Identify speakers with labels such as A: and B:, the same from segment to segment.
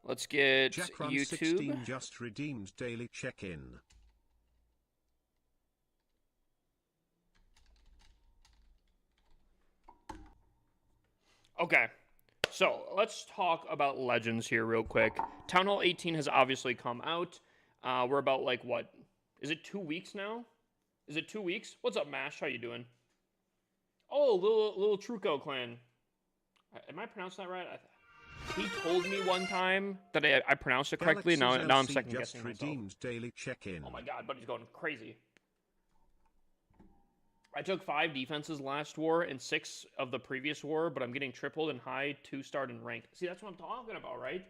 A: Let's get YouTube.
B: Jackrun16 just redeemed daily check-in.
A: Okay, so let's talk about Legends here real quick. Town Hall 18 has obviously come out. We're about like what? Is it 2 weeks now? Is it 2 weeks? What's up, Mash? How you doing? Oh, little Truco clan. Am I pronouncing that right? He told me one time that I pronounced it correctly. Now I'm second guessing myself.
B: Redeemed daily check-in.
A: Oh my god, buddy's going crazy. I took 5 defenses last war and 6 of the previous war, but I'm getting tripled in high, 2-star, and ranked. See, that's what I'm talking about, right?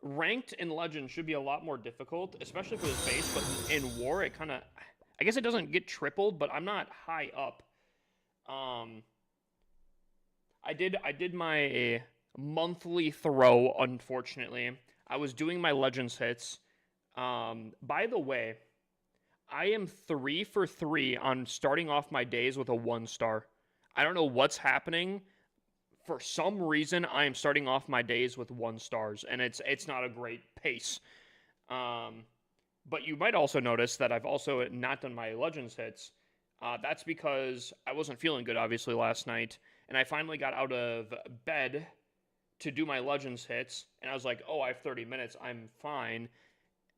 A: Ranked in Legend should be a lot more difficult, especially for this base, but in war, it kind of... I guess it doesn't get tripled, but I'm not high up. I did my monthly throw, unfortunately. I was doing my Legends hits. By the way, I am 3 for 3 on starting off my days with a 1-star. I don't know what's happening. For some reason, I am starting off my days with 1-stars, and it's not a great pace. But you might also notice that I've also not done my Legends hits. That's because I wasn't feeling good, obviously, last night, and I finally got out of bed to do my Legends hits, and I was like, oh, I have 30 minutes, I'm fine.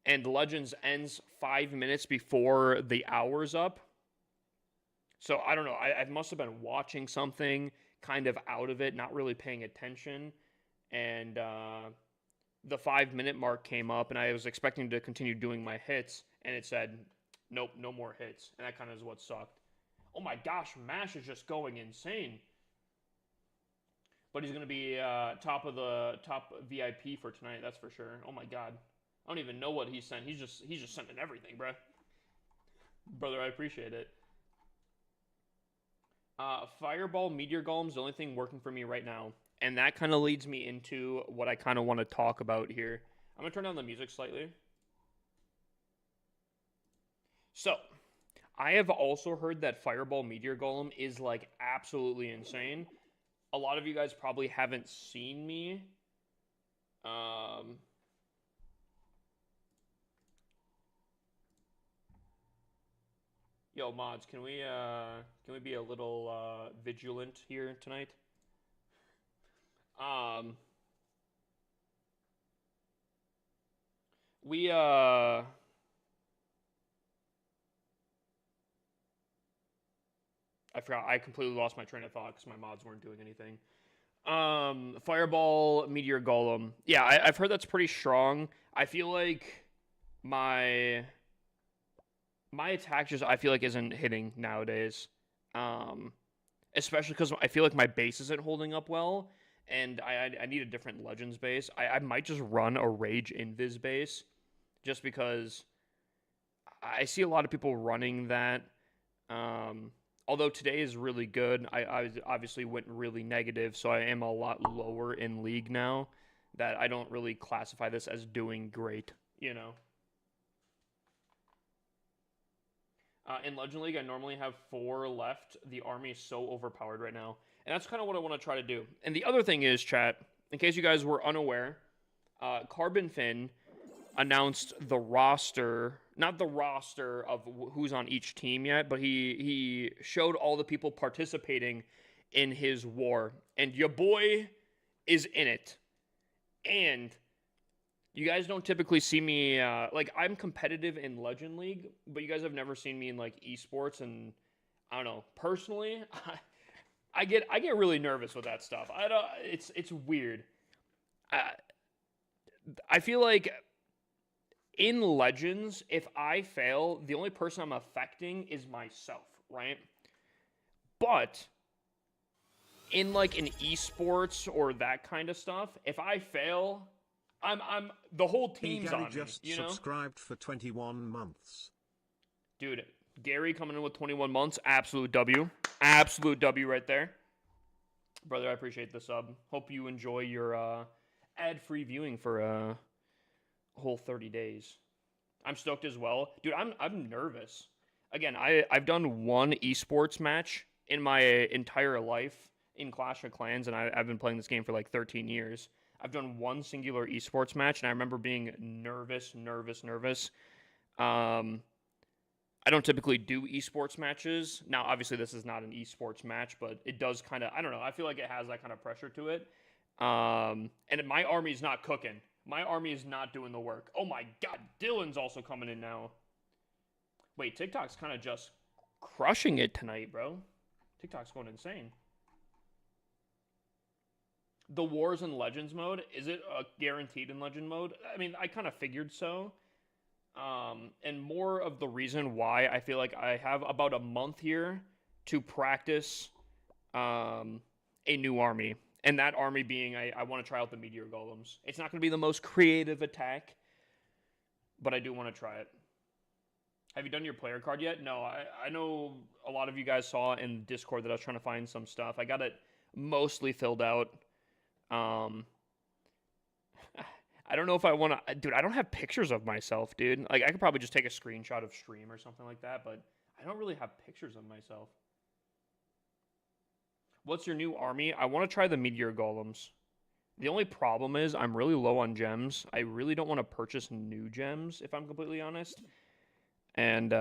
A: And Legends ends 5 minutes before the hour's up. So I don't know. I must have been watching something, kind of out of it, not really paying attention. And the 5-minute mark came up, and I was expecting to continue doing my hits, and it said, nope, no more hits. And that kind of is what sucked. Oh my gosh, Mash is just going insane. But he's going to be top VIP for tonight, that's for sure. Oh my god. I don't even know what he sent. He's just sending everything, bro. Brother, I appreciate it. Fireball Meteor Golem's the only thing working for me right now. And that kind of leads me into what I kind of want to talk about here. I'm going to turn down the music slightly. So, I have also heard that Fireball Meteor Golem is like absolutely insane. A lot of you guys probably haven't seen me. Yo, mods, can we be a little vigilant here tonight? I forgot. I completely lost my train of thought because my mods weren't doing anything. Fireball Meteor Golem. Yeah, I've heard that's pretty strong. I feel like my attack just I feel like isn't hitting nowadays. Especially because I feel like my base isn't holding up well, and I need a different Legends base. I might just run a Rage Invis base, just because I see a lot of people running that. Although today is really good, I obviously went really negative, so I am a lot lower in League now, that I don't really classify this as doing great, you know? In Legend League, I normally have 4 left. The army is so overpowered right now. And that's kind of what I want to try to do. And the other thing is, chat, in case you guys were unaware, Carbon Fin announced the roster, not the roster of who's on each team yet, but he showed all the people participating in his war. And your boy is in it. And you guys don't typically see me, like, I'm competitive in Legend League, but you guys have never seen me in, like, esports, and, I don't know, personally, I get really nervous with that stuff. It's weird. I feel like in Legends, if I fail, the only person I'm affecting is myself, right? But in, like, an esports or that kind of stuff, if I fail, I'm the whole team's on me,
B: just
A: you know?
B: subscribed for 21 months.
A: Dude, Gary coming in with 21 months, absolute W. Absolute W right there. Brother, I appreciate the sub. Hope you enjoy your ad-free viewing for a whole 30 days. I'm stoked as well. Dude, I'm nervous. Again, I've done one esports match in my entire life in Clash of Clans, and I've been playing this game for like 13 years. I've done one singular esports match, and I remember being nervous. I don't typically do esports matches. Now, obviously, this is not an esports match, but it does kind of, I don't know, I feel like it has that kind of pressure to it. And my army's not cooking. My army is not doing the work. Oh my God, Dylan's also coming in now. Wait, TikTok's kind of just crushing it tonight, bro. TikTok's going insane. The Wars in Legends mode, is it guaranteed in Legend mode? I mean, I kind of figured so. And more of the reason why I feel like I have about a month here to practice a new army. And that army being, I want to try out the Meteor Golems. It's not going to be the most creative attack, but I do want to try it. Have you done your player card yet? No, I know a lot of you guys saw in Discord that I was trying to find some stuff. I got it mostly filled out. I don't know if I want to... Dude, I don't have pictures of myself, dude. Like, I could probably just take a screenshot of stream or something like that, but I don't really have pictures of myself. What's your new army? I want to try the Meteor Golems. The only problem is I'm really low on gems. I really don't want to purchase new gems, if I'm completely honest. And,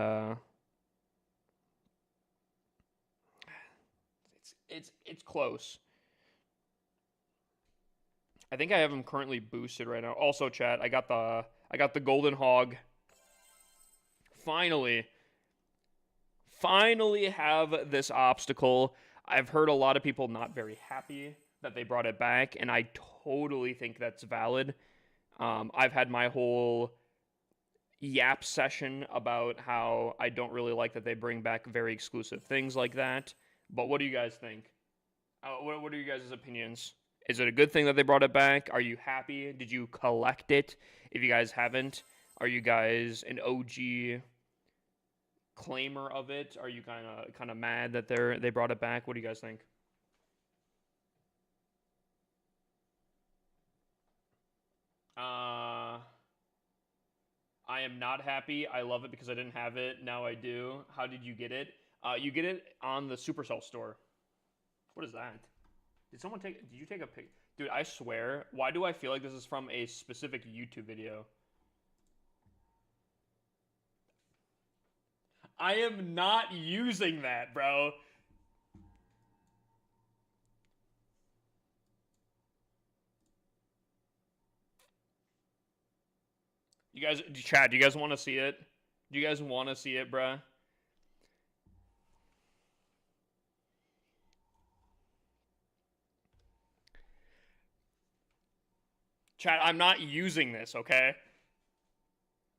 A: it's close. I think I have him currently boosted right now. Also, chat, I got the Golden Hog. Finally have this obstacle. I've heard a lot of people not very happy that they brought it back, and I totally think that's valid. I've had my whole yap session about how I don't really like that they bring back very exclusive things like that. But what do you guys think? What are you guys' opinions? Is it a good thing that they brought it back? Are you happy? Did you collect it? If you guys haven't, are you guys an OG claimer of it? Are you kind of mad that they brought it back? What do you guys think? I am not happy. I love it because I didn't have it. Now I do. How did you get it? You get it on the Supercell store. What is that? Did you take a pic? Dude, I swear, why do I feel like this is from a specific YouTube video? I am not using that, bro. You guys, Chad, do you guys want to see it? Do you guys want to see it, bruh? Chad, I'm not using this, okay?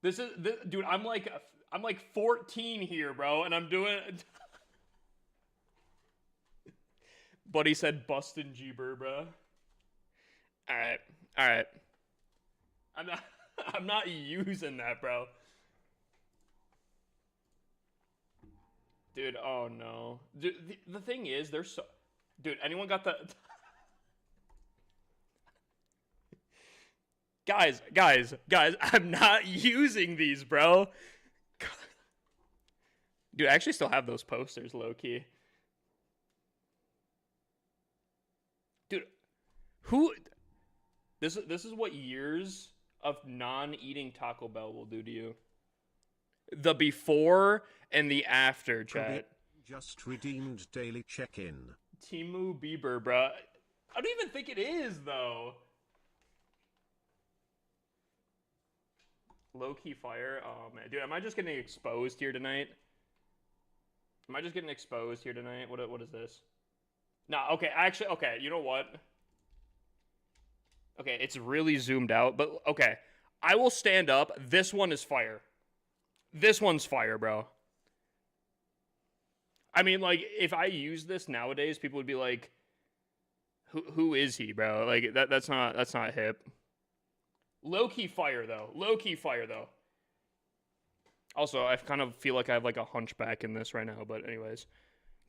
A: Dude, I'm like 14 here, bro, and I'm doing Buddy said bustin' Jeeber, bro. All right. I'm not using that, bro. Dude, oh no. Dude, the thing is, they're so... Dude, anyone got the... Guys, I'm not using these, bro. Dude, I actually still have those posters, low-key. Dude, who... This is what years of non-eating Taco Bell will do to you. The before and the after, chat.
B: Just redeemed daily check-in.
A: Timu Bieber, bruh. I don't even think it is, though. Low-key fire. Oh, man. Dude, am I just getting exposed here tonight? What is this? Nah, okay, actually, okay, you know what? Okay, it's really zoomed out, but okay. I will stand up. This one is fire. This one's fire, bro. I mean, like, if I use this nowadays, people would be like, who is he, bro? Like, that's not hip. Low-key fire, though. Also, I kind of feel like I have, like, a hunchback in this right now, but anyways.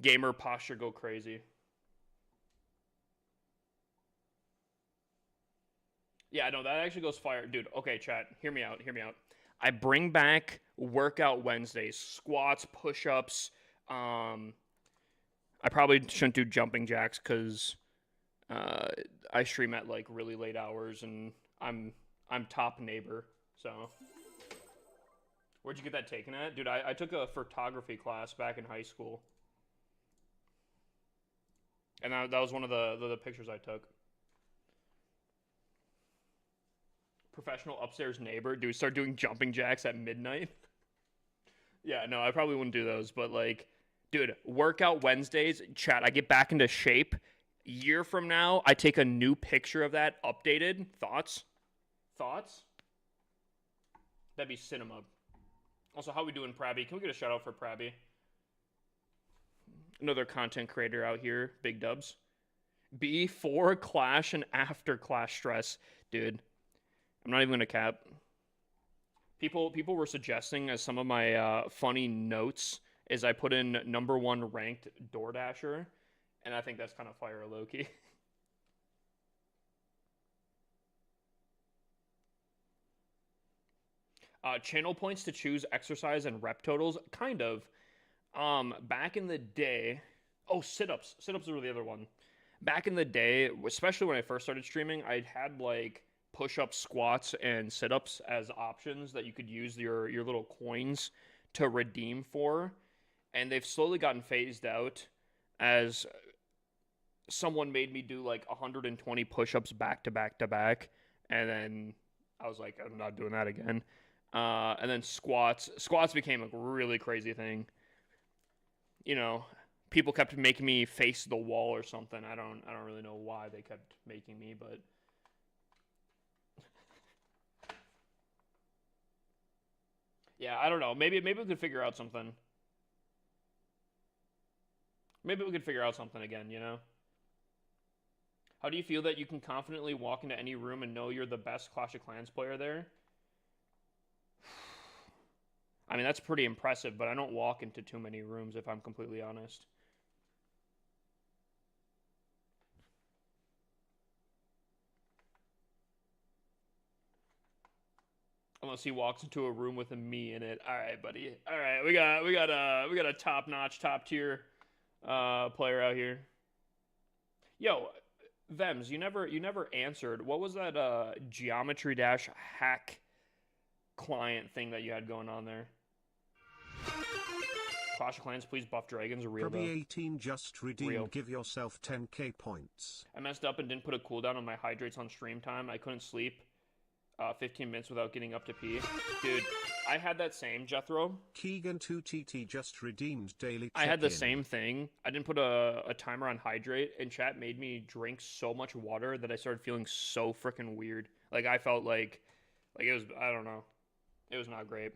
A: Gamer posture go crazy. Yeah, no, that actually goes fire. Dude, okay, chat, hear me out. I bring back workout Wednesdays. Squats, push-ups. I probably shouldn't do jumping jacks because Uh, I stream at like really late hours, and I'm top neighbor. So, where'd you get that taken at, dude? I took a photography class back in high school, and that was one of the pictures I took. Professional upstairs neighbor, dude, start doing jumping jacks at midnight. Yeah, no, I probably wouldn't do those, but like, dude, workout Wednesdays, chat. I get back into shape. Year from now, I take a new picture of that, updated. Thoughts? Thoughts? That'd be cinema. Also, how we doing, Prabby? Can we get a shout out for Prabby? Another content creator out here. Big dubs. Before Clash and after Clash stress, dude. I'm not even gonna cap. People were suggesting as some of my funny notes is I put in #1 ranked DoorDasher, and I think that's kind of fire low-key. Channel points to choose exercise and rep totals, kind of. Back in the day, oh, sit-ups. Sit-ups were the other one. Back in the day, especially when I first started streaming, I had like push-ups, squats, and sit-ups as options that you could use your little coins to redeem for, and they've slowly gotten phased out as someone made me do like 120 push-ups back to back to back, and then I was like, I'm not doing that again. And then squats became a really crazy thing. You know, people kept making me face the wall or something. I don't really know why they kept making me, but yeah, I don't know. Maybe we could figure out something. Maybe we could figure out something again, you know? How do you feel that you can confidently walk into any room and know you're the best Clash of Clans player there? I mean, that's pretty impressive, but I don't walk into too many rooms, if I'm completely honest. Unless he walks into a room with a me in it. All right, buddy. All right, we got a top-notch, top-tier player out here. Yo, Vems, you never answered. What was that Geometry Dash hack client thing that you had going on there? Clash of Clans, please buff dragons. Real though.
B: 18 just redeemed.
A: Real.
B: Give yourself 10k points.
A: I messed up and didn't put a cooldown on my hydrates on stream time. I couldn't sleep 15 minutes without getting up to pee. Dude, I had that same, Jethro.
B: Keegan2TT just redeemed daily check-in.
A: I had the same thing. I didn't put a timer on hydrate, and chat made me drink so much water that I started feeling so freaking weird. Like, I felt like it was, I don't know. It was not great.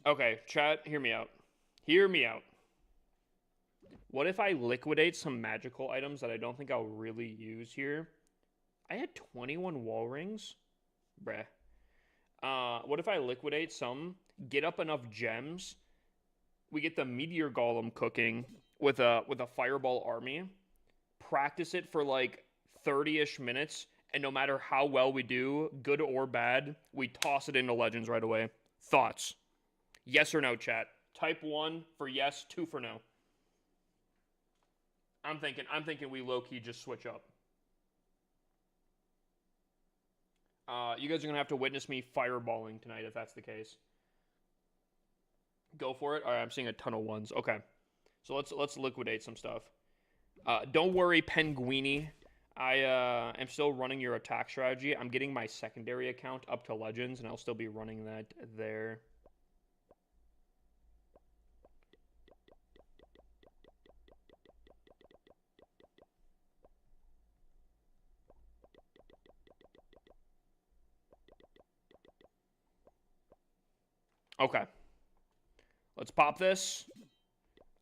A: Okay, chat, hear me out. Hear me out. What if I liquidate some magical items that I don't think I'll really use here? I had 21 wall rings? Bruh. What if I liquidate some, get up enough gems, we get the Meteor Golem cooking with a Fireball army, practice it for like 30-ish minutes, and no matter how well we do, good or bad, we toss it into Legends right away. Thoughts? Yes or no, chat? Type 1 for yes, 2 for no. I'm thinking we low-key just switch up. You guys are gonna have to witness me fireballing tonight if that's the case. Go for it. All right, I'm seeing a ton of ones. Okay, so let's liquidate some stuff. Don't worry, Penguini. I am still running your attack strategy. I'm getting my secondary account up to Legends, and I'll still be running that there. Okay. Let's pop this.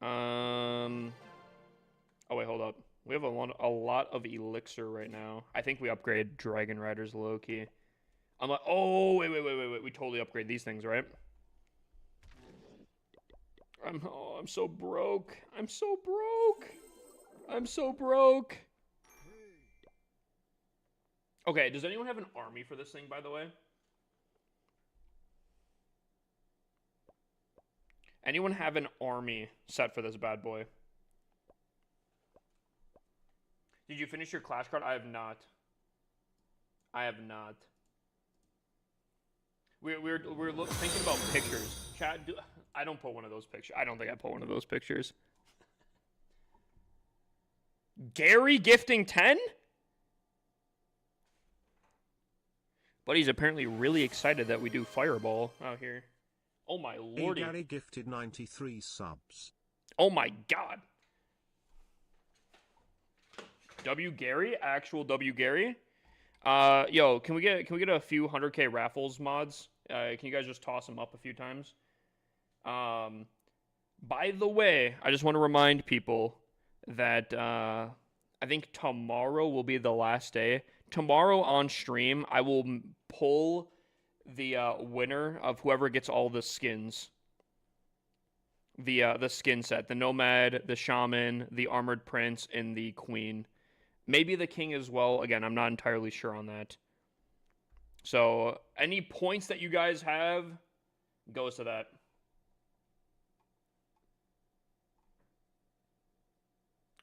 A: Oh wait, hold up. We have a lot of elixir right now. I think we upgrade Dragon Riders low-key. I'm like, oh, wait. We totally upgrade these things, right? I'm so broke. I'm so broke. Okay, does anyone have an army for this thing, by the way? Anyone have an army set for this bad boy? Did you finish your Clash card? I have not. I have not. We're thinking about pictures. Chat, I don't put one of those pictures. I don't think I put one of those pictures. Gary gifting 10? But he's apparently really excited that we do Fireball out here. Oh my lordy.
B: Gary gifted 93 subs.
A: Oh my god. W Gary? Actual W Gary? Yo, can we get a few 100K raffles mods? Can you guys just toss them up a few times? By the way, I just want to remind people that I think tomorrow will be the last day. Tomorrow on stream, I will pull the winner of whoever gets all the skins. The skin set, the Nomad, the Shaman, the Armored Prince, and the Queen. Maybe the King as well. Again, I'm not entirely sure on that. So, any points that you guys have goes to that.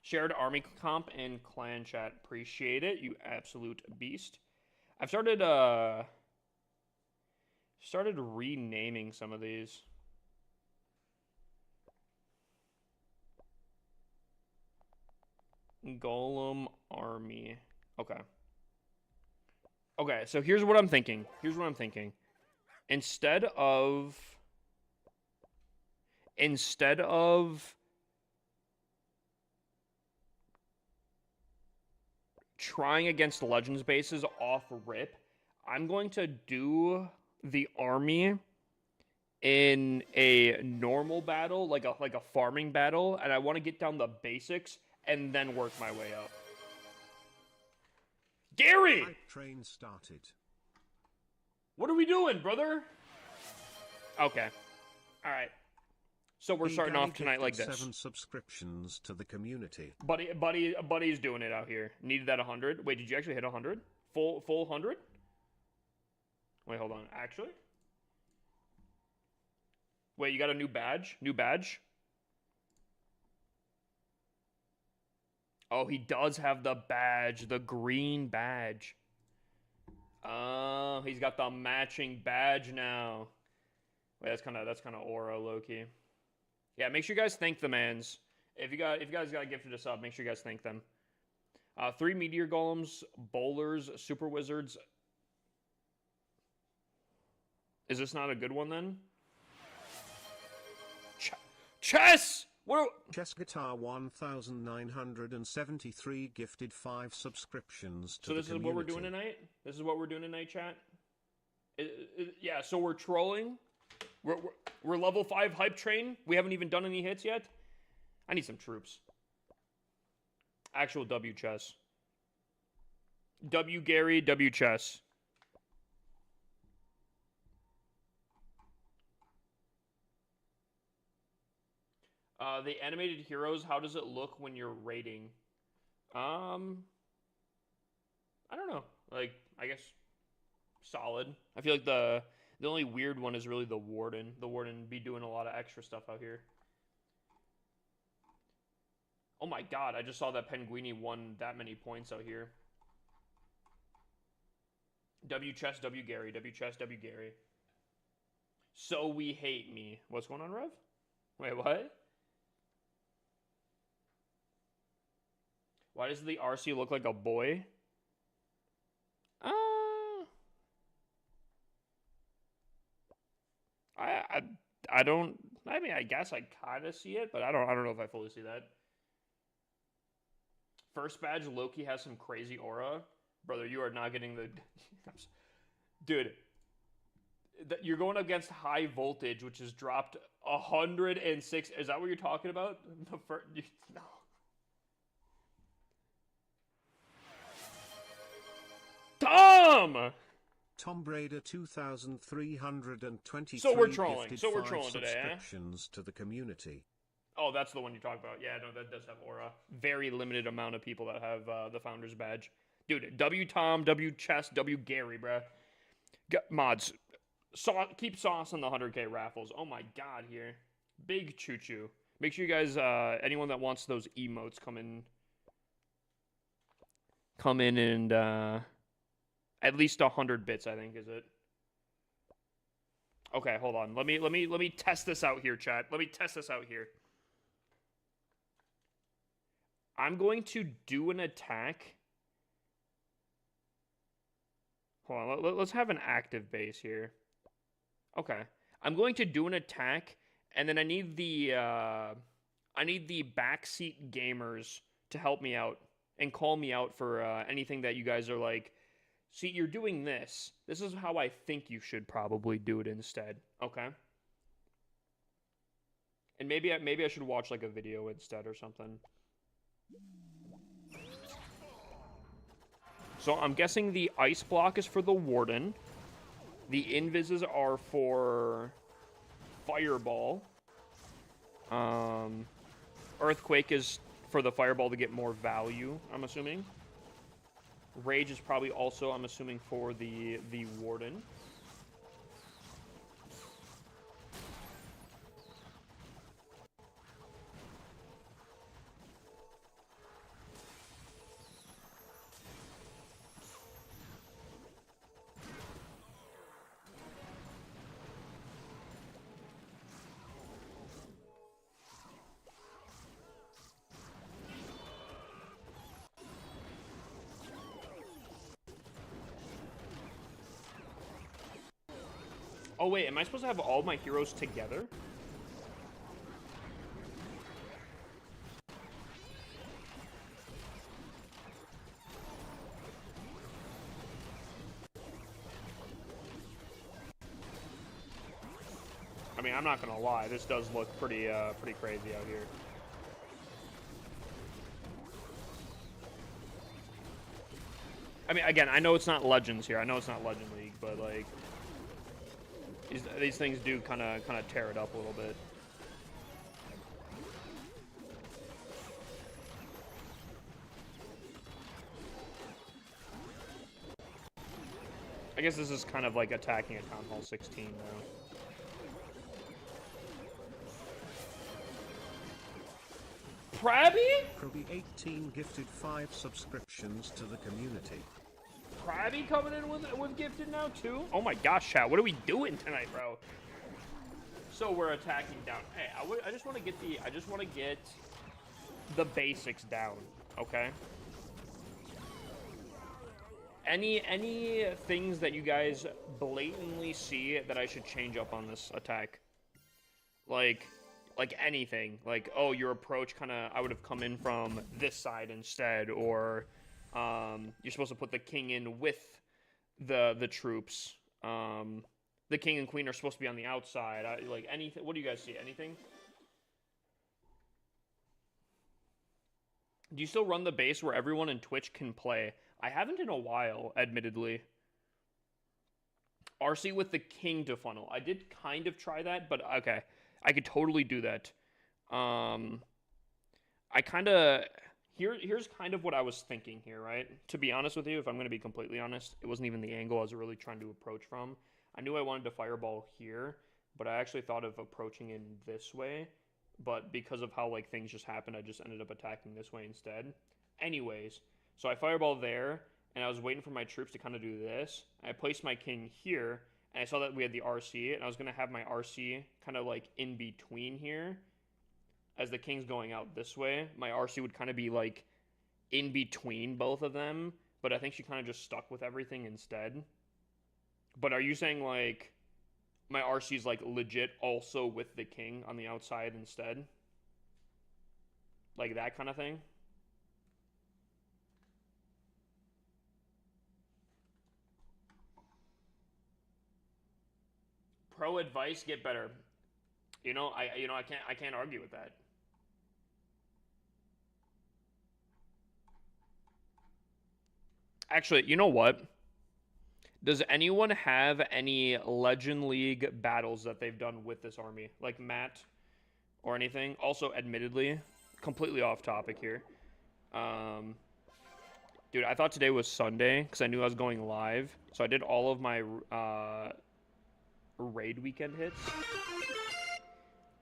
A: Shared army comp in clan chat. Appreciate it, you absolute beast. I've started renaming some of these. Golem army. Okay. Okay, so here's what I'm thinking. Instead of trying against Legends bases off rip, I'm going to do the army in a normal battle, like a farming battle, and I want to get down the basics and then work my way up. Gary!
B: Hype train started.
A: What are we doing, brother? Okay. Alright. So we're starting off tonight like this.
B: 7 subscriptions to the community.
A: Buddy's doing it out here. Needed that 100. Wait, did you actually hit 100? Full 100? Wait, hold on. Actually? Wait, you got a new badge? New badge? Oh, he does have the badge, the green badge. Oh, he's got the matching badge now. Wait, that's kind of aura, low-key. Yeah, make sure you guys thank the mans. If you guys got gifted a sub, make sure you guys thank them. 3 meteor golems, bowlers, super wizards. Is this not a good one then? Chess! What?
B: Chess Guitar 1973 gifted 5 subscriptions to the community. So this is what
A: we're doing tonight? This is what we're doing tonight, chat? Yeah, so we're trolling. We're level 5 hype train. We haven't even done any hits yet. I need some troops. Actual W chess. W Gary, W chess. The animated heroes, how does it look when you're raiding? I don't know. Like, I guess solid. I feel like the only weird one is really the Warden. The Warden be doing a lot of extra stuff out here. Oh my god, I just saw that Penguini won that many points out here. W chess, W Gary, W chess, W Gary. So we hate me. What's going on, Rev? Wait, what? Why does the RC look like a boy? I don't. I mean, I guess I kind of see it, but I don't know if I fully see that. First badge, Loki has some crazy aura, brother. You are not getting the. Dude, you're going against high voltage, which has dropped 106. Is that what you're talking about? The first, no. Tom
B: Raider 2323.
A: So we're trolling today,
B: subscriptions to the community.
A: Oh, that's the one you talk about. Yeah, no, that does have aura. Very limited amount of people that have the founder's badge. Dude, W Tom, W Chess, W Gary, bruh. Mods, keep sauce on the 100K raffles. Oh my god, here. Big choo-choo. Make sure you guys, anyone that wants those emotes, come in. come in and at least 100 bits, I think, is it? Okay, hold on. Let me test this out here, chat. Let me test this out here. I'm going to do an attack. Hold on, let's have an active base here. Okay. I'm going to do an attack, and then I need the backseat gamers to help me out and call me out for anything that you guys are like, see, you're doing this. This is how I think you should probably do it instead. Okay? And maybe I should watch like a video instead or something. So I'm guessing the ice block is for the Warden. The invises are for Fireball. Earthquake is for the Fireball to get more value, I'm assuming. Rage is probably also, I'm assuming, for the Warden. Oh wait, am I supposed to have all my heroes together? I mean, I'm not gonna lie, this does look pretty crazy out here. I mean, again, I know it's not Legends here. I know it's not Legend League, but like, these things do kind of tear it up a little bit. I guess this is kind of like attacking a Town Hall 16 now. Krabby?
B: Krabby18 gifted 5 subscriptions to the community.
A: Krabby coming in with gifted now too? Oh my gosh, chat, what are we doing tonight, bro? So we're attacking down. Hey, I just want to get the basics down, okay? Any things that you guys blatantly see that I should change up on this attack? Like anything. Like, oh, your approach I would have come in from this side instead, or you're supposed to put the king in with the troops. The king and queen are supposed to be on the outside. Like anything. What do you guys see? Anything? Do you still run the base where everyone in Twitch can play? I haven't in a while, admittedly. RC with the king to funnel. I did kind of try that, but okay. I could totally do that. Here's kind of what I was thinking here, right? To be honest with you, if I'm going to be completely honest, it wasn't even the angle I was really trying to approach from. I knew I wanted to fireball here, but I actually thought of approaching in this way. But because of how like things just happened, I just ended up attacking this way instead. Anyways, so I fireball there, and I was waiting for my troops to kind of do this. I placed my king here, and I saw that we had the RC, and I was going to have my RC kind of like in between here. As the king's going out this way, my RC would kind of be like in between both of them, but I think she kind of just stuck with everything instead. But are you saying like my RC's like legit also with the king on the outside instead? Like that kind of thing? Pro advice, get better. I can't argue with that. Actually, you know what? Does anyone have any Legend League battles that they've done with this army? Like Matt or anything? Also, admittedly, completely off topic here. Dude, I thought today was Sunday because I knew I was going live. So I did all of my raid weekend hits.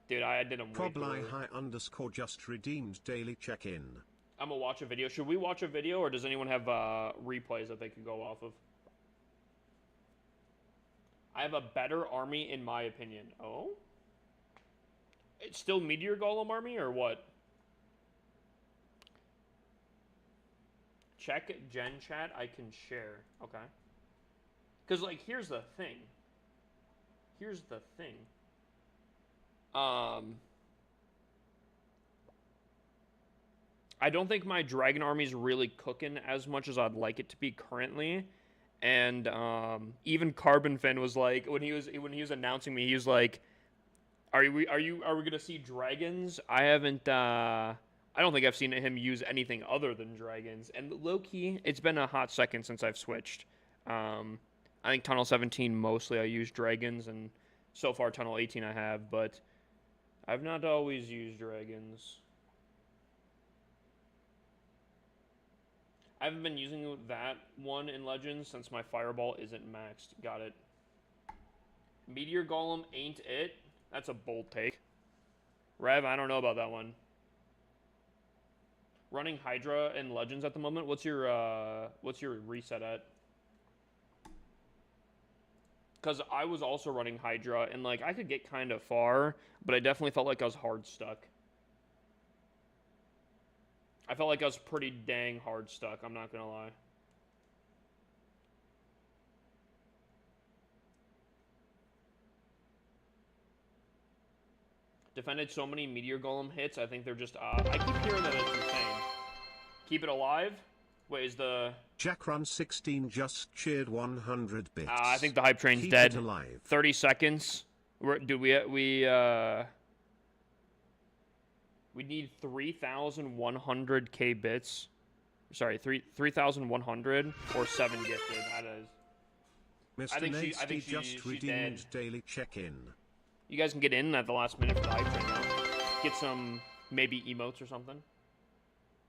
A: Dude, I did them way too early.
B: Probly high _ just redeemed daily check-in.
A: I'm gonna watch a video. Should we watch a video, or does anyone have replays that they could go off of? I have a better army in my opinion. Oh? It's still Meteor Golem army, or what? Check Gen Chat, I can share. Okay. Because, like, here's the thing. Here's the thing. I don't think my dragon army is really cooking as much as I'd like it to be currently. And even Carbon Fin was like, when he was announcing me, he was like, are we gonna see dragons? I haven't I don't think I've seen him use anything other than dragons. And low-key, it's been a hot second since I've switched. I think Tunnel 17 mostly I use dragons, and so far Tunnel 18 I have, but I've not always used dragons. I haven't been using that one in Legends since my Fireball isn't maxed. Got it. Meteor Golem ain't it? That's a bold take. Rev, I don't know about that one. Running Hydra in Legends at the moment. What's your reset at? Because I was also running Hydra, and like I could get kind of far, but I definitely felt like I was hard stuck. I felt like I was pretty dang hard stuck, I'm not gonna lie. Defended so many Meteor Golem hits, I think they're just, I keep hearing that it's insane. Keep it alive? Wait, is the...
B: Jackrun16 just cheered 100 bits.
A: I think the hype train's
B: Keep
A: dead.
B: It alive.
A: 30 seconds. We need 3,100k bits. Sorry, 3,100 or 7 gifted. That is.
B: Mr.
A: I think
B: Nasty
A: she's
B: just redeemed
A: dead.
B: daily check-in.
A: You guys can get in at the last minute for the hype train now. Get some maybe emotes or something.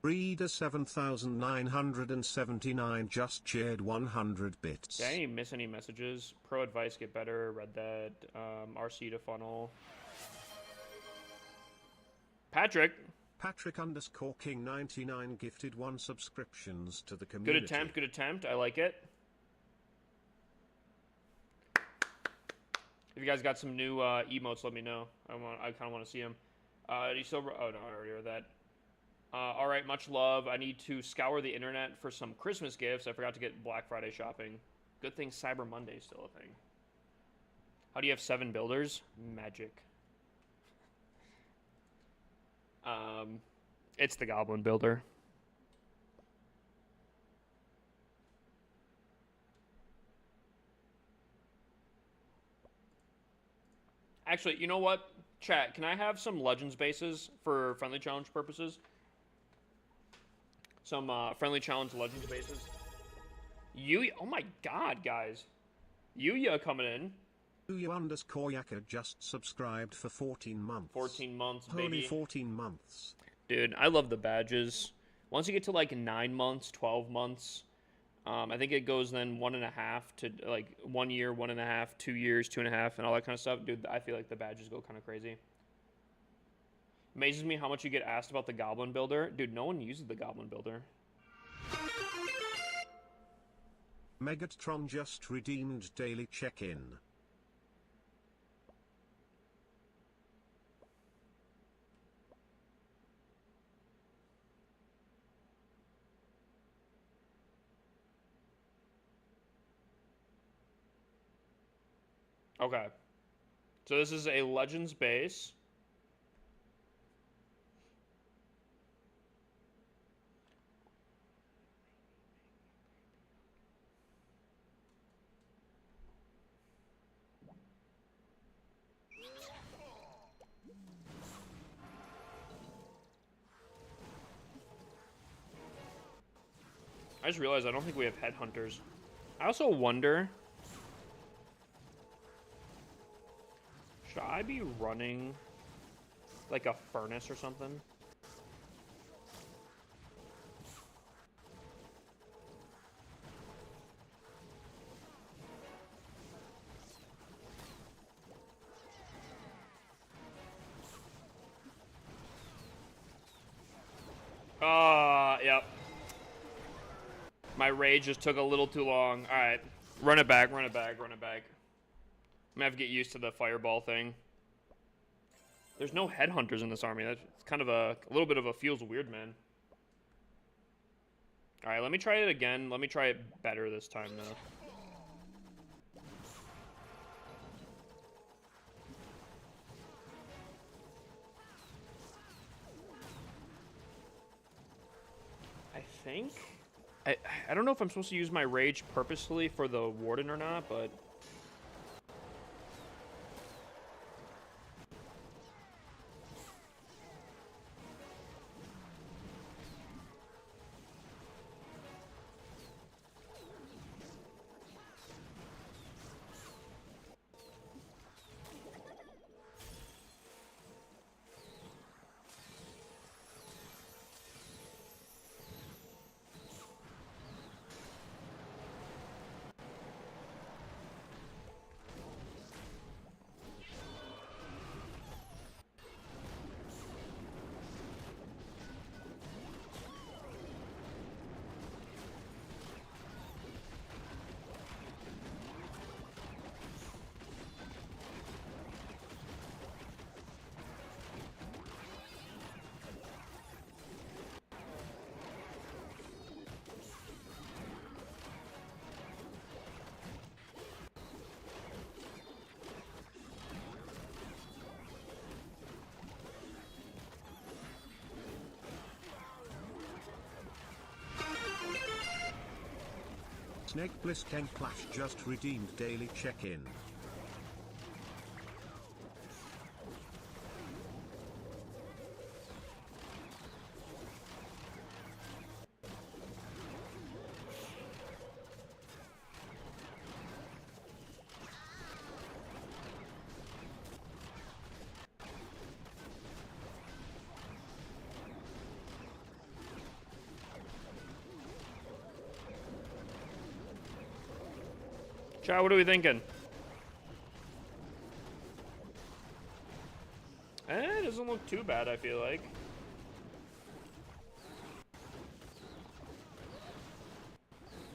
B: Reader 7,979 just cheered 100 bits.
A: Did I miss any messages? Pro advice, get better. Read that. RC to funnel. Patrick
B: Patrick _King 99 gifted 1 subscriptions to the community.
A: Good attempt. I like it. If you guys got some new emotes, let me know. I kind of want to see them. Do you still? Oh no, I already heard that. All right, much love. I need to scour the internet for some Christmas gifts. I forgot to get Black Friday shopping. Good thing Cyber Monday is still a thing. How do you have 7 builders? Magic. It's the Goblin Builder. Actually, you know what? Chat, can I have some Legends bases for friendly challenge purposes? Some friendly challenge Legends bases. Yuya, oh my god, guys. Yuya coming in.
B: Yuya _Yaka just subscribed for 14 months.
A: 14 months, baby.
B: Only 14 months.
A: Dude, I love the badges. Once you get to like 9 months, 12 months, I think it goes then 1.5 to like 1 year, 1.5, 2 years, 2.5, and all that kind of stuff. Dude, I feel like the badges go kind of crazy. Amazes me how much you get asked about the Goblin Builder. Dude, no one uses the Goblin Builder.
B: Megatron just redeemed daily check-in.
A: Okay. So this is a Legends base. I just realized I don't think we have headhunters. I also wonder, should I be running like a furnace or something? My rage just took a little too long. All right. Run it back, run it back, run it back. I'm gonna have to get used to the fireball thing. There's no headhunters in this army. That's kind of a little bit of a feels weird, man. All right, let me try it again. Let me try it better this time, though. I think... I don't know if I'm supposed to use my rage purposefully for the warden or not, but...
B: Snake Bliss Ken Clash just redeemed daily check-in.
A: Chat, what are we thinking? It doesn't look too bad, I feel like.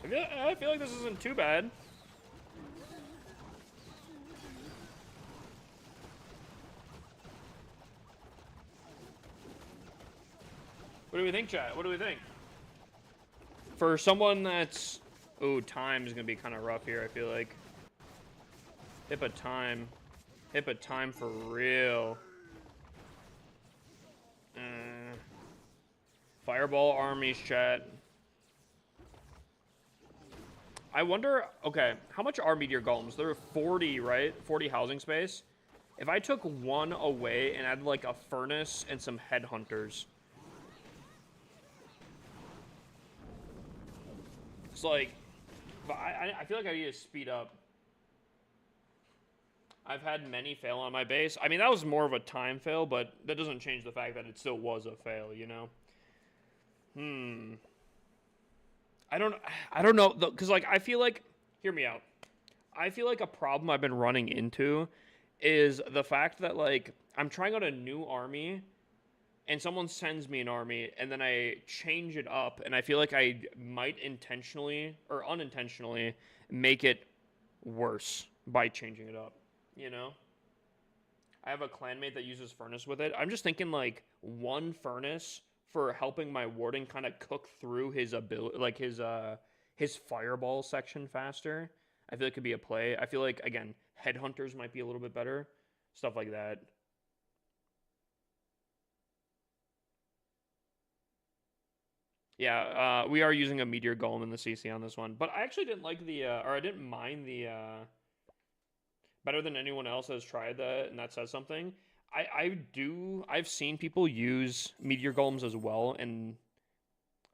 A: I feel like this isn't too bad. What do we think, chat? What do we think? For someone that's... Ooh, time is going to be kind of rough here, I feel like. Hip a time. Hip a time for real. Fireball armies, chat. I wonder... Okay, how much are meteor golems? There are 40, right? 40 housing space. If I took one away and added, like, a furnace and some headhunters... It's like... I feel like I need to speed up. I've had many fail on my base. I mean, that was more of a time fail, but that doesn't change the fact that it still was a fail, you know? I don't know, because, like, I feel like... Hear me out. I feel like a problem I've been running into is the fact that, like, I'm trying out a new army... and someone sends me an army, and then I change it up, and I feel like I might intentionally or unintentionally make it worse by changing it up, you know? I have a clanmate that uses furnace with it. I'm just thinking, like, one furnace for helping my warden kind of cook through his ability, like, his fireball section faster. I feel like could be a play. I feel like, again, headhunters might be a little bit better. Stuff like that. Yeah, we are using a meteor golem in the CC on this one, but I actually didn't like the, or I didn't mind the, better than anyone else has tried that, and that says something. I've seen people use meteor golems as well, and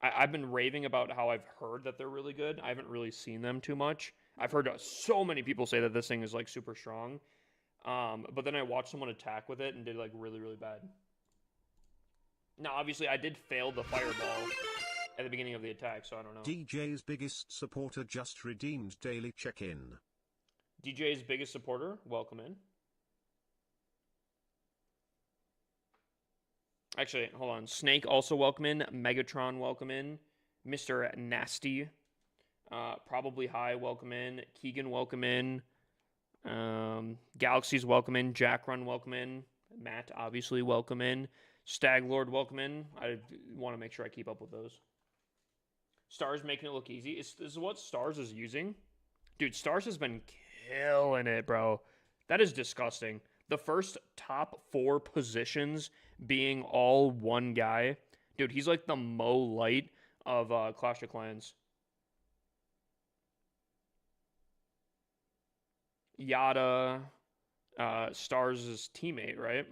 A: I've been raving about how I've heard that they're really good. I haven't really seen them too much. I've heard so many people say that this thing is, like, super strong, but then I watched someone attack with it and did, like, really, really bad. Now, obviously, I did fail the fireball at the beginning of the attack, so I don't know.
B: DJ's biggest supporter just redeemed daily check-in.
A: DJ's biggest supporter, welcome in. Actually, hold on. Snake also welcome in. Megatron welcome in. Mr. Nasty Probably High, welcome in. Keegan, welcome in. Galaxy's welcome in. Jack Run, welcome in. Matt, obviously, welcome in. Stag Lord, welcome in. I want to make sure I keep up with those. Stars making it look easy. This is what Stars is using. Dude, Stars has been killing it, bro. That is disgusting. The first top 4 positions being all one guy. Dude, he's like the Mo Light of Clash of Clans. Yada, Stars' teammate, right?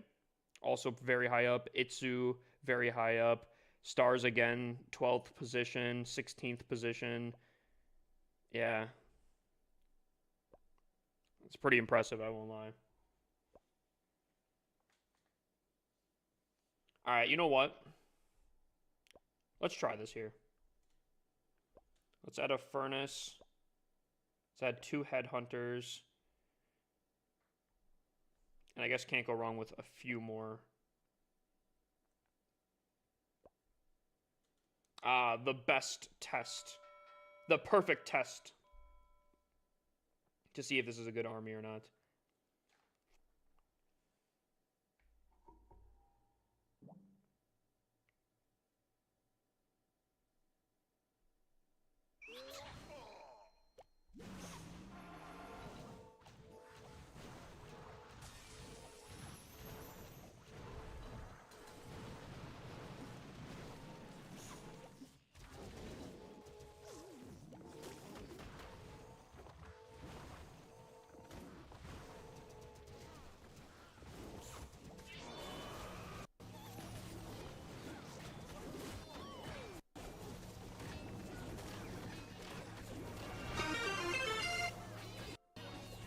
A: Also very high up. Itsu, very high up. Stars again, 12th position, 16th position. Yeah. It's pretty impressive, I won't lie. Alright, you know what? Let's try this here. Let's add a furnace. Let's add 2 headhunters. And I guess can't go wrong with a few more. The best test. The perfect test. To see if this is a good army or not.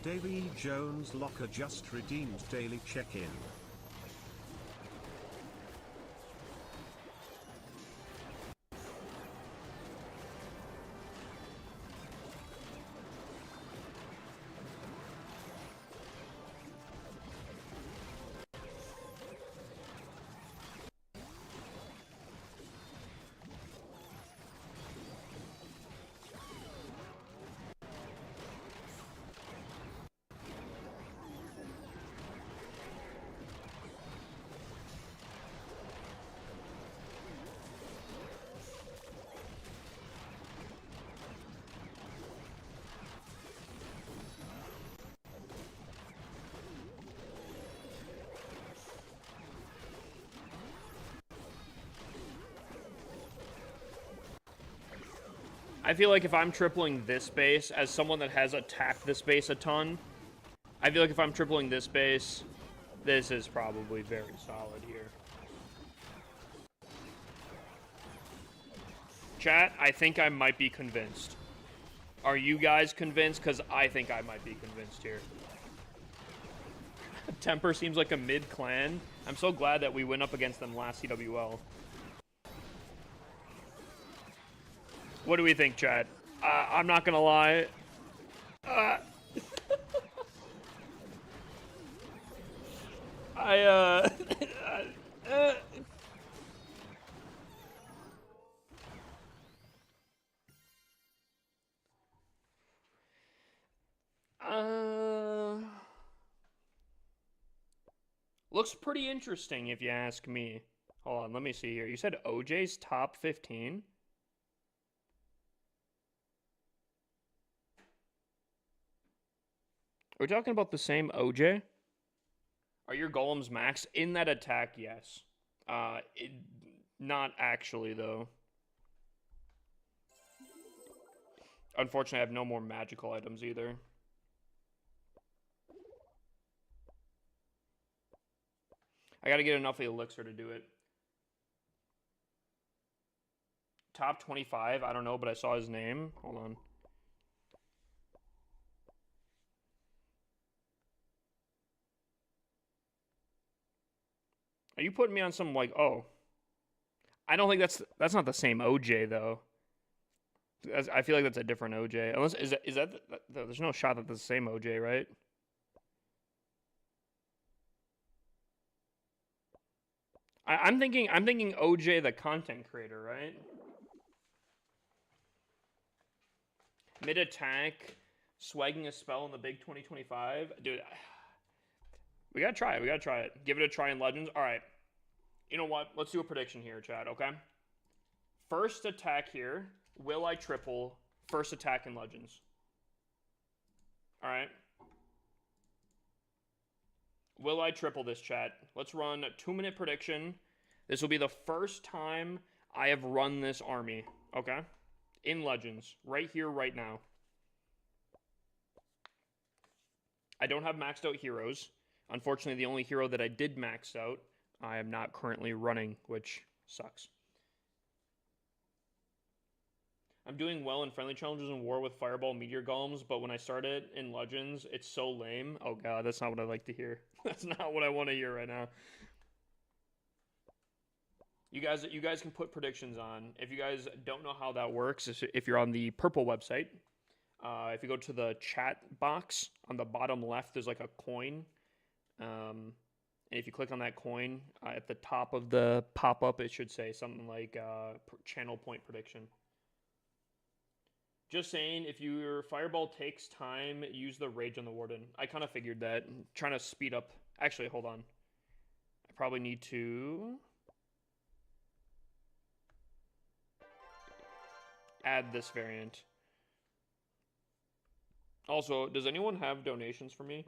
B: Davy Jones Locker just redeemed daily check-in. I feel like if I'm tripling this base, as someone that has attacked this base a ton, I feel like if I'm tripling this base, this is probably very solid here. Chat, I think I might be convinced. Are you guys convinced? Because I think I might be convinced here. Temper seems like a mid-clan. I'm so glad that we went up against them last CWL. What do we think, chat? I'm not gonna lie. Looks pretty interesting if you ask me. Hold on, let me see here. You said OJ's top 15? Are we talking about the same OJ? Are your golems max in that attack? Yes. Not actually, though. Unfortunately, I have no more magical items either. I gotta get enough of the elixir to do it. Top 25? I don't know, but I saw his name. Hold on. Are you putting me on some, like, oh. I don't think that's not the same OJ, though. I feel like that's a different OJ. Unless, is that there's no shot that that's the same OJ, right? I'm thinking OJ the content creator, right?
A: Mid-attack, swagging a spell in the big 2025. Dude, we gotta try it. We gotta try it. Give it a try in Legends. All right. You know what? Let's do a prediction here, Chad, okay? First attack here. Will I triple first attack in Legends? All right. Will I triple this, chat? Let's run a 2-minute prediction. This will be the first time I have run this army, okay? In Legends, right here, right now. I don't have maxed out heroes. Unfortunately, the only hero that I did max out, I am not currently running, which sucks. I'm doing well in friendly challenges in war with Fireball Meteor Golems, but when I started in Legends, it's so lame. Oh god, that's not what I like to hear. That's not what I want to hear right now. You guys can put predictions on. If you guys don't know how that works, if you're on the purple website, if you go to the chat box on the bottom left, there's like a coin. And if you click on that coin, at the top of the pop-up, it should say something like channel point prediction. Just saying, if your Fireball takes time, use the Rage on the Warden. I kind of figured that. I'm trying to speed up. Actually, hold on. I probably need to add this variant. Also, does anyone have donations for me?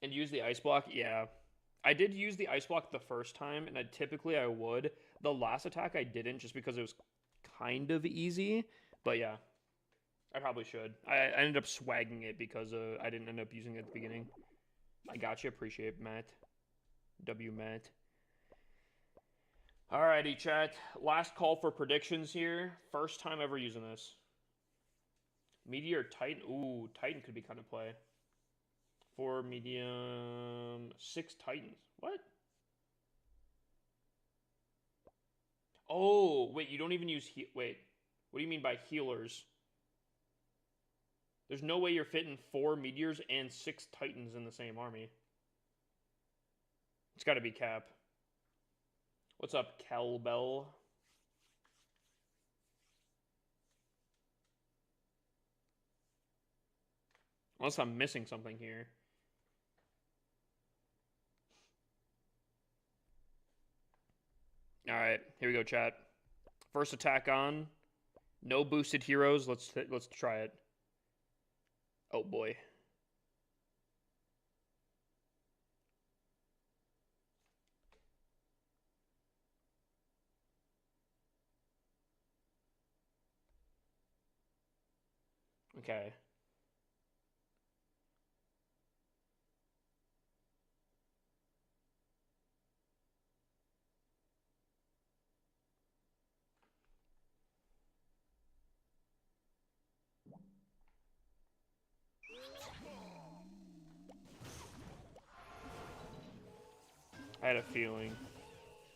A: And use the Ice Block? Yeah. I did use the Ice Block the first time, and typically I would. The last attack I didn't, just because it was kind of easy. But yeah, I probably should. I ended up swagging it because I didn't end up using it at the beginning. I got you. Appreciate it, Matt. W Matt. Alrighty, chat. Last call for predictions here. First time ever using this. Meteor Titan. Ooh, Titan could be kind of play. 4 medium, 6 Titans. What? Oh, wait, you don't even use wait. What do you mean by healers? There's no way you're fitting 4 meteors and 6 Titans in the same army. It's got to be Cap. What's up, Kelbell? Unless I'm missing something here. All right, here we go, chat. First attack on. No boosted heroes. Let's try it. Oh boy. Okay. I had a feeling.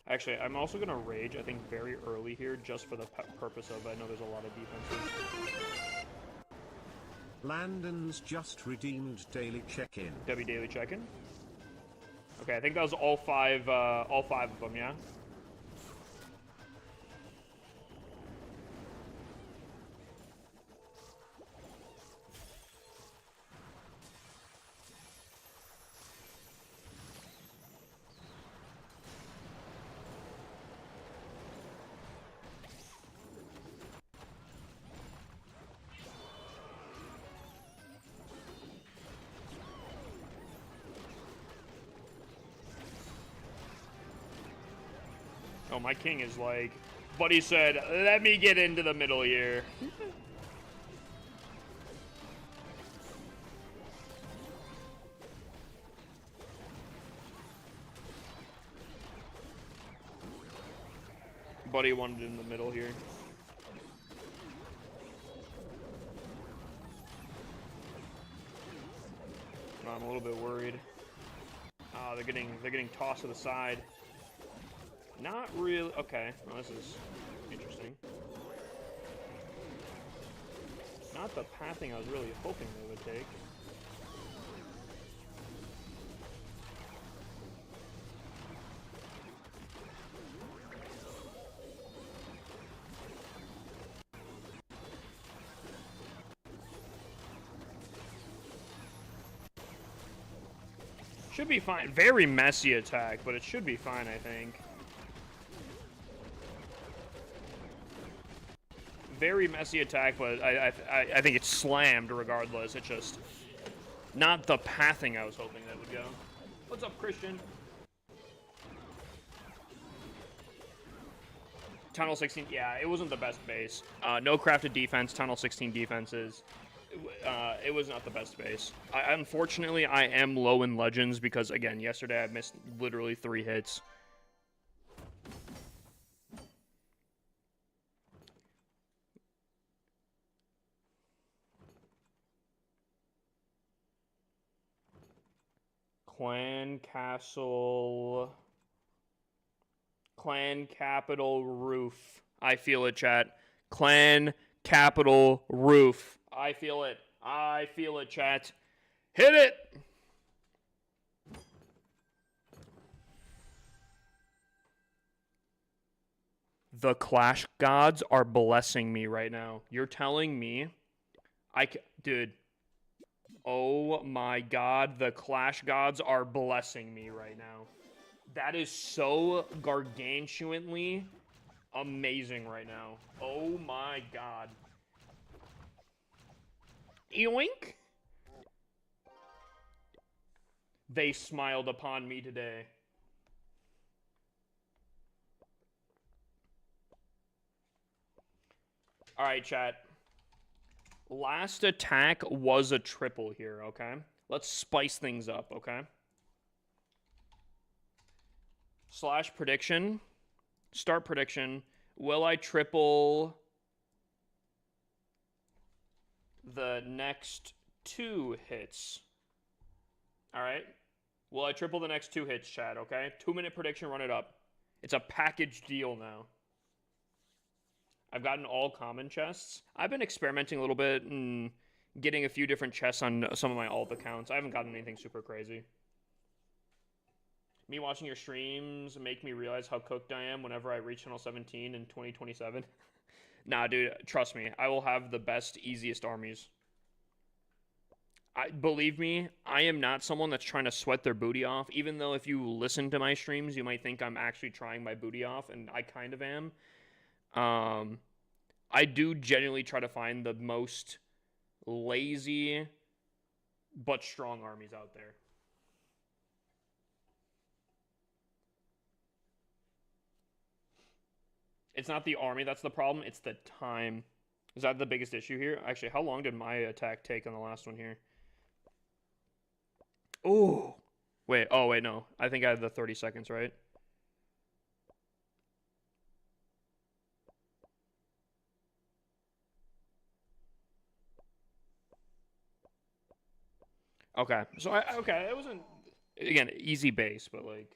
A: Actually, I'm also going to Rage, I think, very early here, just for the purpose of, I know there's a lot of defenses.
C: Landon's just redeemed daily check-in.
A: W daily check-in? Okay, I think that was all five of them, yeah? Oh, my king is like... Buddy said, let me get into the middle here. Buddy wanted it in the middle here. I'm a little bit worried. They're getting tossed to the side. Not really. Okay, well, this is interesting. Not the pathing I was really hoping they would take. Should be fine. Very messy attack, but it should be fine, I think. Very messy attack, but I think it's slammed regardless. It's just not the pathing I was hoping that would go. What's up, Christian? Tunnel 16, yeah, it wasn't the best base. No crafted defense, Tunnel 16 defenses. It was not the best base. Unfortunately, I am low in Legends because, again, yesterday I missed literally 3 hits. Clan Castle... Clan Capital Roof. I feel it, chat. Clan Capital Roof. I feel it. I feel it, chat. Hit it! The Clash gods are blessing me right now. You're telling me dude. Oh my god, the Clash gods are blessing me right now. That is so gargantuanly amazing right now. Oh my god. Yoink! They smiled upon me today. Alright, chat. Last attack was a triple here, okay? Let's spice things up, okay? Slash prediction. Start prediction. Will I triple the next 2 hits? Alright. Will I triple the next 2 hits, chat, okay? 2-minute prediction, run it up. It's a package deal now. I've gotten all common chests. I've been experimenting a little bit and getting a few different chests on some of my alt accounts. I haven't gotten anything super crazy. Me watching your streams make me realize how cooked I am whenever I reach Channel 17 in 2027. Nah, dude, trust me. I will have the best, easiest armies. Believe me, I am not someone that's trying to sweat their booty off, even though if you listen to my streams, you might think I'm actually trying my booty off, and I kind of am. I do genuinely try to find the most lazy but strong armies out there. It's not the army that's the problem, it's the time. Is that the biggest issue here? Actually, how long did my attack take on the last one here? Ooh. Wait, oh wait, no. I think I had the 30 seconds, right? Okay, so okay, it wasn't, again, easy base, but like...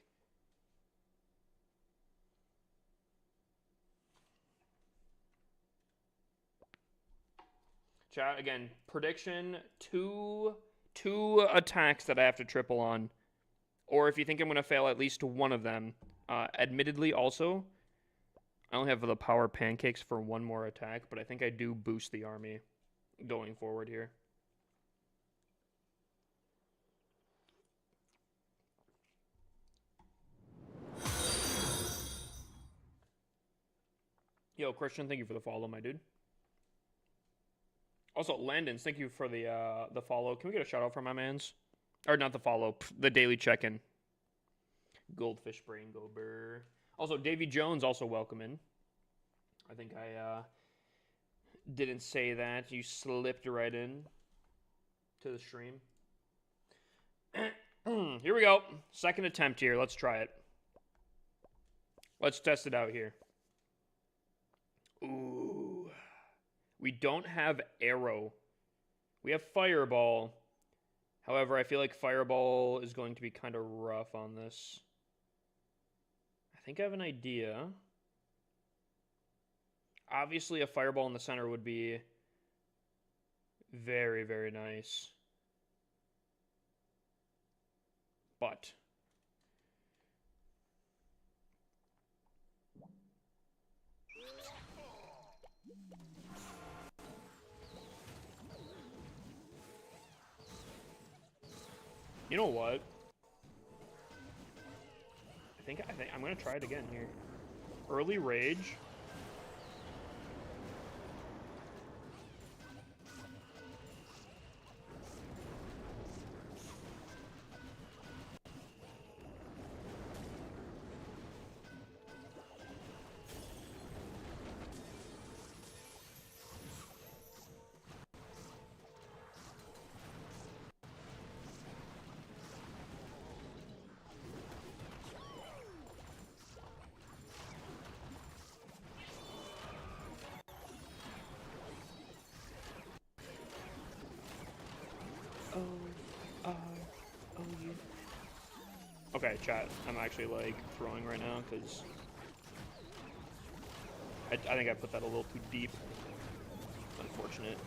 A: Chat, again, prediction, two attacks that I have to triple on. Or if you think I'm going to fail at least one of them. Admittedly, also, I only have the power pancakes for 1 more attack, but I think I do boost the army going forward here. Yo, Christian, thank you for the follow, my dude. Also, Landons, thank you for the follow. Can we get a shout out from my mans? Or not the follow, the daily check-in. Goldfish brain gober. Also, Davy Jones also welcome in. I think I didn't say that. You slipped right in to the stream. Here we go. Second attempt here. Let's try it. Let's test it out here. Ooh. We don't have arrow. We have fireball. However, I feel like fireball is going to be kind of rough on this. I think I have an idea. Obviously, a fireball in the center would be very, very nice. But you know what? think I'm gonna try it again here. Early rage. O-R-O-U. Okay, chat. I'm actually like throwing right now because I think I put that a little too deep. Unfortunate.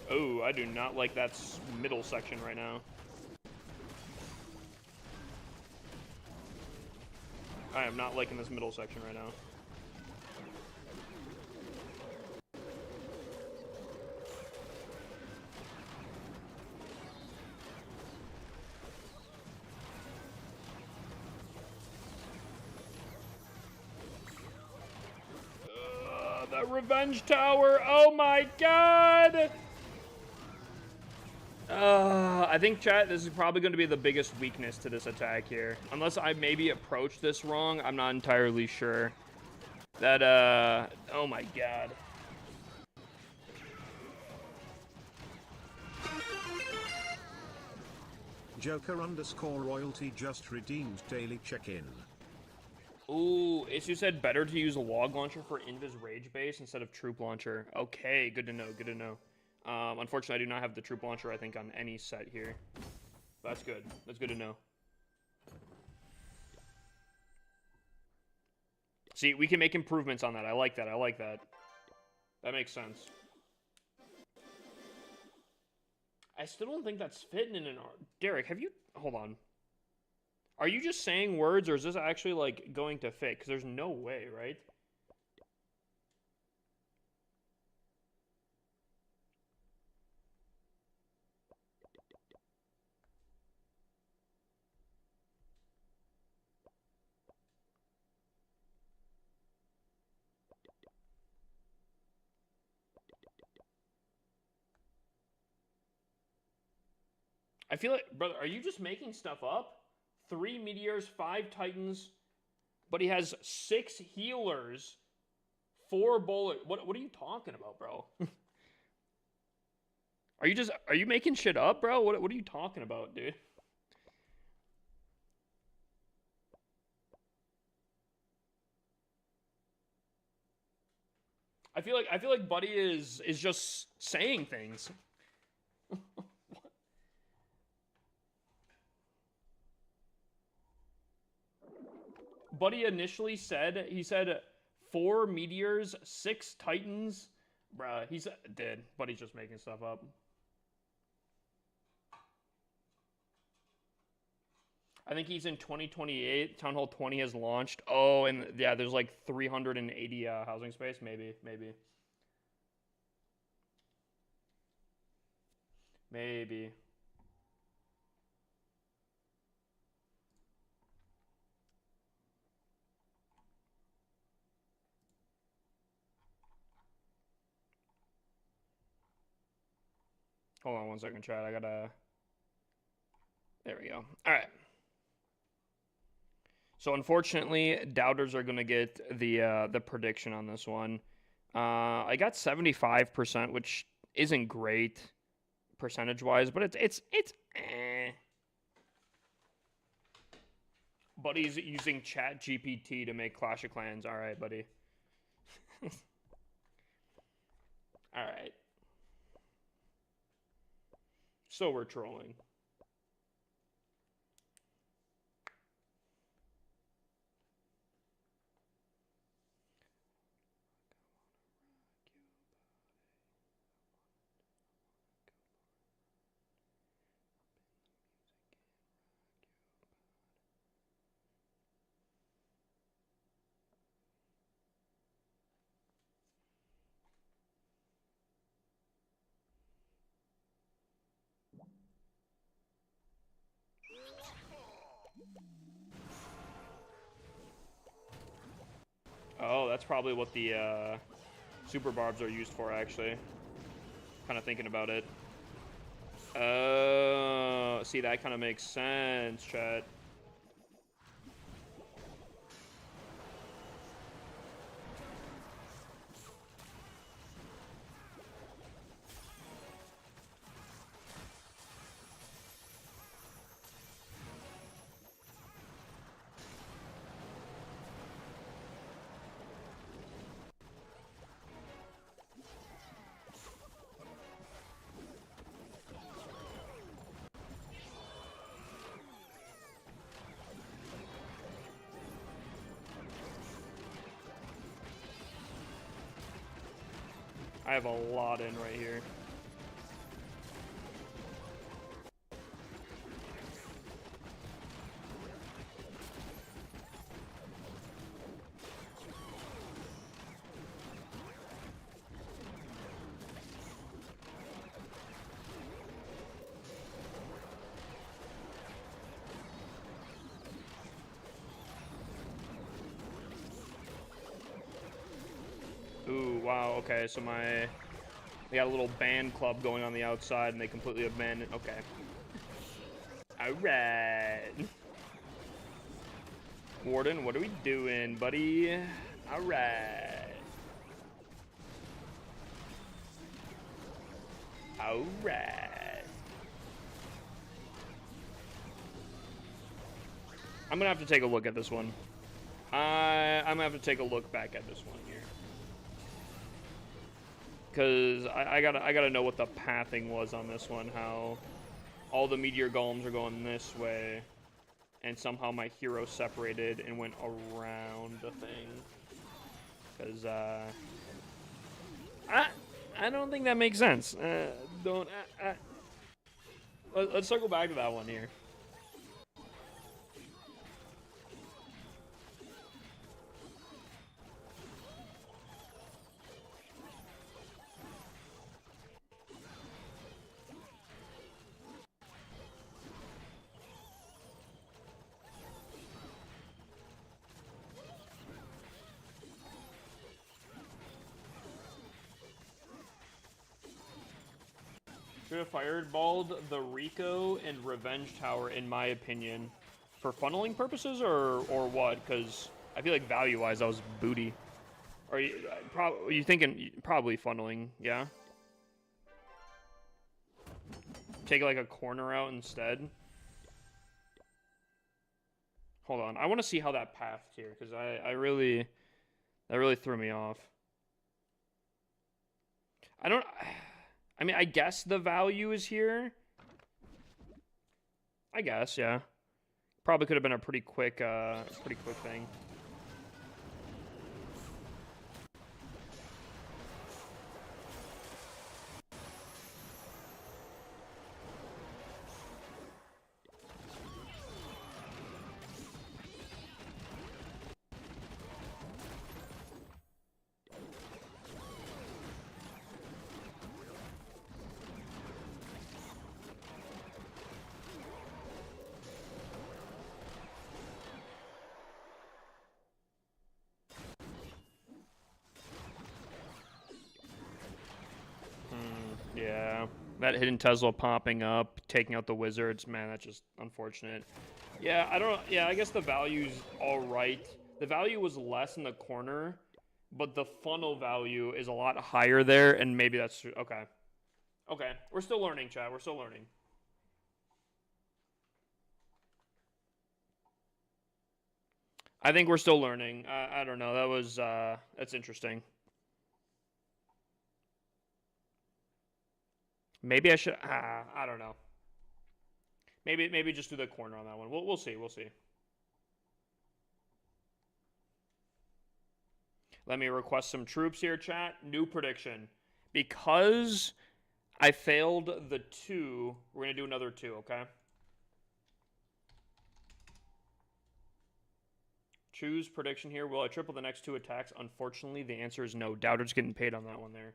A: Oh, I do not like that middle section right now. I am not liking this middle section right now. The revenge tower. Oh my god. I think, chat, this is probably going to be the biggest weakness to this attack here. Unless I maybe approach this wrong, I'm not entirely sure. That, oh my god.
C: Joker_royalty just redeemed daily check-in.
A: Ooh, Issue said better to use a log launcher for Invis Rage Base instead of Troop Launcher. Okay, good to know, good to know. Unfortunately, I do not have the Troop Launcher, I think, on any set here. That's good. That's good to know. See, we can make improvements on that. I like that. I like that. That makes sense. I still don't think that's fitting in an art. Derek, have you... Hold on. Are you just saying words, or is this actually, like, going to fit? Because there's no way, right? I feel like, brother, are you just making stuff up? 3 meteors, 5 titans, but he has 6 healers, 4 bullet. What are you talking about, bro? Are you making shit up, bro? What are you talking about, dude? I feel like Buddy is just saying things. Buddy initially said, he said 4 meteors, 6 titans. Bruh, he's dead. Buddy's just making stuff up. I think he's in 2028. Town Hall 20 has launched. Oh, and yeah, there's like 380 housing space. Maybe. Hold on one second, chat. I gotta... There we go. All right. So unfortunately, doubters are gonna get the prediction on this one. I got 75%, which isn't great percentage-wise, but it's eh. Buddy's using Chat GPT to make Clash of Clans. All right, buddy. All right. So we're trolling. Oh, that's probably what the super barbs are used for, actually. Kind of thinking about it. Oh, see, that kind of makes sense, chat. I have a lot in right here. Ooh, wow, okay, so they got a little band club going on the outside and they completely abandoned. Okay. Alright. Warden, what are we doing, buddy? Alright. Alright. I'm gonna have to take a look at this one. I'm gonna have to take a look back at this one here. Cause I gotta know what the pathing was on this one, how all the meteor golems are going this way, and somehow my hero separated and went around the thing. Cause I don't think that makes sense. Let's circle back to that one here. Should have fireballed the Rico and Revenge Tower, in my opinion, for funneling purposes or what? Because I feel like value-wise, that was booty. Are you thinking probably funneling? Yeah. Take like a corner out instead. Hold on, I want to see how that pathed here because that really threw me off. I mean, I guess the value is here. I guess, yeah. Probably could have been a pretty quick thing. Yeah, that hidden Tesla popping up, taking out the wizards, man, that's just unfortunate. Yeah, I guess the value's all right. The value was less in the corner, but the funnel value is a lot higher there, and maybe that's true. Okay. Okay, we're still learning, chat. We're still learning. I think we're still learning. I don't know. That's interesting. Maybe I should. I don't know. Maybe just do the corner on that one. We'll see. We'll see. Let me request some troops here, chat. New prediction. Because I failed the 2, we're gonna do another 2. Okay. Choose prediction here. Will I triple the next 2 attacks? Unfortunately, the answer is no. Doubter's getting paid on that one there.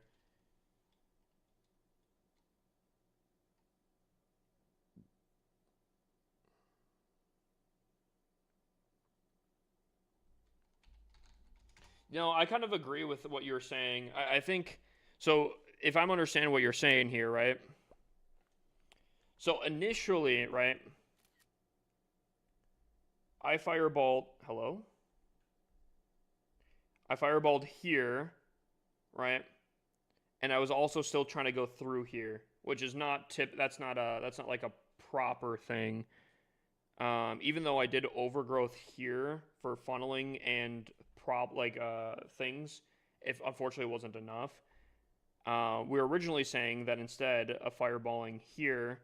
A: No, I kind of agree with what you're saying. I think so. If I'm understanding what you're saying here, right? So initially, right, I fireballed. Hello. I fireballed here, right? And I was also still trying to go through here, which is not tip. That's not like a proper thing. Even though I did overgrowth here for funneling and things, if unfortunately it wasn't enough. We were originally saying that instead of fireballing here,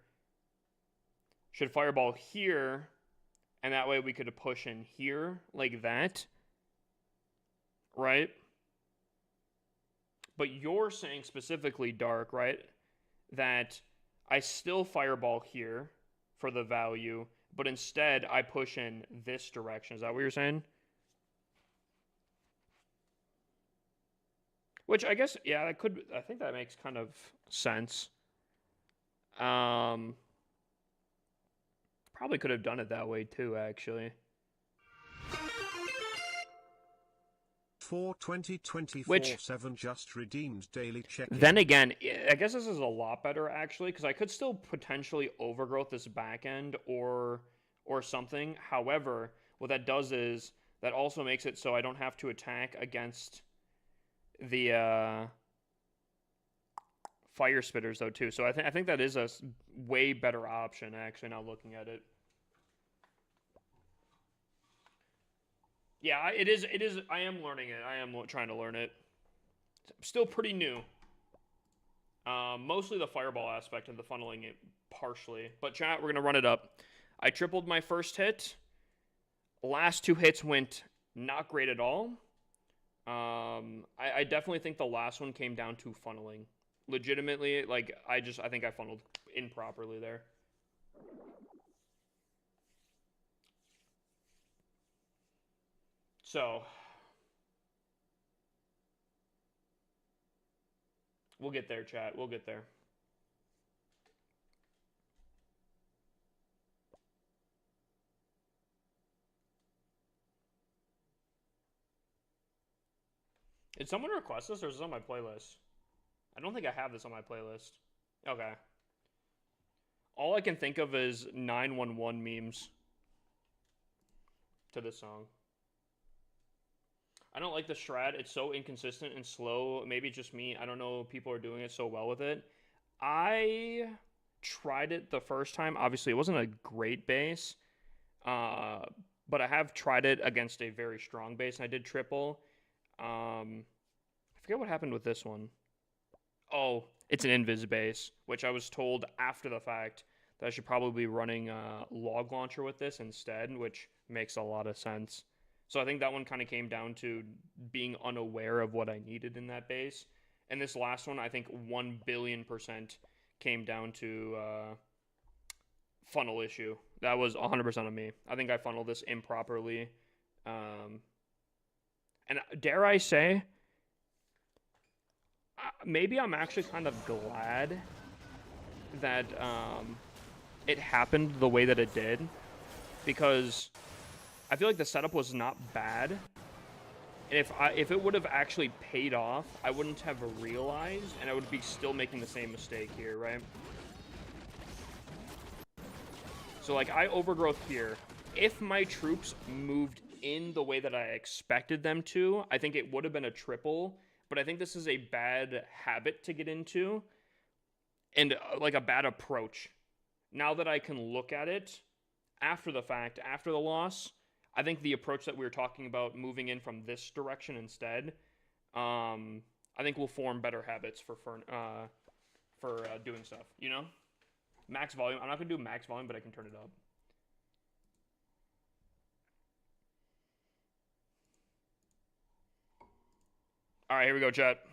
A: should fireball here, and that way we could push in here like that, right? But you're saying specifically, Dark, right, that I still fireball here for the value, but instead I push in this direction. Is that what you're saying? Which I guess, yeah, I think that makes kind of sense. Probably could have done it that way too, actually.
C: For 2024
A: Which,
C: 7 just redeemed daily check-in.
A: then again, I guess this is a lot better actually, because I could still potentially overgrowth this back end or something. However, what that does is that also makes it so I don't have to attack against the fire spitters though too. So I think that is a way better option actually. Now looking at it, yeah, it is. It is. I am learning it. I am trying to learn it. Still pretty new. Mostly the fireball aspect and the funneling it partially. But chat, we're gonna run it up. I tripled my first hit. Last two hits went not great at all. I definitely think the last one came down to funneling. Legitimately, like I think I funneled improperly there. So we'll get there, chat. We'll get there. Did someone request this, or is this on my playlist? I don't think I have this on my playlist. Okay. All I can think of is 911 memes to this song. I don't like the Shroud. It's so inconsistent and slow. Maybe it's just me. I don't know. People are doing it so well with it. I tried it the first time. Obviously, it wasn't a great bass. But I have tried it against a very strong bass, and I did triple. I forget what happened with this one. Oh, it's an invis bass, which I was told after the fact that I should probably be running Log Launcher with this instead, which makes a lot of sense. So I think that one kind of came down to being unaware of what I needed in that bass. And this last one, I think 1,000,000,000% came down to funnel issue. That was 100% on me. I think I funneled this improperly. And dare I say, maybe I'm actually kind of glad that it happened the way that it did, because I feel like the setup was not bad. And if it would have actually paid off, I wouldn't have realized, and I would be still making the same mistake here, right? So like I overgrowth here. If my troops moved in the way that I expected them to, I think it would have been a triple. But I think this is a bad habit to get into, and like a bad approach. Now that I can look at it after the fact, after the loss, I think the approach that we were talking about, moving in from this direction instead, I think will form better habits for doing stuff. You know, max volume. I'm not gonna do max volume, but I can turn it up. All right, here we go, chat.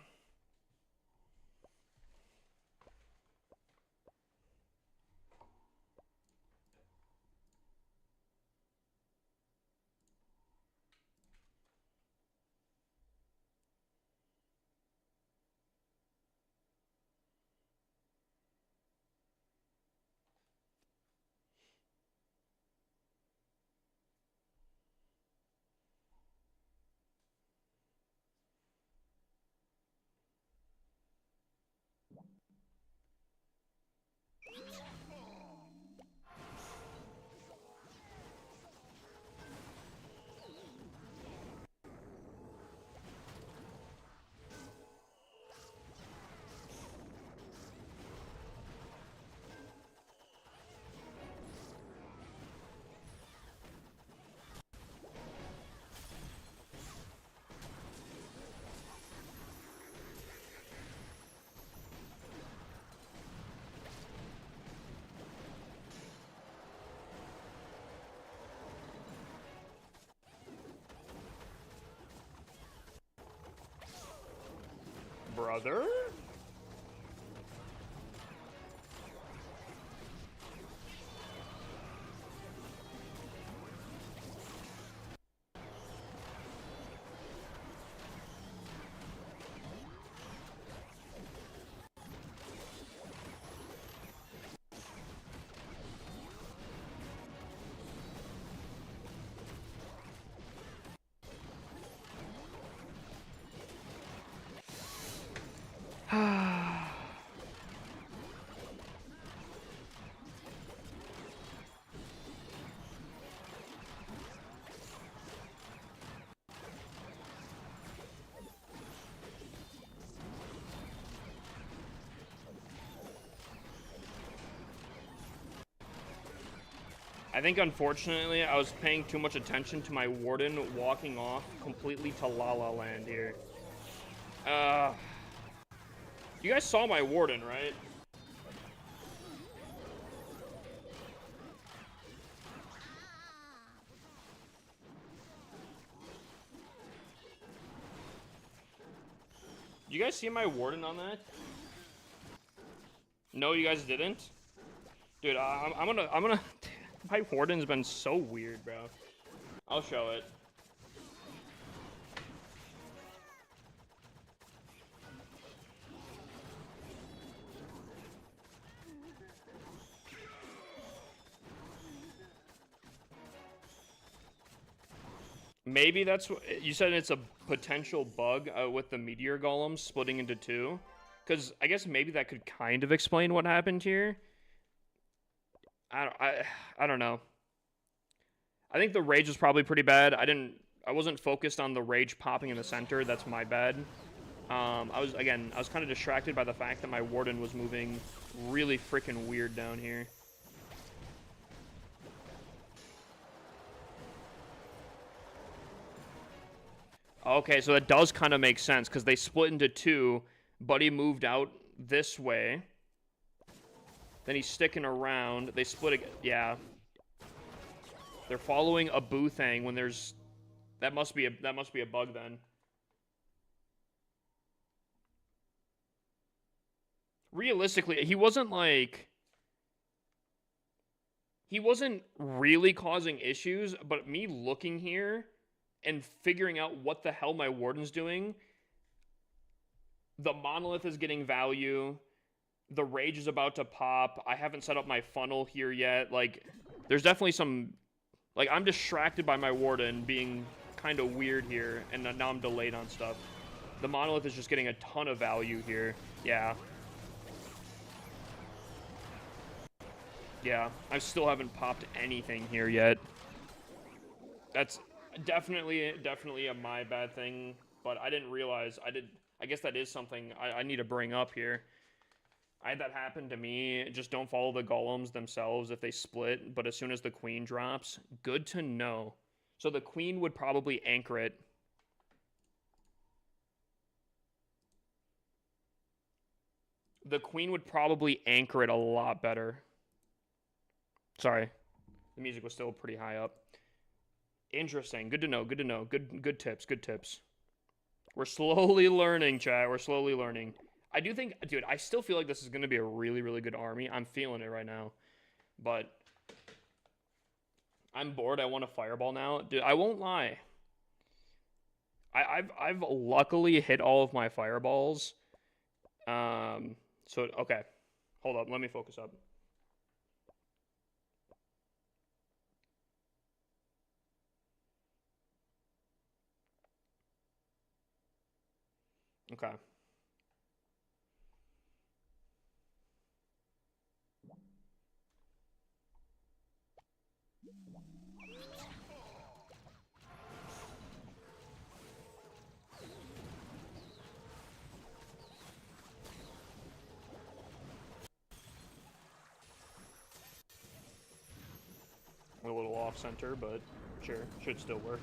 A: Brother? I think, unfortunately, I was paying too much attention to my Warden walking off completely to La La Land here. You guys saw my Warden, right? Did you guys see my Warden on that? No, you guys didn't? Dude, I'm gonna... My Warden's been so weird, bro. I'll show it. Maybe that's what you said. It's a potential bug with the meteor golems splitting into two, because I guess maybe that could kind of explain what happened here. I don't know. I think the rage was probably pretty bad. I wasn't focused on the rage popping in the center. That's my bad. I was kind of distracted by the fact that my Warden was moving really freaking weird down here. Okay, so that does kind of make sense, because they split into two. Buddy moved out this way. Then he's sticking around. They split again. Yeah. They're following a Boothang when there's... That must be a bug then. Realistically, he wasn't like... He wasn't really causing issues, but me looking here and figuring out what the hell my Warden's doing, the Monolith is getting value, the Rage is about to pop, I haven't set up my funnel here yet, like, there's definitely some, like, I'm distracted by my Warden being kind of weird here, and now I'm delayed on stuff. The Monolith is just getting a ton of value here, yeah. Yeah, I still haven't popped anything here yet. That's definitely a my bad thing, but I didn't realize. I guess that is something I need to bring up here. I had that happen to me. Just don't follow the golems themselves if they split, but as soon as the queen drops, good to know. So the queen would probably anchor it. The queen would probably anchor it a lot better. Sorry. The music was still pretty high up. Interesting. Good to know. Good to know. Good tips. Good tips. We're slowly learning, chat. We're slowly learning. I do think, dude, I still feel like this is going to be a really, really good army. I'm feeling it right now. But I'm bored. I want a fireball now. Dude, I won't lie. I've luckily hit all of my fireballs. So, okay. Hold up. Let me focus up. Okay. A little off center, but sure, should still work.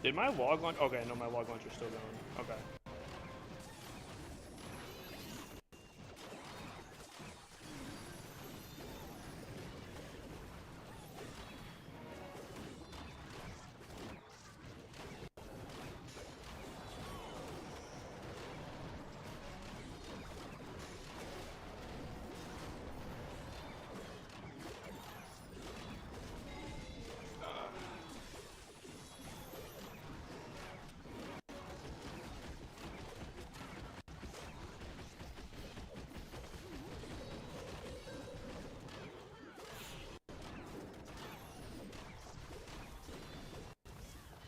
A: Did my log launch? Okay, no, my log launcher's still going. Okay.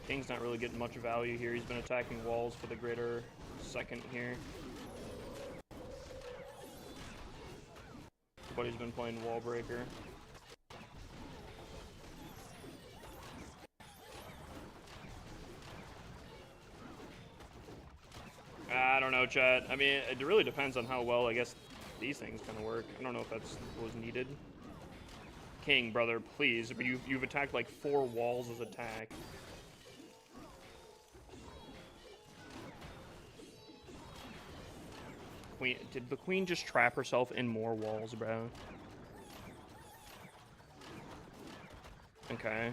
A: King's not really getting much value here. He's been attacking walls for the greater second here. But he's been playing Wall Breaker. I don't know, chat. I mean, it really depends on how well, I guess, these things kind of work. I don't know if that's what was needed. King, brother, please. But you've attacked like 4 walls as attack. Queen, did the queen just trap herself in more walls, bro? Okay.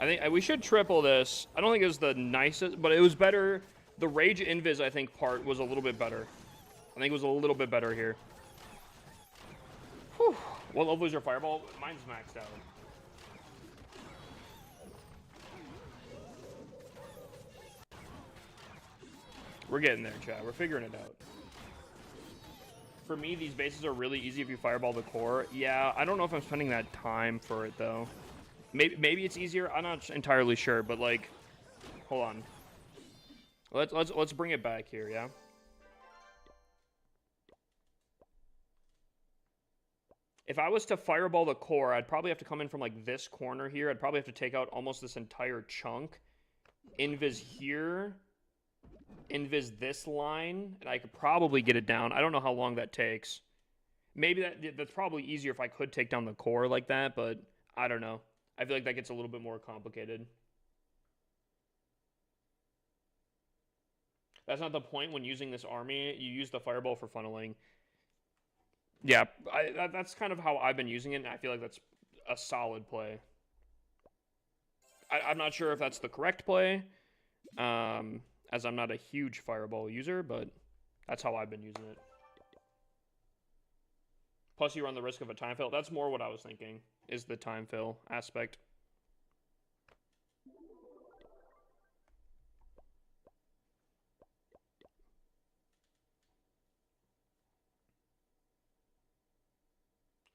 A: I think we should triple this. I don't think it was the nicest, but it was better. The Rage Invis, I think, part was a little bit better. I think it was a little bit better here. Whew. What level is your Fireball? Mine's maxed out. We're getting there, chat. We're figuring it out. For me, these bases are really easy if you Fireball the core. Yeah, I don't know if I'm spending that time for it, though. Maybe it's easier. I'm not entirely sure, but like, hold on. Let's bring it back here, yeah. If I was to Fireball the core, I'd probably have to come in from like this corner here. I'd probably have to take out almost this entire chunk. Invis here. Invis this line, and I could probably get it down. I don't know how long that takes. Maybe that's probably easier if I could take down the core like that, but I don't know. I feel like that gets a little bit more complicated. That's not the point when using this army. You use the Fireball for funneling. Yeah, that's kind of how I've been using it, and I feel like that's a solid play. I'm not sure if that's the correct play, as I'm not a huge Fireball user, but that's how I've been using it. Plus, you run the risk of a time fail. That's more what I was thinking, is the time fail aspect.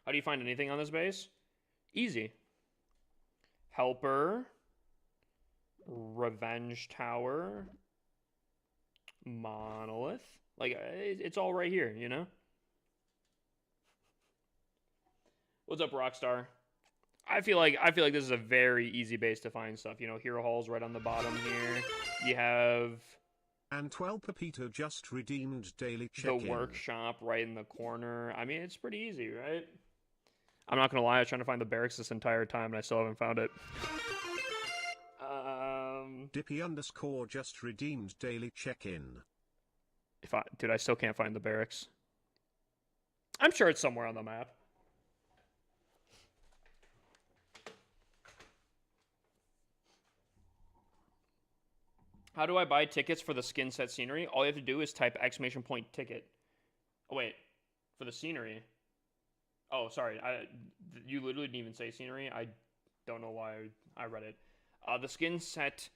A: How do you find anything on this base? Easy. Helper. Revenge Tower. Monolith. Like, it's all right here, you know? What's up, Rockstar? I feel like this is a very easy base to find stuff. You know, Hero Hall's right on the bottom here. You have...
C: And 12 Pepito just redeemed daily check-in.
A: The workshop right in the corner. I mean, it's pretty easy, right? I'm not gonna lie, I was trying to find the barracks this entire time, and I still haven't found it.
C: Dippy_ just redeemed daily check-in.
A: Dude, I still can't find the barracks. I'm sure it's somewhere on the map. How do I buy tickets for the skin set scenery? All you have to do is type !ticket. Oh, wait. For the scenery? Oh, sorry. You literally didn't even say scenery. I don't know why I read it. The skin set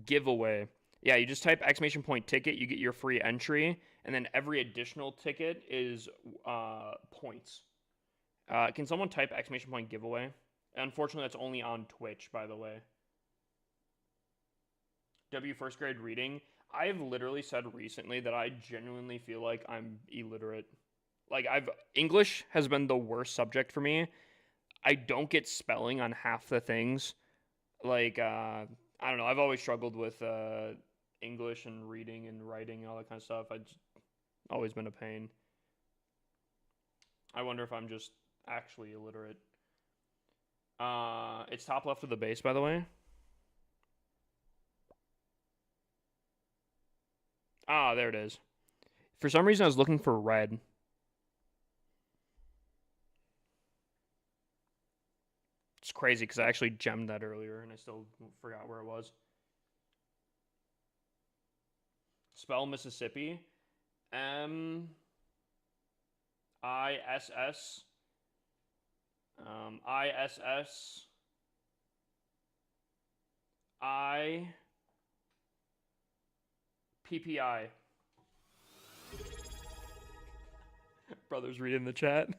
A: giveaway. Yeah, you just type !ticket. You get your free entry. And then every additional ticket is points. Can someone type !giveaway? Unfortunately, that's only on Twitch, by the way. W first grade reading. I've literally said recently that I genuinely feel like I'm illiterate. Like, English has been the worst subject for me. I don't get spelling on half the things. Like, I don't know. I've always struggled with English and reading and writing and all that kind of stuff. I've always been a pain. I wonder if I'm just actually illiterate. It's top left of the base, by the way. Ah, there it is. For some reason, I was looking for red. It's crazy because I actually gemmed that earlier and I still forgot where it was. Spell Mississippi. M I S S. ISS. I PPI. Brothers reading the chat.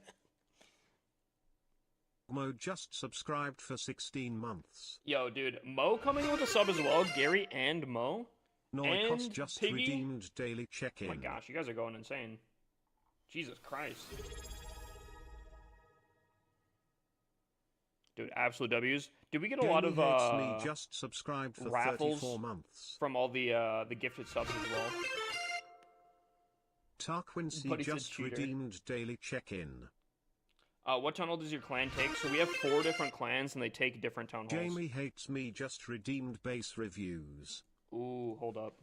C: Mo just subscribed for 16 months.
A: Yo, dude, Mo coming with a sub as well. Gary and Mo.
C: Noikos
A: And
C: just
A: Piggy?
C: redeemed daily
A: Oh
C: check-in.
A: my gosh, you guys are going insane. Jesus Christ. Dude, absolute W's. Did we get a lot of
C: Gamey Hates Me just subscribed for
A: raffles
C: 34 months.
A: from all the gifted subs as well?
C: Tarquincy
A: But he's a
C: just
A: cheater.
C: redeemed daily check-in.
A: What tunnel does your clan take? So we have 4 different clans and they take different town halls.
C: Jamie Hates Me just redeemed base reviews.
A: Ooh, hold up.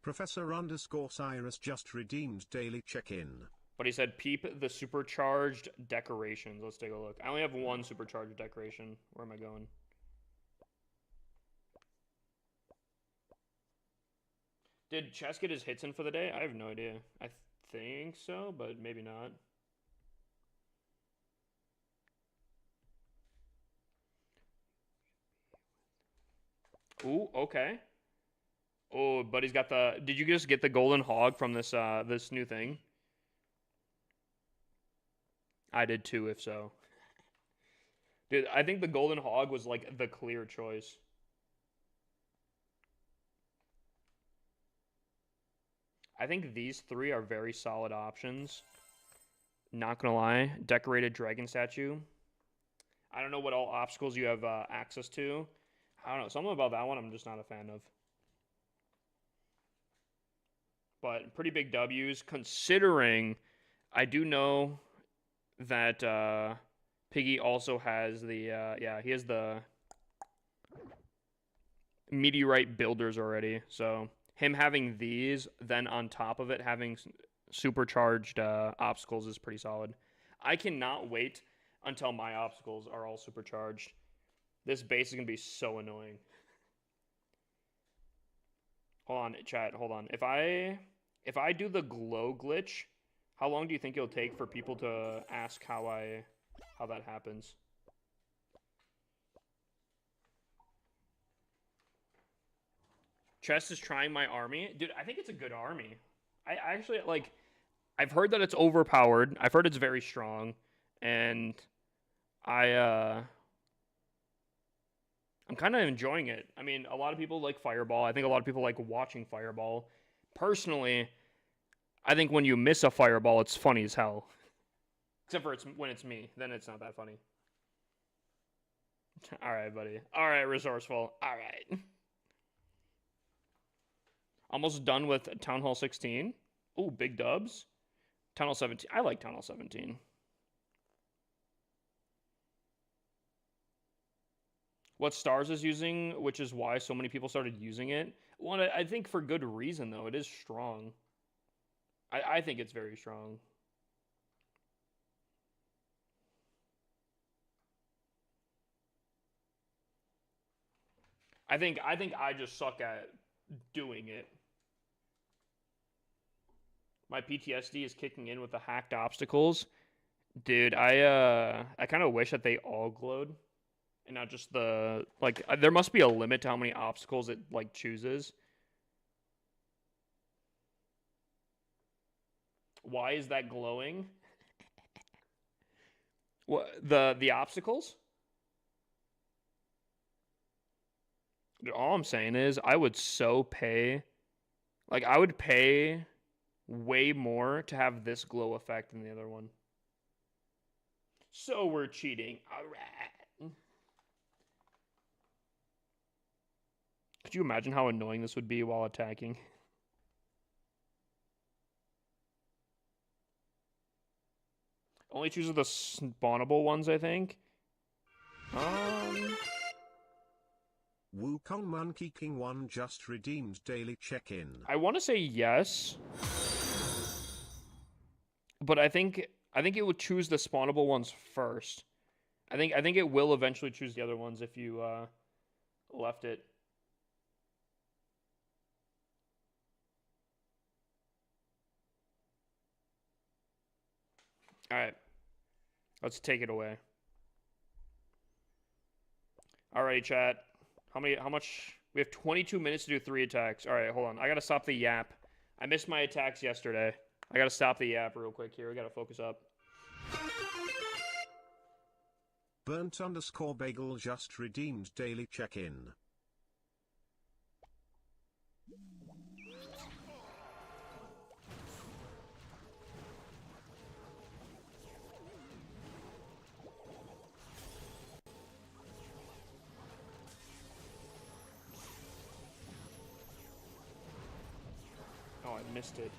C: Professor_Cyrus just redeemed daily check-in.
A: But he said peep the supercharged decorations. Let's take a look. I only have 1 supercharged decoration. Where am I going? Did Chess get his hits in for the day? I have no idea. I think so, but maybe not. Ooh, okay. Oh, but he's got the. Did you just get the golden hog from this new thing? I did too, if so. Dude, I think the golden hog was like the clear choice. I think these 3 are very solid options. Not gonna lie. Decorated dragon statue. I don't know what all obstacles you have access to. I don't know. Something about that one I'm just not a fan of. But pretty big W's, considering I do know that Piggy also has the, he has the meteorite builders already. So him having these, then on top of it having supercharged obstacles is pretty solid. I cannot wait until my obstacles are all supercharged. This base is going to be so annoying. Hold on, chat, hold on. If I do the glow glitch, how long do you think it'll take for people to ask how that happens? Chess is trying my army. Dude, I think it's a good army. I actually, like, I've heard that it's overpowered. I've heard it's very strong. And I'm kind of enjoying it. I mean, a lot of people like Fireball. I think a lot of people like watching Fireball. Personally, I think when you miss a Fireball, it's funny as hell. Except for when it's me. Then it's not that funny. All right, buddy. All right, resourceful. All right. Almost done with Town Hall 16. Ooh, big dubs. Town Hall 17. I like Town Hall 17. What Stars is using, which is why so many people started using it. Well, I think for good reason, though. It is strong. I think it's very strong. I think I just suck at doing it. My PTSD is kicking in with the hacked obstacles. Dude, I kind of wish that they all glowed. And not just the, like, there must be a limit to how many obstacles it, like, chooses. Why is that glowing? What, the obstacles? Dude, all I'm saying is I would so pay, like, I would pay way more to have this glow effect than the other one. So we're cheating. All right. Could you imagine how annoying this would be while attacking? Only chooses the spawnable ones, I think.
C: Wukong Monkey King 1 just redeemed daily check-in.
A: I want to say yes, but I think it would choose the spawnable ones first. I think it will eventually choose the other ones if you left it. All right, let's take it away. All right, chat. How much? We have 22 minutes to do 3 attacks. All right, hold on. I gotta stop the yap. I missed my attacks yesterday. I gotta stop the yap real quick here. We gotta focus up.
C: Burnt_bagel just redeemed daily check-in.
A: Oh, I missed it.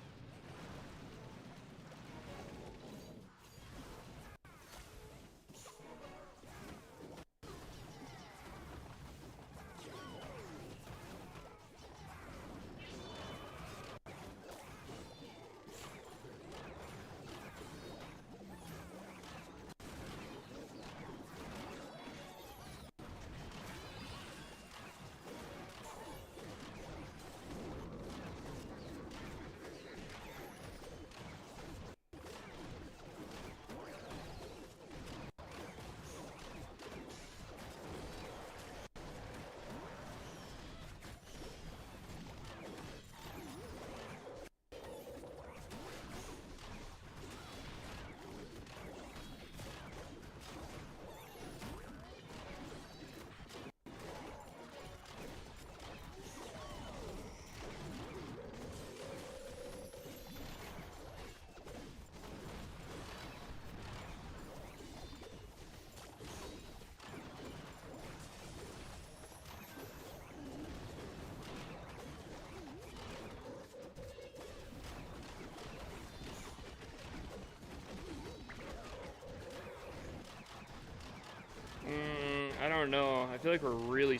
A: I don't know. I feel like we're really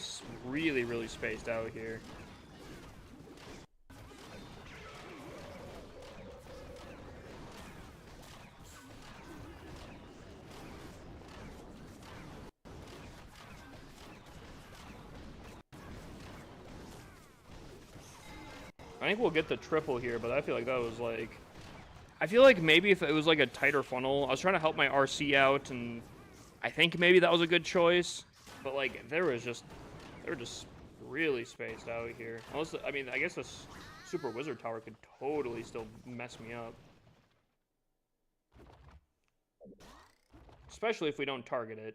A: spaced out here. I think we'll get the triple here, but I feel like that was like... I feel like maybe if it was like a tighter funnel... I was trying to help my RC out, and I think maybe that was a good choice. But like, they were just really spaced out here. Unless, I mean, I guess this Super Wizard Tower could totally still mess me up. Especially if we don't target it.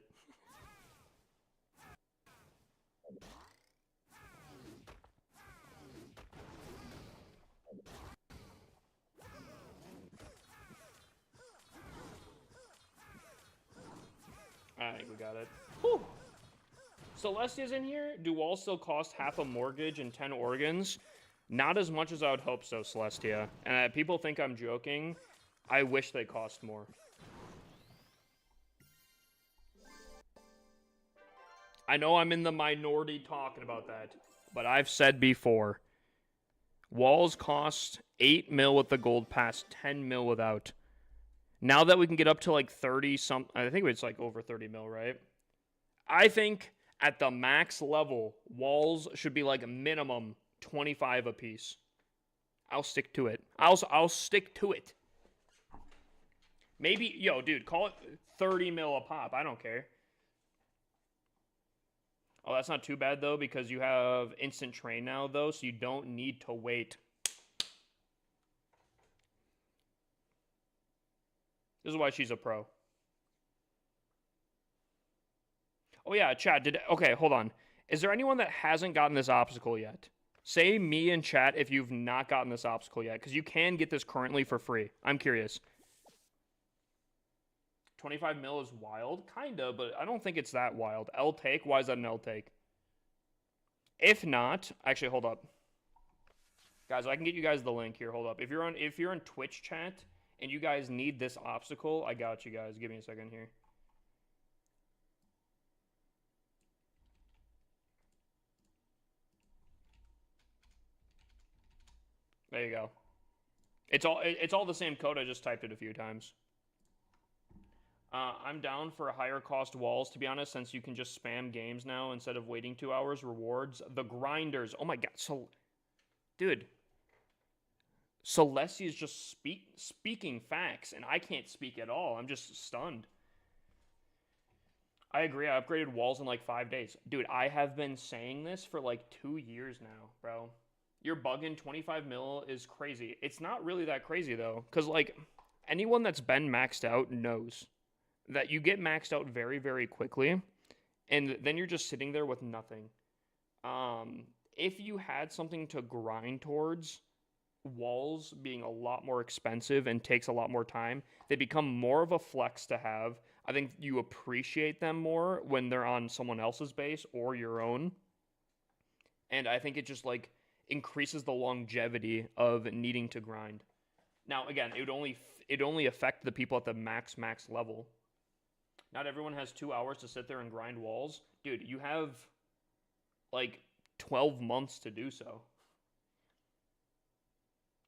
A: I think we got it. Whew. Celestia's in here. Do walls still cost half a mortgage and 10 organs? Not as much as I would hope so, Celestia. And people think I'm joking. I wish they cost more. I know I'm in the minority talking about that, but I've said before, walls cost 8 mil with the gold pass, 10 mil without. Now that we can get up to like 30 something, I think it's like over 30 mil, right? I think at the max level, walls should be like a minimum 25 a piece. I'll stick to it. I'll stick to it. Maybe, yo, dude, call it 30 mil a pop. I don't care. Oh, that's not too bad, though, because you have instant train now, though, so you don't need to wait. This is why she's a pro. Oh, yeah, chat. Okay, hold on. Is there anyone that hasn't gotten this obstacle yet? Say me in chat if you've not gotten this obstacle yet, because you can get this currently for free. I'm curious. 25 mil is wild? Kinda, but I don't think it's that wild. L take? Why is that an L take? If not, actually, hold up. Guys, I can get you guys the link here. Hold up. If you're on Twitch chat, and you guys need this obstacle, I got you guys. Give me a second here. There you go. It's all the same code. I just typed it a few times. I'm down for higher cost walls, to be honest, since you can just spam games now instead of waiting 2 hours. Rewards. The grinders. Oh my god. So, dude. Celestia is just speaking facts, and I can't speak at all. I'm just stunned. I agree. I upgraded walls in like 5 days. Dude, I have been saying this for like 2 years now, bro. You're bugging. 25 mil is crazy. It's not really that crazy, though, because like anyone that's been maxed out knows that you get maxed out very, very quickly, and then you're just sitting there with nothing. If you had something to grind towards, walls being a lot more expensive and takes a lot more time, they become more of a flex to have. I think you appreciate them more when they're on someone else's base or your own. And I think it just like increases the longevity of needing to grind. Now, again, it would only affect the people at the max level. Not everyone has 2 hours to sit there and grind walls. Dude, you have like 12 months to do so.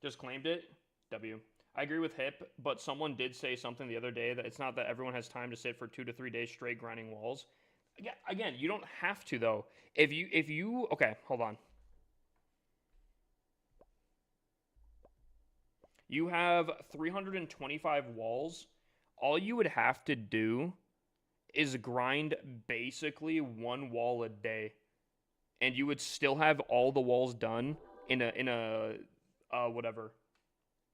A: Just claimed it? W. I agree with Hip, but someone did say something the other day that it's not that everyone has time to sit for 2 to 3 days straight grinding walls. Again, you don't have to, though. If you okay, hold on. You have 325 walls. All you would have to do is grind basically 1 wall a day, and you would still have all the walls done in a whatever.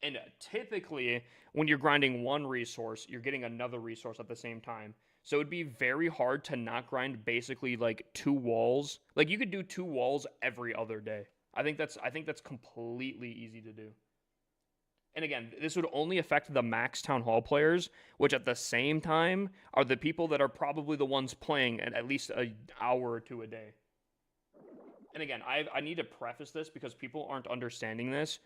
A: And typically, when you're grinding one resource, you're getting another resource at the same time. So it'd be very hard to not grind basically like 2 walls. Like you could do 2 walls every other day. I think that's completely easy to do. And again, this would only affect the max Town Hall players, which at the same time are the people that are probably the ones playing at least an hour or 2 a day. And again, I need to preface this because people aren't understanding this.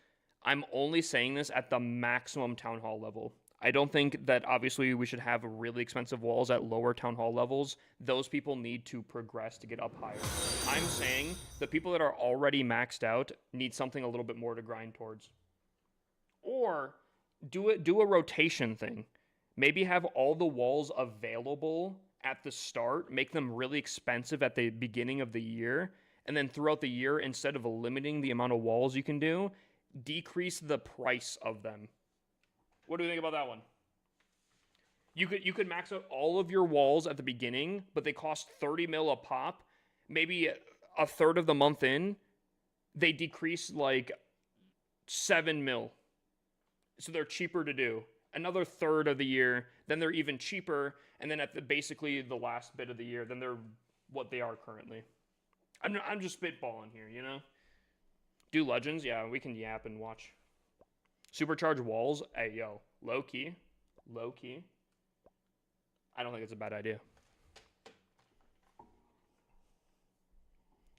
A: I'm only saying this at the maximum Town Hall level. I don't think that obviously we should have really expensive walls at lower Town Hall levels. Those people need to progress to get up higher. I'm saying the people that are already maxed out need something a little bit more to grind towards. Or do a rotation thing. Maybe have all the walls available at the start, make them really expensive at the beginning of the year, and then throughout the year, instead of limiting the amount of walls you can do, decrease the price of them. What do you think about that one? You could max out all of your walls at the beginning, but they cost 30 mil a pop. Maybe a third of the month in, they decrease like 7 mil. So they're cheaper to do. Another third of the year, then they're even cheaper, and then at basically the last bit of the year, then they're what they are currently. I'm just spitballing here, you know? Do Legends? Yeah, we can yap and watch. Supercharge walls? Hey, yo. Low key. I don't think it's a bad idea.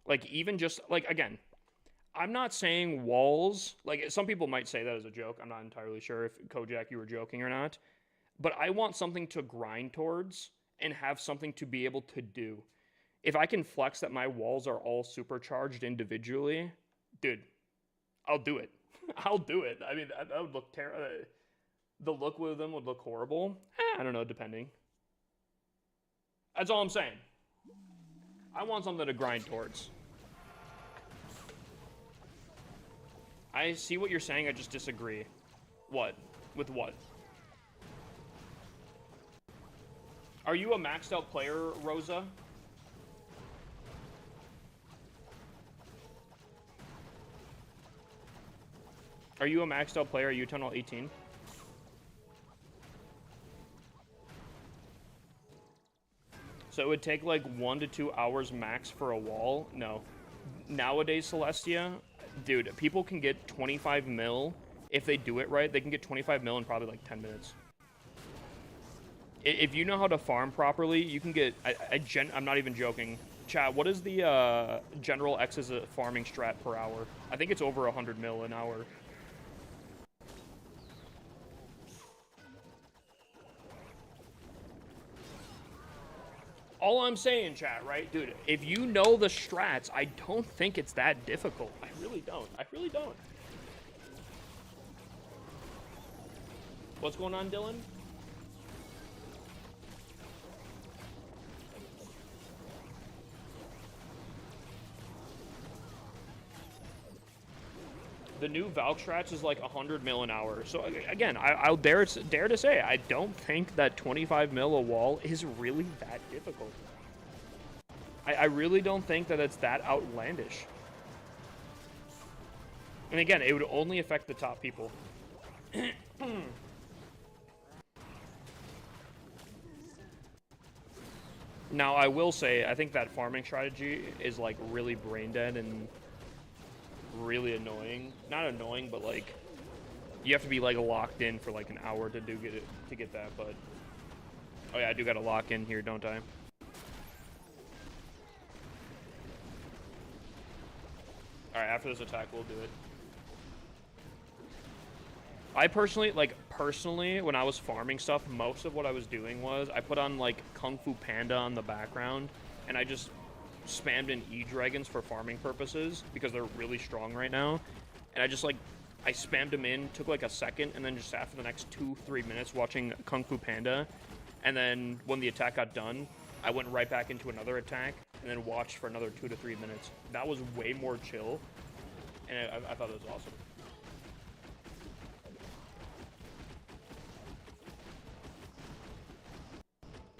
A: Like, even just, like, again, I'm not saying walls, like, some people might say that as a joke. I'm not entirely sure if, Kojak, you were joking or not. But I want something to grind towards and have something to be able to do. If I can flex that my walls are all supercharged individually, dude, I'll do it. I'll do it. I mean, that would look terrible. The look with them would look horrible. I don't know, depending. That's all I'm saying. I want something to grind towards. I see what you're saying, I just disagree. What? With what? Are you a maxed out player, Rosa? Are you a maxed out player? Are you Tunnel 18? So it would take like 1 to 2 hours max for a wall? No. Nowadays, Celestia, dude, people can get 25 mil. If they do it right, they can get 25 mil in probably like 10 minutes. If you know how to farm properly, you can get, I'm not even joking. Chat, what is the General X's farming strat per hour? I think it's over 100 mil an hour. All I'm saying, chat, right? Dude, if you know the strats, I don't think it's that difficult. I really don't. I really don't. What's going on, Dylan? The new Valk strats is like 100 mil an hour. So again, I'll dare to say, I don't think that 25 mil a wall is really that difficult. I really don't think that it's that outlandish. And again, it would only affect the top people. Now, I will say, I think that farming strategy is like really brain dead and really annoying. Not annoying, but like you have to be like locked in for like an hour to get that. But oh yeah, I do got to lock in here, don't I? All right, after this attack, we'll do it. I personally, when I was farming stuff, most of what I was doing was I put on like Kung Fu Panda on the background, and I just spammed in E-Dragons for farming purposes because they're really strong right now. And I just like, I spammed them in, took like a second, and then just sat for the next 2-3 minutes watching Kung Fu Panda. And then when the attack got done, I went right back into another attack and then watched for another 2 to 3 minutes. That was way more chill, and I thought it was awesome.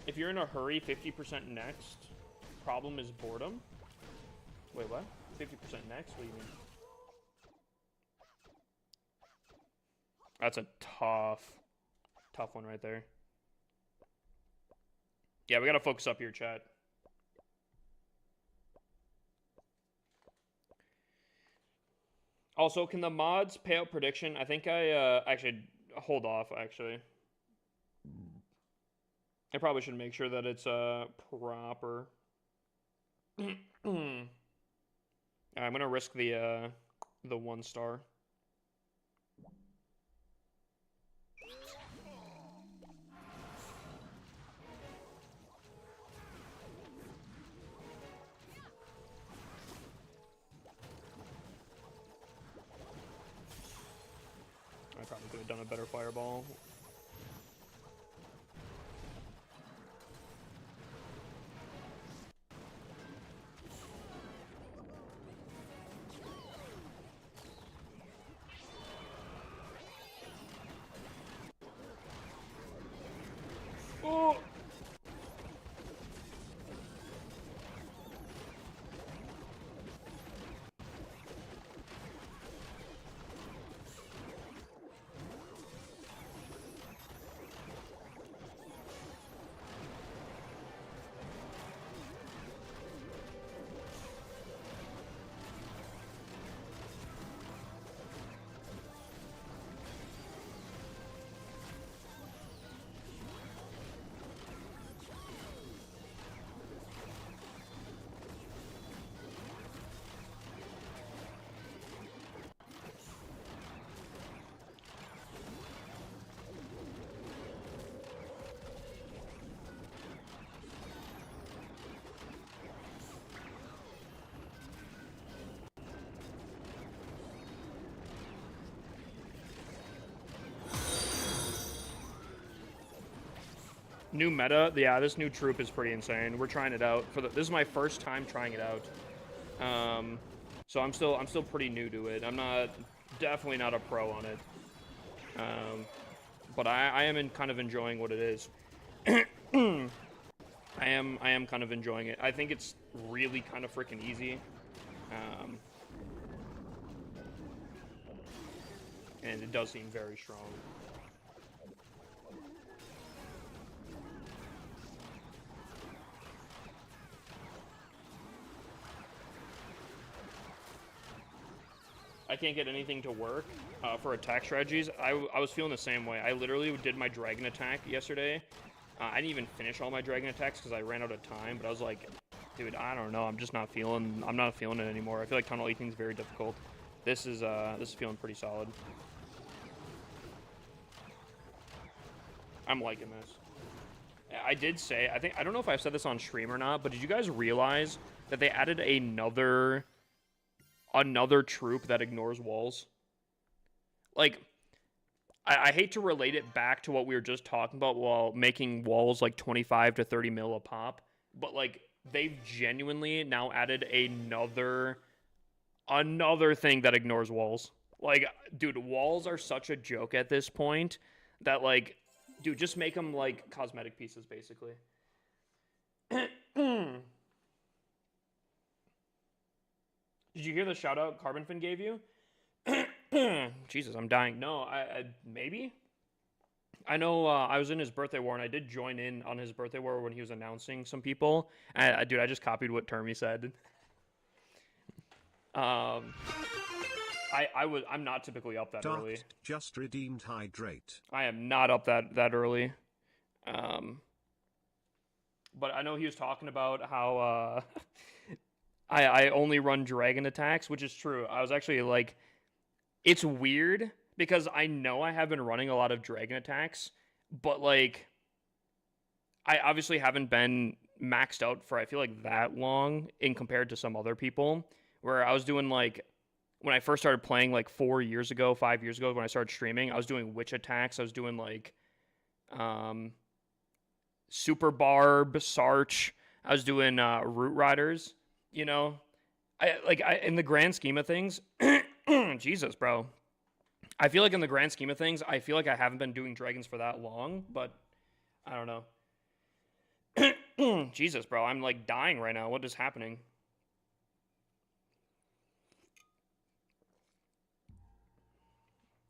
A: If you're in a hurry, 50% next. Problem is boredom. Wait, what? 50% next? What do you mean? That's a tough one right there. Yeah, we gotta focus up here, chat. Also, can the mods pay out prediction? I think actually hold off, actually. I probably should make sure that it's proper. I'm gonna risk the 1 star. I probably could have done a better fireball. Oh! New meta, yeah, this new troop is pretty insane. We're trying it out this is my first time trying it out. So I'm still pretty new to it. I'm definitely not a pro on it. But I am kind of enjoying what it is. I am kind of enjoying it. I think it's really kind of freaking easy. And it does seem very strong. I can't get anything to work for attack strategies. I was feeling the same way. I literally did my dragon attack yesterday. I didn't even finish all my dragon attacks because I ran out of time. But I was like, dude, I don't know. I'm not feeling it anymore. I feel like tunnel eating is very difficult. This is feeling pretty solid. I'm liking this. Yeah, I did say, I don't know if I've said this on stream or not, but did you guys realize that they added another troop that ignores walls? Like, I hate to relate it back to what we were just talking about while making walls like 25 to 30 mil a pop, but like they've genuinely now added another thing that ignores walls. Like, dude, walls are such a joke at this point that like, dude, just make them like cosmetic pieces basically. Did you hear the shout out Carbonfin gave you? Jesus, I'm dying. No, I maybe. I know I was in his birthday war, and I did join in on his birthday war when he was announcing some people. Dude, I just copied what Termy said. I'm not typically up that early.
C: Just redeemed hydrate.
A: I am not up that early. But I know he was talking about how I only run dragon attacks, which is true. I was actually like, it's weird because I know I have been running a lot of dragon attacks, but like I obviously haven't been maxed out for I feel like that long in compared to some other people where I was doing like when I first started playing like 5 years ago when I started streaming, I was doing witch attacks. I was doing like super barb, sarch. I was doing root riders, you know. I in the grand scheme of things, Jesus, bro. I feel like in the grand scheme of things, I feel like I haven't been doing dragons for that long, but I don't know. Jesus, bro, I'm like dying right now. What is happening?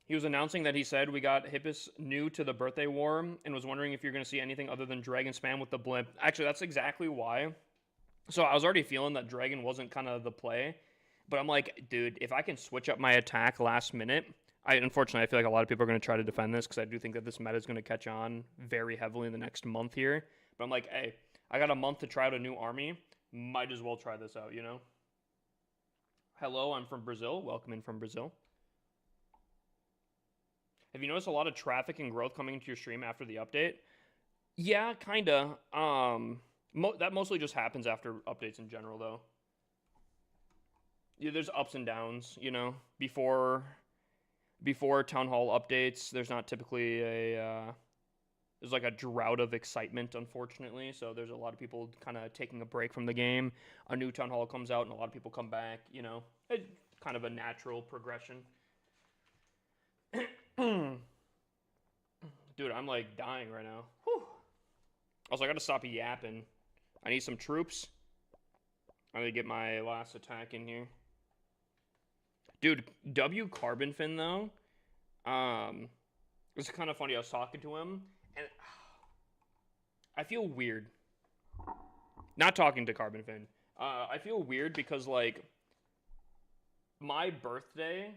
A: He was announcing that he said we got Hippus new to the birthday war and was wondering if you're going to see anything other than dragon spam with the blimp. Actually, that's exactly why. So I was already feeling that dragon wasn't kind of the play, but I'm like, dude, if I can switch up my attack last minute, unfortunately, I feel like a lot of people are going to try to defend this because I do think that this meta is going to catch on very heavily in the next month here. But I'm like, hey, I got a month to try out a new army. Might as well try this out, you know? Hello, I'm from Brazil. Welcome in from Brazil. Have you noticed a lot of traffic and growth coming into your stream after the update? Yeah, kinda. That mostly just happens after updates in general, though. Yeah, there's ups and downs, you know. Before town hall updates, there's not typically there's like a drought of excitement, unfortunately. So there's a lot of people kind of taking a break from the game. A new town hall comes out, and a lot of people come back. You know, it's kind of a natural progression. Dude, I'm like dying right now. Whew. Also, I gotta stop yapping. I need some troops. I need to get my last attack in here. Dude, W Carbonfin though, it's kind of funny. I was talking to him, and I feel weird. Not talking to Carbonfin. I feel weird because like my birthday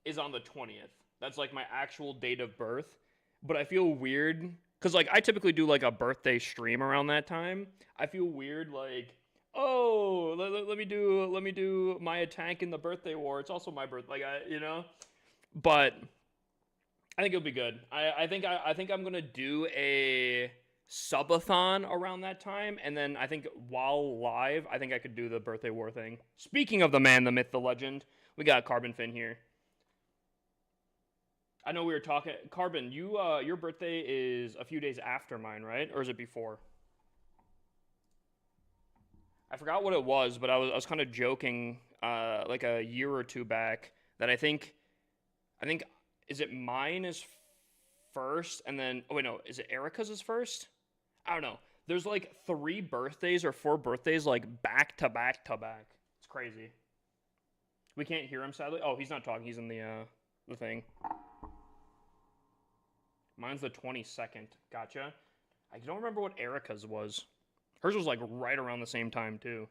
A: is on the 20th. That's like my actual date of birth. But I feel weird because like I typically do like a birthday stream around that time. I feel weird like, oh, let me do my attack in the birthday war. It's also my birthday, like you know. But I think it'll be good. I think I'm gonna do a subathon around that time, and then I think while live, I think I could do the birthday war thing. Speaking of the man, the myth, the legend, we got Carbonfin here. I know we were talking. Carbon, your birthday is a few days after mine, right? Or is it before? I forgot what it was, but I was kind of joking, like a year or two back, that I think, is it mine is first, and then oh wait no, is it Erica's is first? I don't know. There's like 3 birthdays or 4 birthdays like back to back to back. It's crazy. We can't hear him sadly. Oh, he's not talking. He's in the thing. Mine's the 22nd. Gotcha. I don't remember what Erica's was. Hers was like right around the same time too.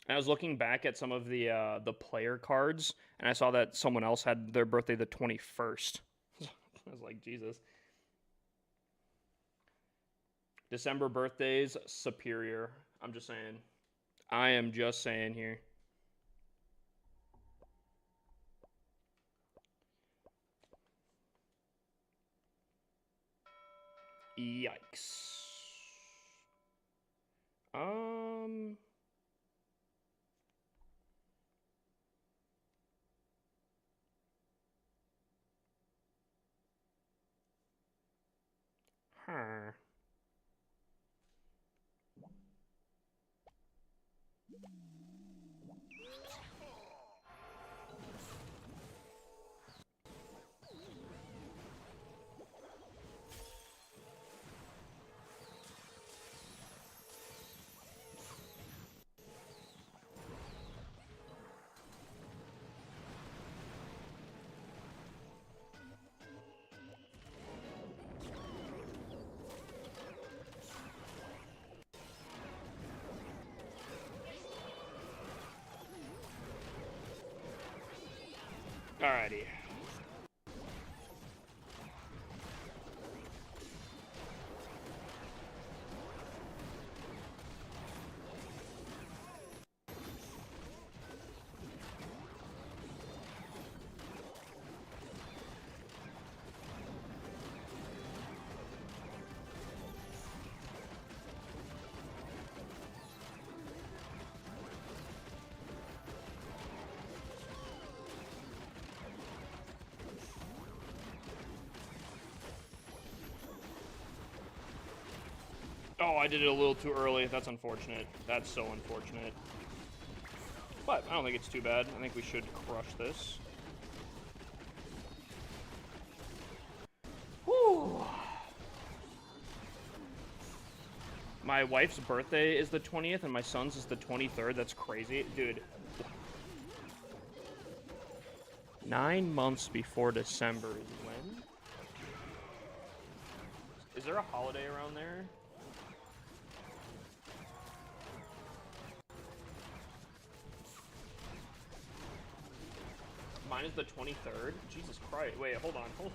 A: And I was looking back at some of the player cards, and I saw that someone else had their birthday the 21st. I was like, Jesus. December birthdays, superior. I'm just saying. I am just saying here. Yikes. Huh. Alrighty. Oh, I did it a little too early. That's unfortunate. That's so unfortunate. But I don't think it's too bad. I think we should crush this. Whew. My wife's birthday is the 20th and my son's is the 23rd. That's crazy. Dude. 9 months before December is when? Is there a holiday around there? Mine is the 23rd? Jesus Christ. Wait, hold on. Holy.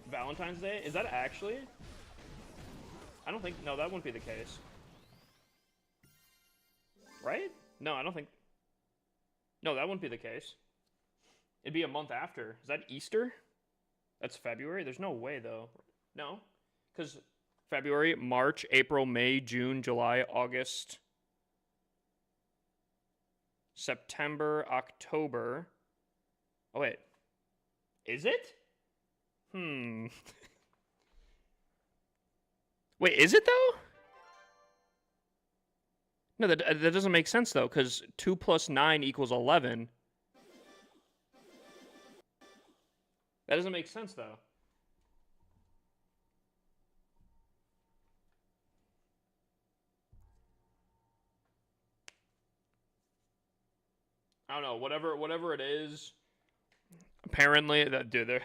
A: Valentine's Day? Is that actually? I don't think... No, that wouldn't be the case. Right? No, I don't think... No, that wouldn't be the case. It'd be a month after. Is that Easter? That's February? There's no way, though. No? Because February, March, April, May, June, July, August... September, October. Oh, wait. Is it? Wait, is it, though? No, that doesn't make sense, though, because 2 plus 9 equals 11. That doesn't make sense, though. I don't know, whatever it is. Apparently, dude, they're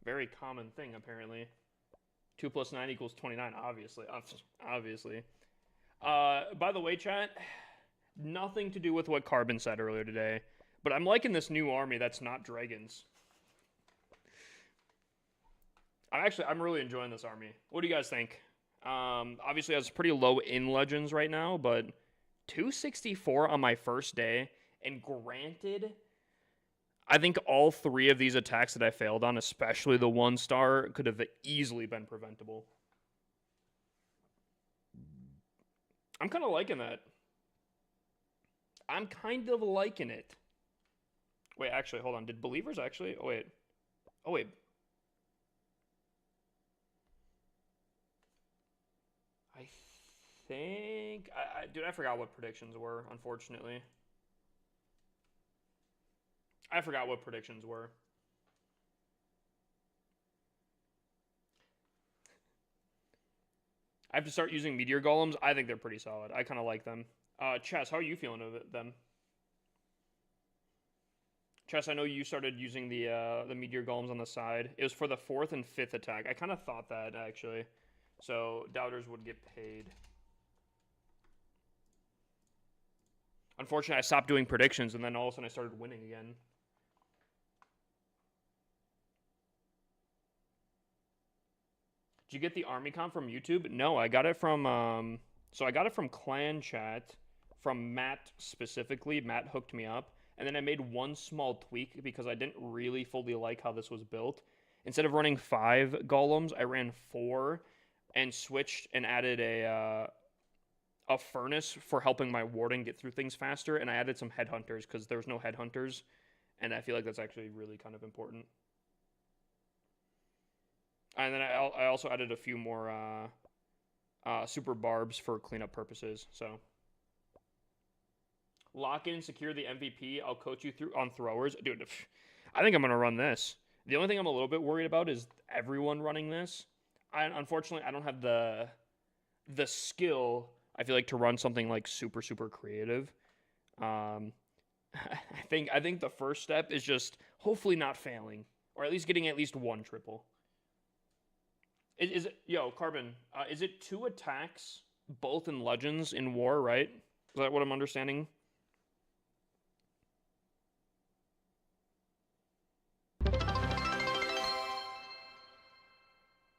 A: very common thing. Apparently, 2 plus 9 equals 29. Obviously. By the way, chat, nothing to do with what Carbon said earlier today, but I'm liking this new army that's not dragons. I'm really enjoying this army. What do you guys think? Obviously, I was pretty low in Legends right now, but 264 on my first day, and granted, I think all 3 of these attacks that I failed on, especially the 1-star, could have easily been preventable. I'm kind of liking that. I'm kind of liking it. Wait, actually, hold on. Did Believers actually... Oh, wait. I think... Dude, I forgot what predictions were, unfortunately. I forgot what predictions were. I have to start using Meteor Golems. I think they're pretty solid. I kind of like them. Chess, how are you feeling of them? Chess, I know you started using the Meteor Golems on the side. It was for the 4th and 5th attack. I kind of thought that, actually. So, doubters would get paid. Unfortunately, I stopped doing predictions, and then all of a sudden I started winning again. Did you get the army comp from YouTube? No, I got it from, so I got it from Clan Chat, from Matt specifically. Matt hooked me up. and then I made one small tweak because I didn't really fully like how this was built. Instead of running 5 golems, I ran 4 and switched and added a furnace for helping my warding get through things faster, and I added some headhunters because there was no headhunters, and I feel like that's actually really kind of important. And then I also added a few more super barbs for cleanup purposes. So lock in and secure the MVP. I'll coach you through on throwers. Dude, I think I'm going to run this. The only thing I'm a little bit worried about is everyone running this. Unfortunately, I don't have the skill, I feel like, to run something like super, super creative. I think the first step is just hopefully not failing, or at least getting at least 1 triple. Is it, yo, Carbon, is it 2 attacks, both in Legends, in War, right? Is that what I'm understanding?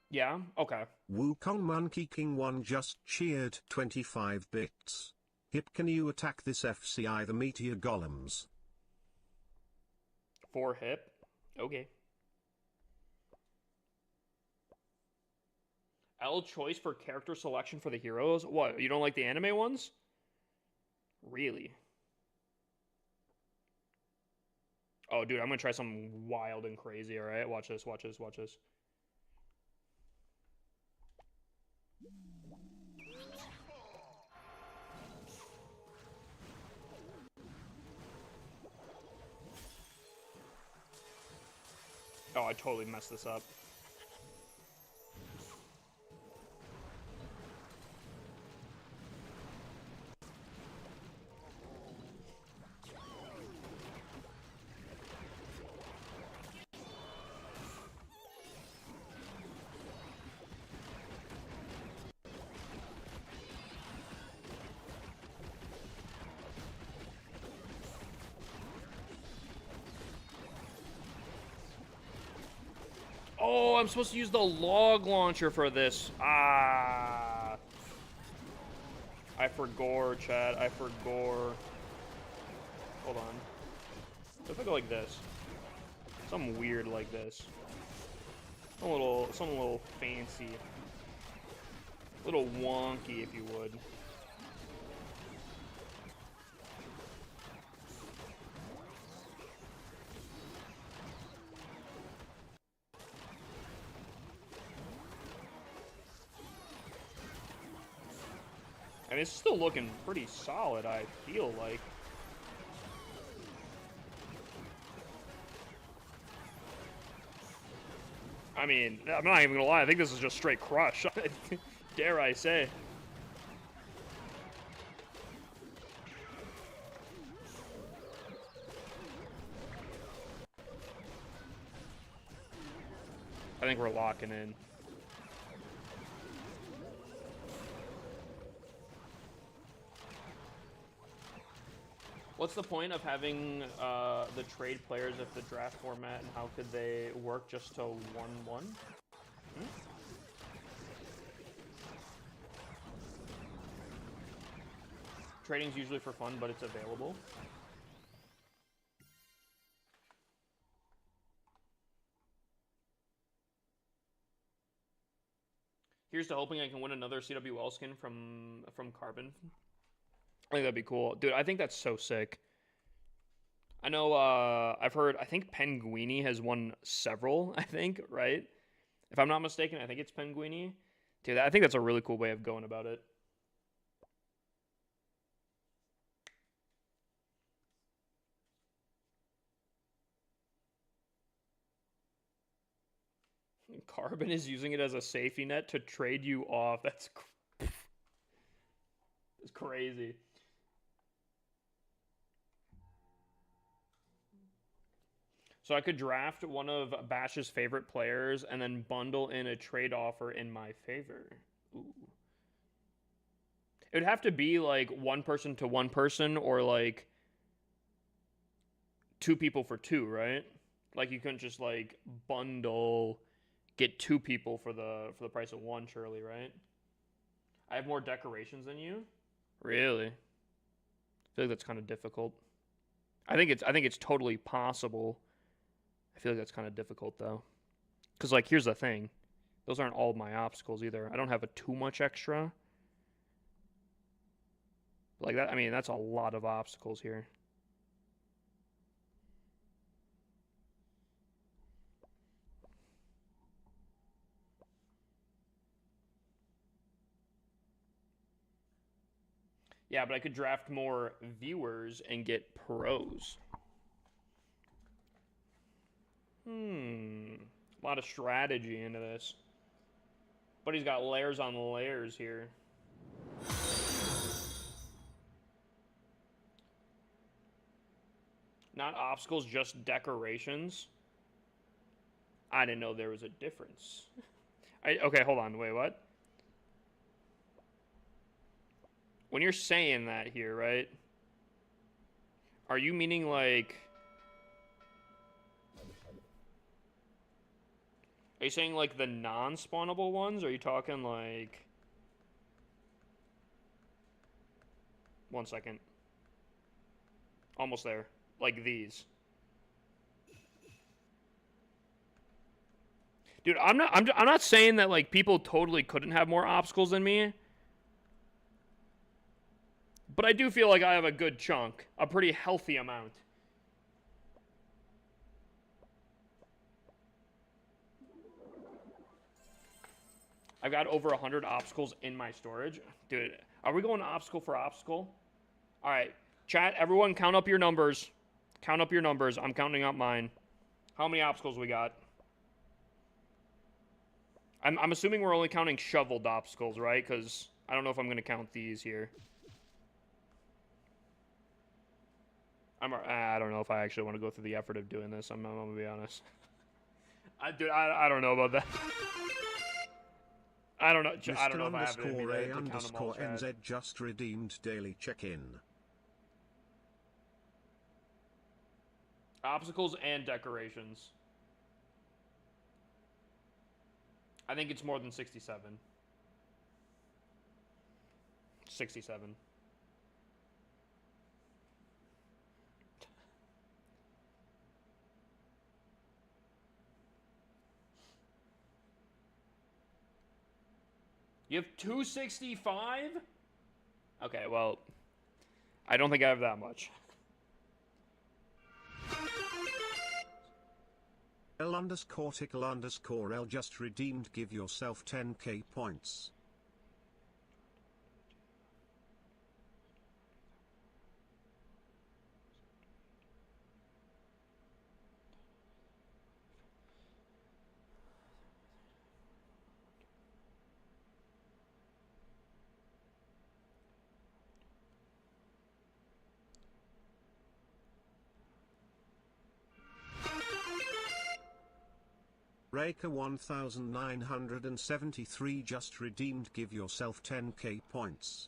A: Yeah? Okay.
C: Wukong Monkey King 1 just cheered 25 bits. Hip, can you attack this FCI the Meteor Golems?
A: 4 hip? Okay. L choice for character selection for the heroes? What, you don't like the anime ones? Really? Oh, dude, I'm gonna try something wild and crazy, alright? Watch this, watch this, watch this. Oh, I totally messed this up. Oh, I'm supposed to use the log launcher for this. Ah. I forgot, chat. I forgot. Hold on. What if I go like this? Something weird like this. Some little fancy. A little wonky, if you would. And it's still looking pretty solid, I feel like. I mean, I'm not even gonna lie, I think this is just straight crush. Dare I say. I think we're locking in. What's the point of having the trade players if the draft format, and how could they work just to 1-1? Hmm? Trading's usually for fun, but it's available. Here's to hoping I can win another CWL skin from Carbon. I think that'd be cool. Dude, I think that's so sick. I know, I've heard, I think Penguini has won several, I think, right? If I'm not mistaken, I think it's Penguini. Dude, I think that's a really cool way of going about it. Carbon is using it as a safety net to trade you off. That's crazy. So I could draft one of Bash's favorite players and then bundle in a trade offer in my favor. Ooh. It would have to be like 1 person to 1 person, or like 2 people for 2, right? Like you couldn't just like bundle, get 2 people for the price of 1, surely, right? I have more decorations than you? Really? I feel like that's kind of difficult. I think it's totally possible. I feel like that's kind of difficult though, because like here's the thing, those aren't all my obstacles either. I don't have a too much extra. Like that, I mean, that's a lot of obstacles here. Yeah, but I could draft more viewers and get pros. A lot of strategy into this. But he's got layers on layers here. Not obstacles, just decorations. I didn't know there was a difference. Okay, hold on. Wait, what? When you're saying that here, right? Are you meaning like... Are you saying like the non-spawnable ones? Or are you talking like... One second. Almost there. Like these. Dude, I'm not saying that like people totally couldn't have more obstacles than me. But I do feel like I have a good chunk, a pretty healthy amount. I've got over 100 obstacles in my storage. Dude, are we going obstacle for obstacle? All right, chat, everyone count up your numbers. Count up your numbers. I'm counting up mine. How many obstacles we got? I'm assuming we're only counting shoveled obstacles, right? Because I don't know if I'm going to count these here. I don't know if I actually want to go through the effort of doing this. I'm going to be honest. Dude, I don't know about that. I don't know. I don't know if I have it in me to count them all,
C: Mr. NZ just redeemed daily check-in.
A: Obstacles and decorations. I think it's more than 67. 67. You have 265? Okay, well, I don't think I have that much.
C: L_tickle_L just redeemed, give yourself 10k points. Rayka 1973 just redeemed, give yourself 10k points.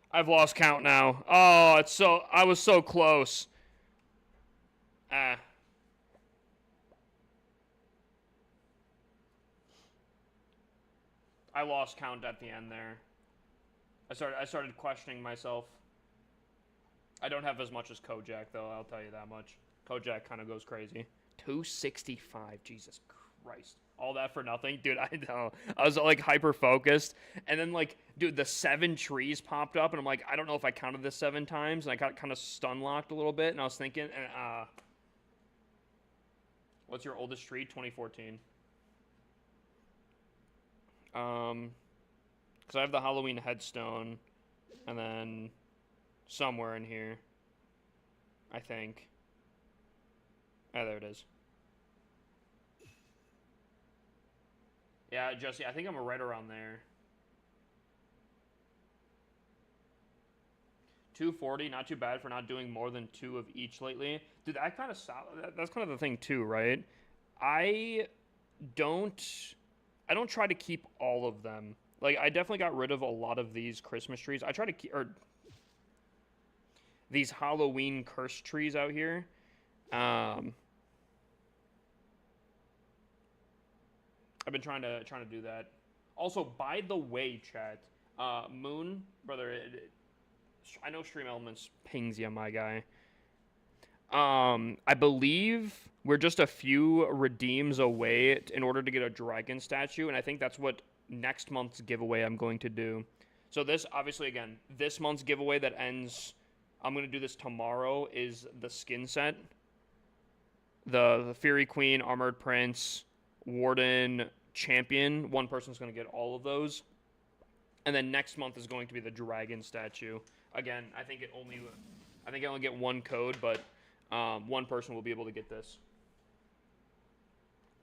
A: I've lost count now. Oh, I was so close. I lost count at the end there. I started questioning myself. I don't have as much as Kojak, though, I'll tell you that much. Kojak kind of goes crazy. 265, Jesus Christ. All that for nothing? Dude, I know. I was, like, hyper-focused, and then, like, dude, the 7 trees popped up, and I'm like, I don't know if I counted this 7 times, and I got kind of stun-locked a little bit, and I was thinking, what's your oldest tree? 2014. Because I have the Halloween headstone, and then somewhere in here, I think. Ah, there it is. Yeah, Jesse, I think I'm right around there. 240, not too bad for not doing more than 2 of each lately. Dude, that kind of that's kind of the thing too, right? I don't try to keep all of them. Like, I definitely got rid of a lot of these Christmas trees. I try to keep, or these Halloween curse trees out here. I've been trying to do that. Also, by the way, chat, Moon, brother, I know Stream Elements pings you, my guy. I believe we're just a few redeems away in order to get a dragon statue, and I think that's what next month's giveaway I'm going to do. So this, obviously, again, this month's giveaway that ends, I'm going to do this tomorrow, is the skin set. The Fury Queen, Armored Prince, Warden, Champion. One person's going to get all of those. And then next month is going to be the dragon statue. Again, I think I only get 1 code, but one person will be able to get this.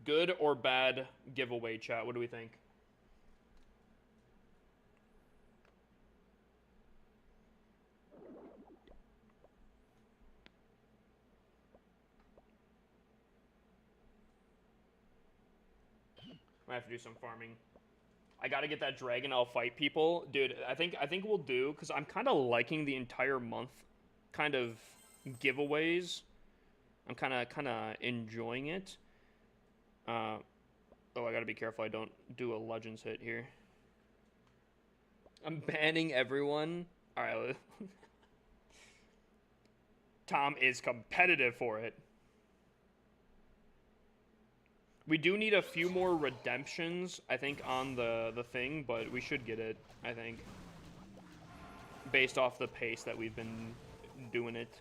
A: Good or bad giveaway, chat? What do we think? I have to do some farming. I gotta get that dragon. I'll fight people, dude. I think we'll do, because I'm kind of liking the entire month, kind of giveaways. I'm kind of enjoying it. Oh, I gotta be careful I don't do a Legends hit here. I'm banning everyone. All right. Tom is competitive for it. We do need a few more redemptions, I think, on the thing, but we should get it, I think. Based off the pace that we've been doing it.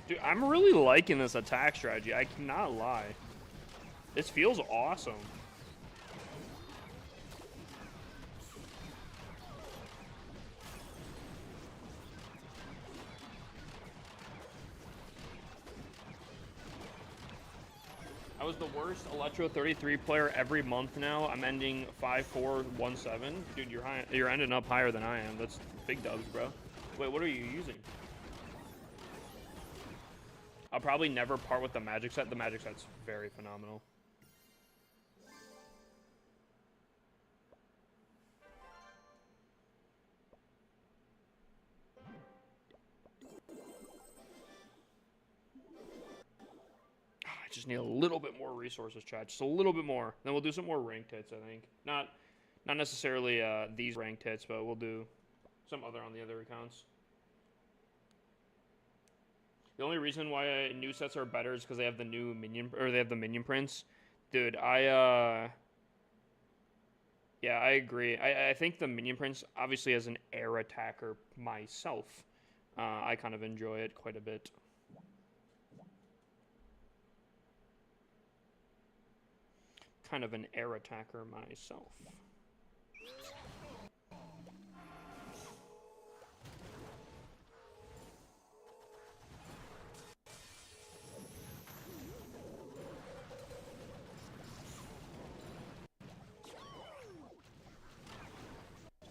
A: Dude, I'm really liking this attack strategy. I cannot lie. This feels awesome. I was the worst Electro 33 player every month now. I'm ending 5-4-1-7. Dude, you're ending up higher than I am. That's big dubs, bro. Wait, what are you using? I'll probably never part with the magic set. The magic set's very phenomenal. I just need a little bit more resources, chat. Just a little bit more. Then we'll do some more ranked hits, I think. Not necessarily these ranked hits, but we'll do some other on the other accounts. The only reason why new sets are better is because they have the new minion, or they have the minion prints. Dude, yeah, I agree. I think the minion prints, obviously as an air attacker myself, I kind of enjoy it quite a bit. kind of an air attacker myself.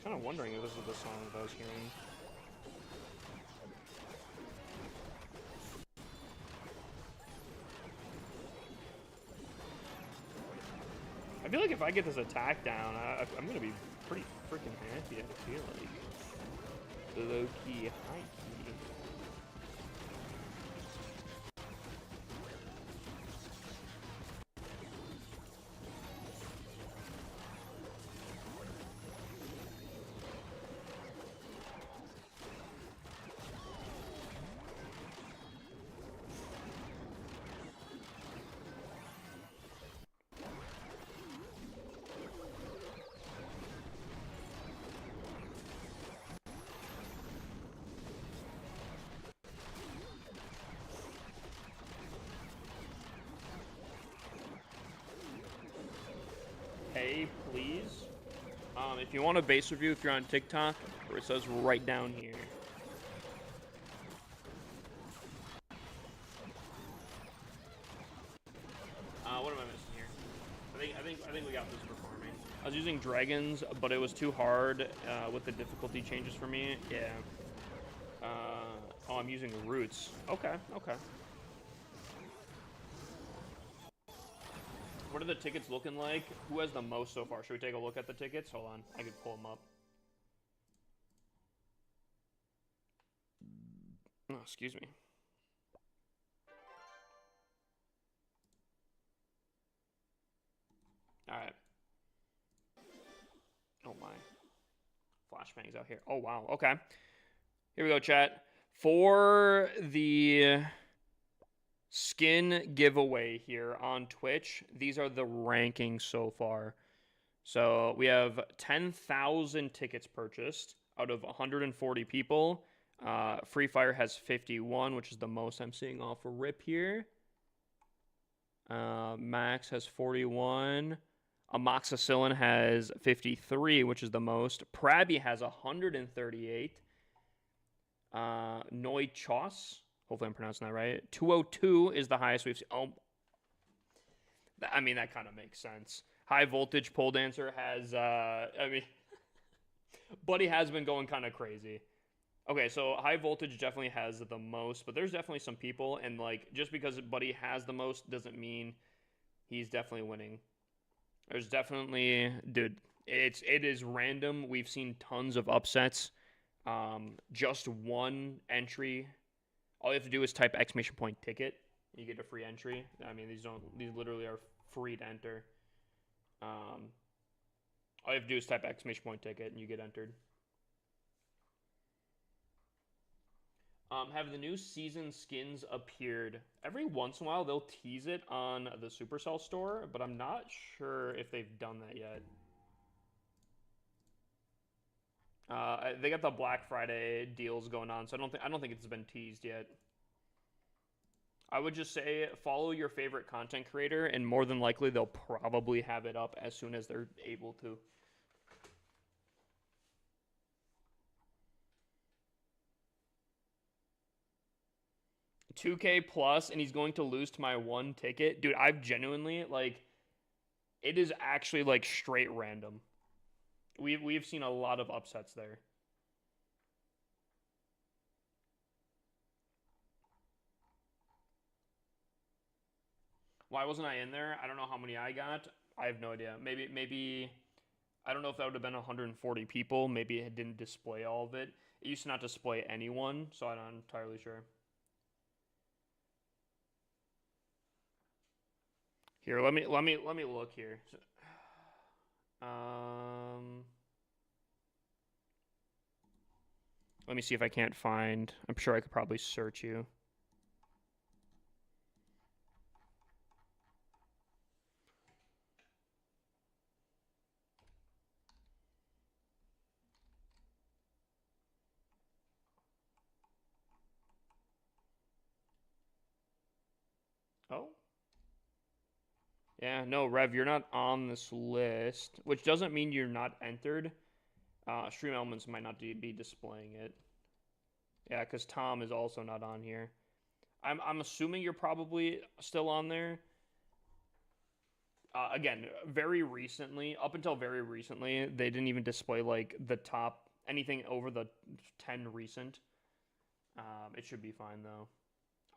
A: Kind of wondering if this is the song that I was hearing. I feel like if I get this attack down, I'm gonna be pretty freaking happy. I feel like low key, high key. Hey, please. If you want a base review, if you're on TikTok, where it says right down here. What am I missing here? I think we got this for farming. I was using dragons, but it was too hard with the difficulty changes for me. Yeah. Oh, I'm using roots. Okay, okay. What are the tickets looking like? Who has the most so far? Should we take a look at the tickets? Hold on, I could pull them up. Oh, excuse me. Alright. Oh my. Flashbangs out here. Oh wow, okay. Here we go, chat. For the skin giveaway here on Twitch, these are the rankings so far. So we have 10,000 tickets purchased out of 140 people. Free Fire has 51, which is the most I'm seeing off a rip here. Max has 41. Amoxicillin has 53, which is the most. Prabby has 138. Noichos, hopefully I'm pronouncing that right. 202 is the highest we've seen. Oh, I mean, that kind of makes sense. High Voltage Pole Dancer has, I mean, Buddy has been going kind of crazy. Okay, so High Voltage definitely has the most, but there's definitely some people, and like, just because Buddy has the most doesn't mean he's definitely winning. There's definitely, dude, it is random. We've seen tons of upsets. Just one entry. All you have to do is type exclamation point ticket. You get a free entry. I mean, these literally are free to enter. All you have to do is type exclamation point ticket and you get entered. Have the new season skins appeared? Every once in a while, they'll tease it on the Supercell store, but I'm not sure if they've done that yet. They got the Black Friday deals going on, so I don't think it's been teased yet. I would just say follow your favorite content creator, and more than likely they'll probably have it up as soon as they're able to. $2K plus, and he's going to lose to my one ticket. Dude, I've genuinely, like, it is actually, like, straight random. We've seen a lot of upsets there. Why wasn't I in there? I don't know how many I got. I have no idea. Maybe I don't know if that would have been 140 people. Maybe it didn't display all of it. It used to not display anyone, so I'm not entirely sure. Here, let me look here. Let me see if I can't find. I'm sure I could probably search you. Oh. Yeah, no, Rev, you're not on this list, which doesn't mean you're not entered. Stream Elements might not be displaying it. Yeah, because Tom is also not on here. I'm assuming you're probably still on there. Again, very recently, up until very recently, they didn't even display like the top anything over the 10 recent. It should be fine though.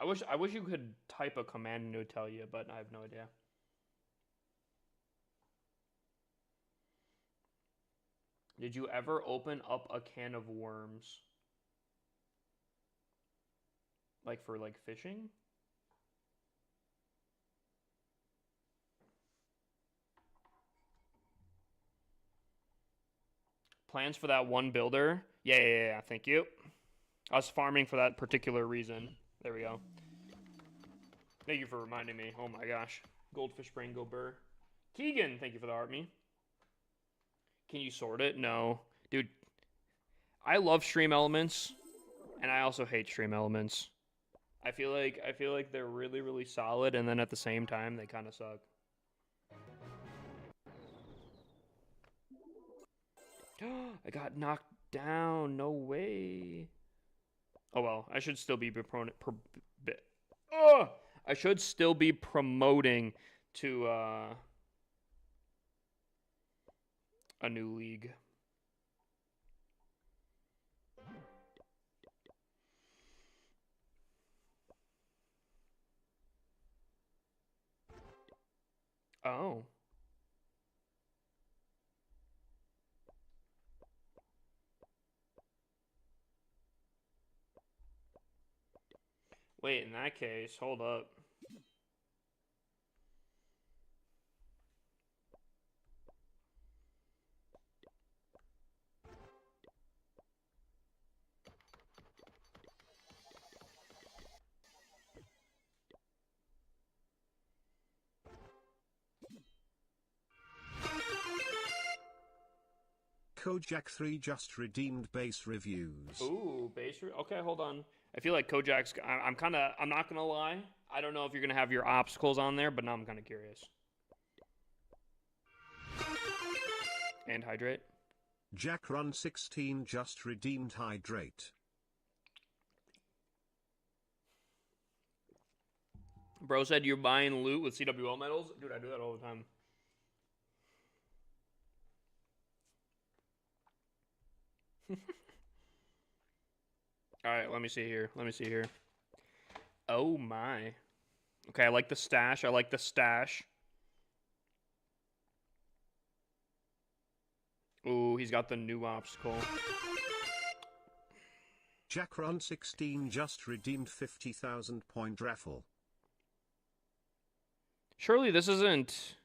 A: I wish you could type a command and it would tell you, but I have no idea. Did you ever open up a can of worms? Like for like fishing? Plans for that one builder? Yeah, thank you. I was farming for that particular reason. There we go. Thank you for reminding me. Oh my gosh. Goldfish brain go burr. Keegan, thank you for the army. Can you sort it? No. Dude, I love Stream Elements, and I also hate Stream Elements. I feel like they're really, really solid, and then at the same time, they kind of suck. I got knocked down. No way. Oh well, I should still be I should still be promoting to a new league. Oh. Wait, in that case, hold up.
C: Kojak3 just redeemed base reviews.
A: Ooh, okay, hold on. I feel like Kojak's. I'm not gonna lie. I don't know if you're gonna have your obstacles on there, but now I'm kind of curious. And hydrate.
C: Jack Run 16 just redeemed hydrate.
A: Bro said you're buying loot with CWL medals? Dude, I do that all the time. Alright, let me see here. Oh my. Okay, I like the stash. Ooh, he's got the new obstacle.
C: Jack Run 16 just redeemed 50,000 point raffle.
A: Surely this isn't...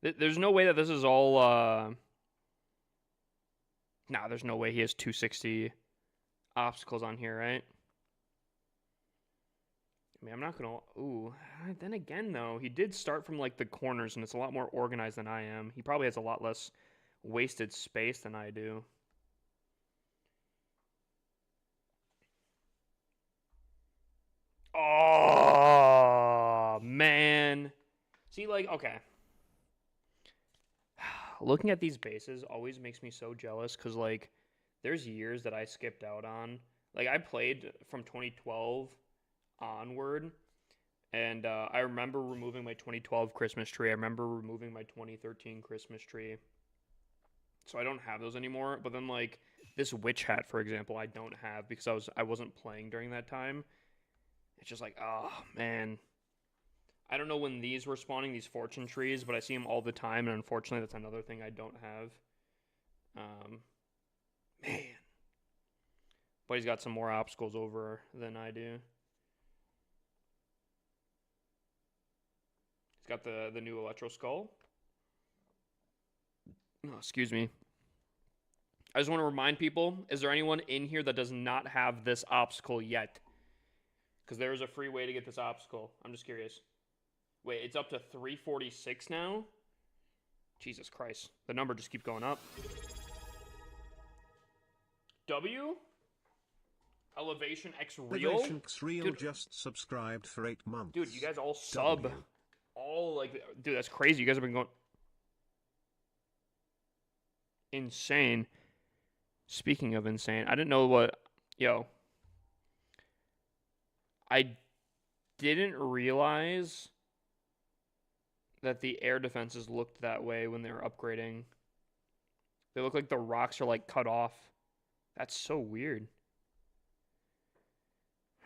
A: There's no way that this is all, Nah, there's no way he has 260 obstacles on here, right? I mean, I'm not gonna... Ooh, then again, though, he did start from, like, the corners, and it's a lot more organized than I am. He probably has a lot less wasted space than I do. Oh, man. See, like, okay. Looking at these bases always makes me so jealous because, like, there's years that I skipped out on. Like, I played from 2012 onward, and I remember removing my 2012 Christmas tree. I remember removing my 2013 Christmas tree. So I don't have those anymore. But then, like, this witch hat, for example, I don't have because I wasn't playing during that time. It's just like, oh, man. I don't know when these were spawning, these fortune trees, but I see them all the time, and unfortunately, that's another thing I don't have. Man. But he's got some more obstacles over than I do. He's got the new Electro Skull. Oh, excuse me. I just want to remind people, is there anyone in here that does not have this obstacle yet? Because there is a free way to get this obstacle. I'm just curious. Wait, it's up to 346 now? Jesus Christ. The number just keeps going up. W? Elevation X Real?
C: Elevation X Real
A: Dude,
C: just subscribed for 8 months.
A: dude, you guys all sub. all like, dude, that's crazy. You guys have been going insane. Speaking of insane, I didn't know what, yo, I didn't realize that the air defenses looked that way when they were upgrading. They look like the rocks are like cut off. That's so weird.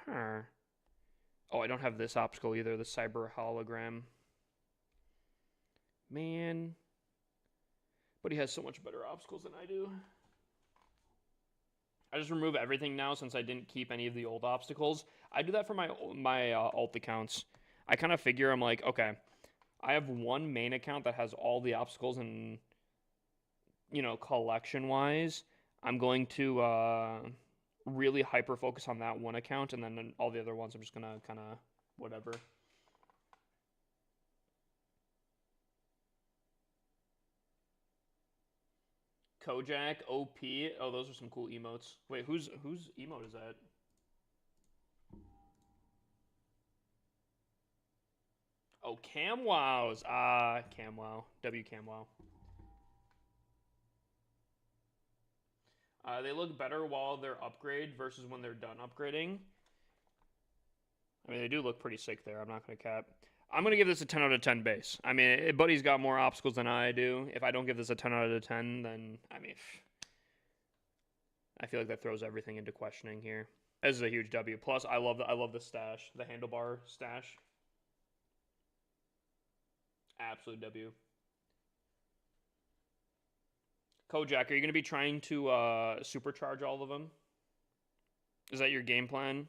A: Huh. Oh, I don't have this obstacle either, the cyber hologram. Man. But he has so much better obstacles than I do. I just remove everything now since I didn't keep any of the old obstacles. I do that for my alt accounts. I kind of figure, I'm like, okay, I have one main account that has all the obstacles and, you know, collection-wise. I'm going to really hyper-focus on that one account, and then all the other ones I'm just going to kind of whatever. Kojak, OP. Oh, those are some cool emotes. Wait, whose emote is that? Oh, CamWows. CamWow. WCamWow. They look better while they're upgrade versus when they're done upgrading. I mean, they do look pretty sick there. I'm not going to cap. I'm going to give this a 10 out of 10 base. I mean, Buddy's got more obstacles than I do. If I don't give this a 10 out of 10, then, I mean, I feel like that throws everything into questioning here. This is a huge W. Plus, I love the stash, the handlebar stash. Absolute W. Kojak, are you going to be trying to supercharge all of them? Is that your game plan?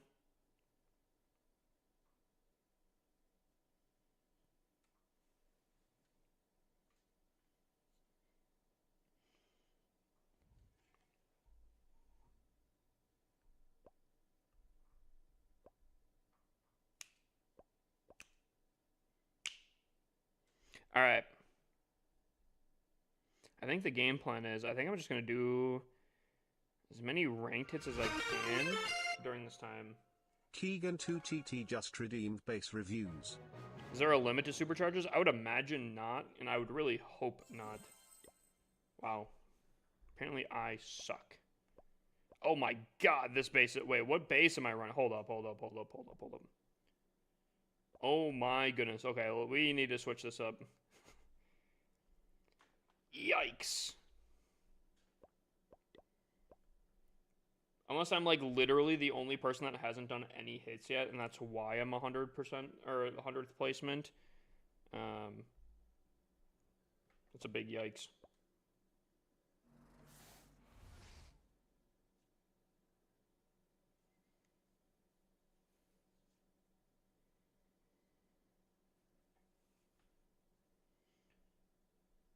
A: All right. I think the game plan is, I think I'm just going to do as many ranked hits as I can during this time.
C: Keegan2TT just redeemed base reviews.
A: Is there a limit to supercharges? I would imagine not, and I would really hope not. Wow. Apparently I suck. Oh my god, this base... Wait, what base am I running? Hold up. Oh my goodness. Okay, well, we need to switch this up. Yikes. Unless I'm like literally the only person that hasn't done any hits yet, and that's why I'm 100% or 100th placement. That's a big yikes.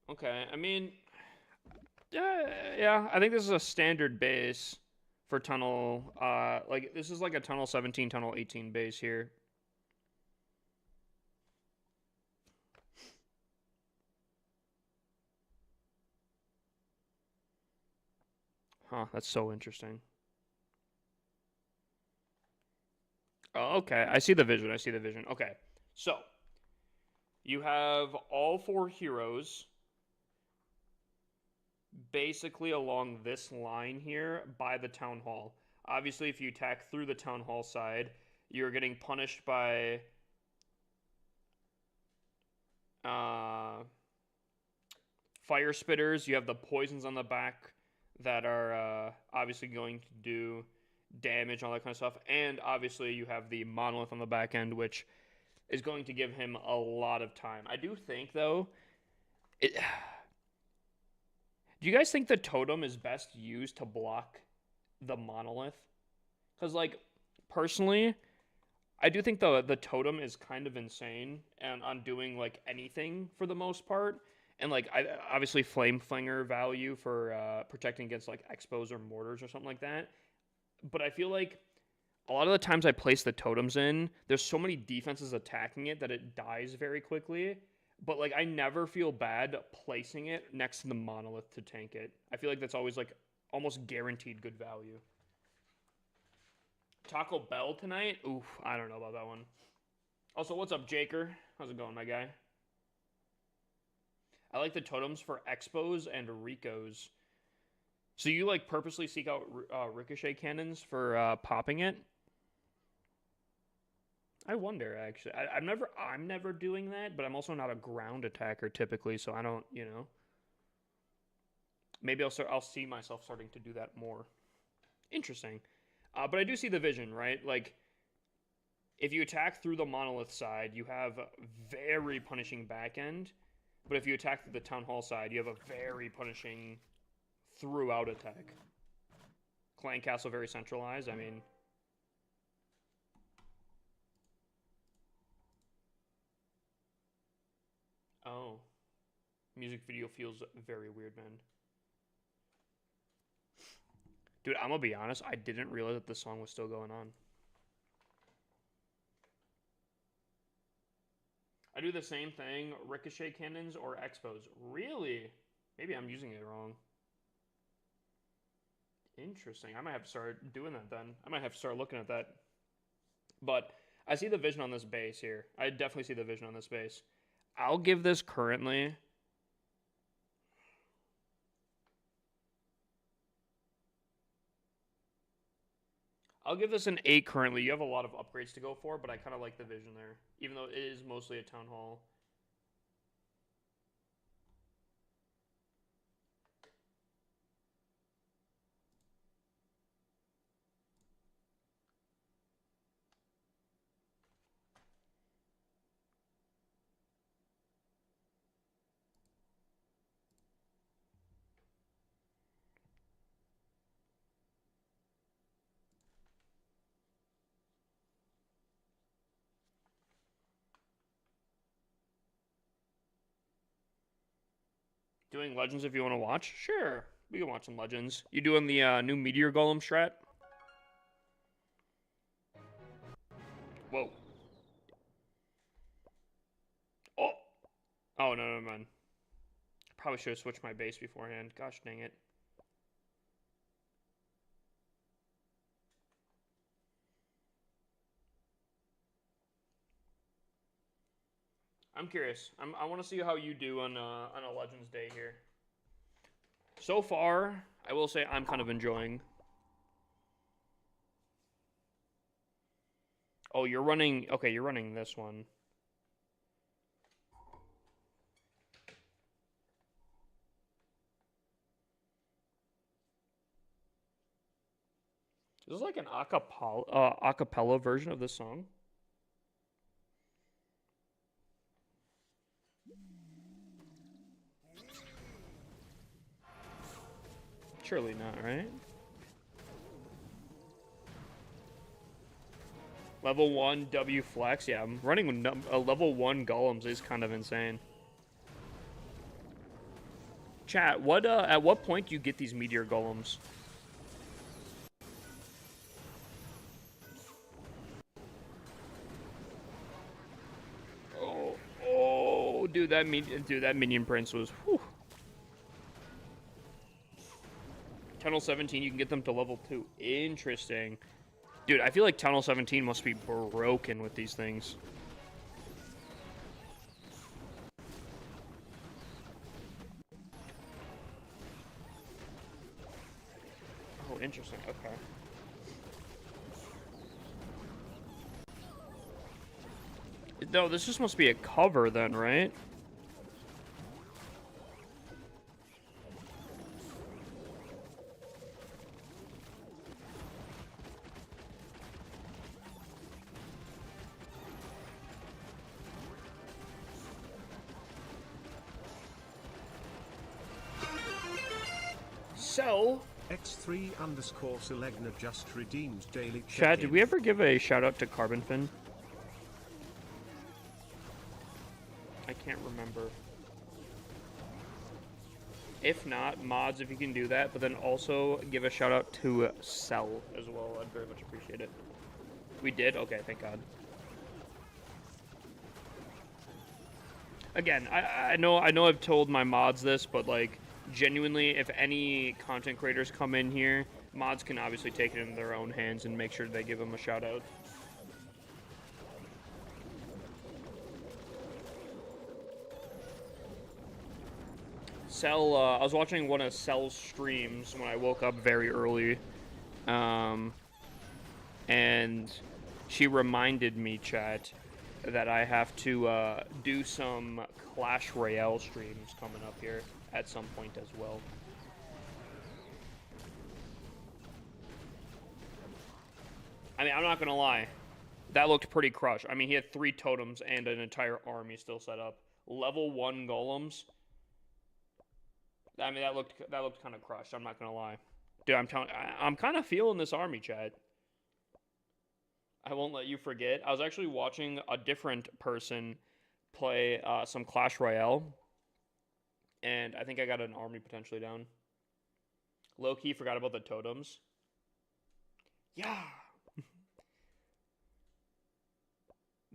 A: Okay, I mean, yeah, I think this is a standard base for tunnel. Like this is like a tunnel 17, tunnel 18 base here. Huh, that's so interesting. Oh, okay, I see the vision. Okay, so you have all 4 heroes basically along this line here by the town hall. Obviously, if you attack through the town hall side, you're getting punished by fire spitters. You have the poisons on the back that are obviously going to do damage, all that kind of stuff. And obviously, you have the monolith on the back end, which is going to give him a lot of time. I do think, though, do you guys think the totem is best used to block the monolith? Because, like, personally, I do think the totem is kind of insane and on doing, like, anything for the most part. And, like, obviously Flame Flinger value for protecting against, like, expos or mortars or something like that. But I feel like a lot of the times I place the totems in, there's so many defenses attacking it that it dies very quickly. But, like, I never feel bad placing it next to the monolith to tank it. I feel like that's always, like, almost guaranteed good value. Taco Bell tonight? Oof, I don't know about that one. Also, what's up, Jaker? How's it going, my guy? I like the totems for Expos and Ricos. So you like purposely seek out ricochet cannons for popping it? I wonder actually. I'm never doing that, but I'm also not a ground attacker typically, so I don't, you know. Maybe I'll see myself starting to do that more. Interesting. But I do see the vision, right? Like if you attack through the monolith side, you have very punishing back end. But if you attack through the town hall side, you have a very punishing throughout attack. Clan Castle very centralized. I mean, oh, music video feels very weird, man. Dude, I'm gonna be honest. I didn't realize that the song was still going on. I do the same thing, ricochet cannons or expos. Really? Maybe I'm using it wrong. Interesting. I might have to start doing that then. I might have to start looking at that. But I see the vision on this base here. I definitely see the vision on this base. I'll give this currently... I'll give this an 8 currently. You have a lot of upgrades to go for, but I kind of like the vision there. Even though it is mostly a town hall. Doing Legends if you want to watch? Sure. We can watch some Legends. You doing the new Meteor Golem strat? Whoa. Oh! Oh, no, never mind. Probably should have switched my base beforehand. Gosh dang it. I'm curious. I want to see how you do on a Legends day here. So far, I will say I'm kind of enjoying. Oh, you're running... Okay, you're running this one. Is this like an acapella version of this song? Surely not, right? Level 1 W flex. Yeah, I'm running a level 1 golems is kind of insane. Chat, what at what point do you get these meteor golems? Oh, dude, that minion prince was whew. Tunnel 17, you can get them to level 2. Interesting. Dude, I feel like Tunnel 17 must be broken with these things. Oh, interesting. Okay. No, this just must be a cover then, right? So...
C: X3_Selegna just redeemed daily
A: Chad, did we ever give a shout out to Carbonfin? I can't remember. If not, mods, if you can do that, but then also give a shout out to Cell as well. I'd very much appreciate it. We did? Okay, thank God. Again, I know I've told my mods this, but like genuinely, if any content creators come in here, mods can obviously take it in their own hands and make sure they give them a shout out. I was watching one of Cell's streams when I woke up very early, and she reminded me, chat, that I have to do some Clash Royale streams coming up here at some point as well. I mean, I'm not gonna lie, that looked pretty crushed. I mean, he had 3 totems and an entire army still set up. Level 1 golems. I mean, that looked kind of crushed. I'm not gonna lie, dude. I'm kind of feeling this army, chat. I won't let you forget. I was actually watching a different person play some Clash Royale, and I think I got an army potentially down. Low key forgot about the totems. Yeah.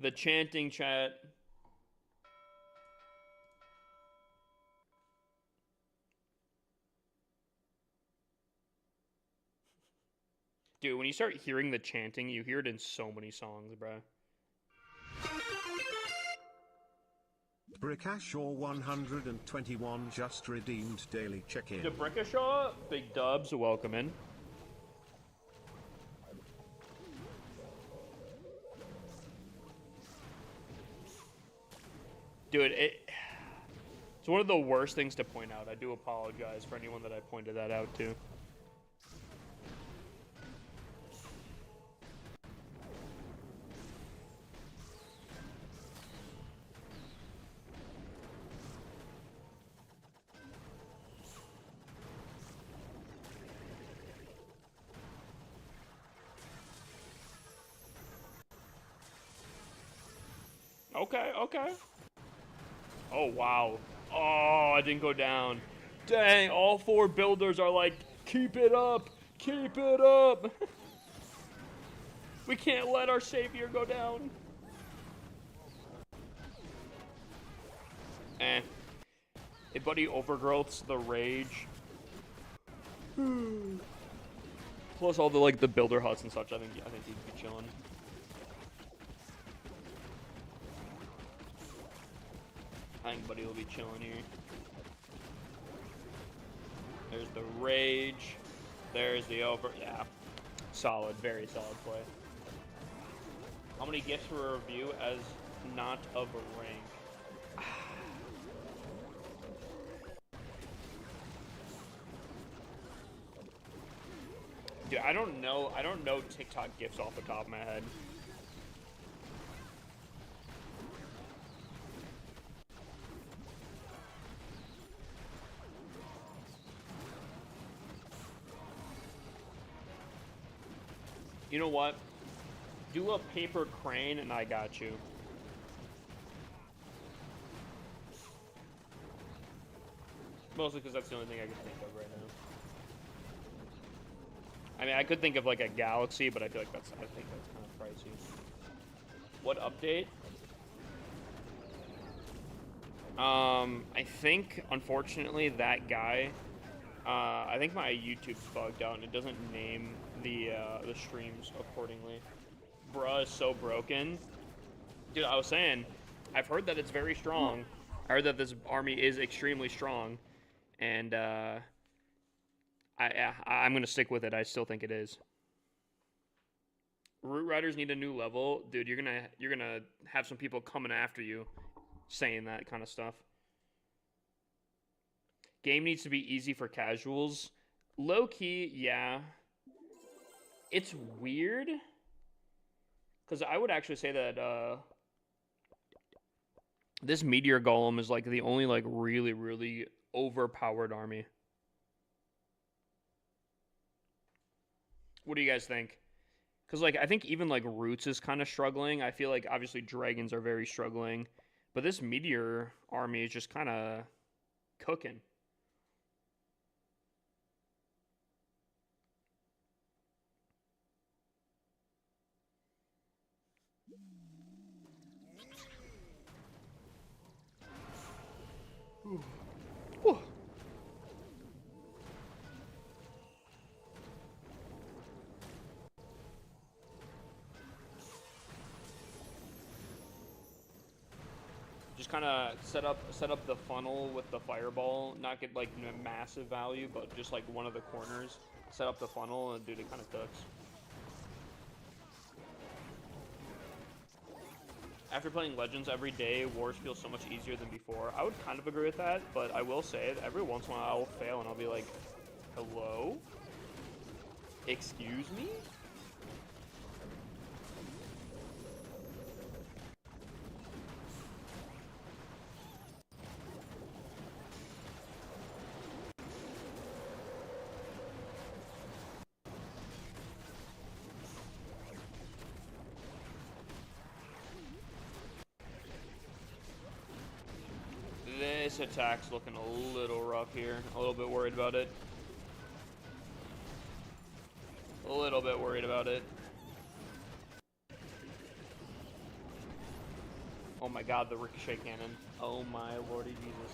A: The chanting, chat. Dude, when you start hearing the chanting, you hear it in so many songs, bro.
C: Brickashaw 121 just redeemed daily check-in.
A: The Brickashaw, big dubs, welcome in. Dude, it's one of the worst things to point out. I do apologize for anyone that I pointed that out to. Okay, okay. Oh, wow. Oh, I didn't go down. Dang, all 4 builders are like, keep it up, keep it up. We can't let our savior go down. Eh. Hey, buddy, Overgrowth's the rage. Plus all the, like, the builder huts and such, I think he'd be chilling. I think Buddy will be chilling here. There's the rage. There's the over. Yeah. Solid. Very solid play. How many gifts for a review as not of a rank? Dude, I don't know TikTok gifts off the top of my head. You know what? Do a paper crane and I got you. Mostly because that's the only thing I can think of right now. I mean, I could think of like a galaxy, but I think that's kind of pricey. What update? I think, unfortunately, that guy, I think my YouTube's bugged out and it doesn't name the streams accordingly. Bruh is so broken. Dude, I was saying, I've heard that it's very strong. I heard that this army is extremely strong, and I'm gonna stick with it. I still think it is. Root Riders need a new level, dude. You're gonna have some people coming after you, saying that kind of stuff. Game needs to be easy for casuals. Low key, yeah. It's weird, because I would actually say that this Meteor Golem is like the only like really, really overpowered army. What do you guys think? Because like I think even like Roots is kind of struggling. I feel like obviously Dragons are very struggling, but this Meteor army is just kind of cooking. Whew. just kind of set up the funnel with the fireball, not get like massive value, but just like one of the corners, set up the funnel, and dude, it kind of cooks. After playing Legends every day, Wars feels so much easier than before. I would kind of agree with that, but I will say that every once in a while I'll fail and I'll be like, hello? Excuse me? This attack's looking a little rough here. A little bit worried about it. A little bit worried about it. Oh my god, the ricochet cannon. Oh my lordy Jesus.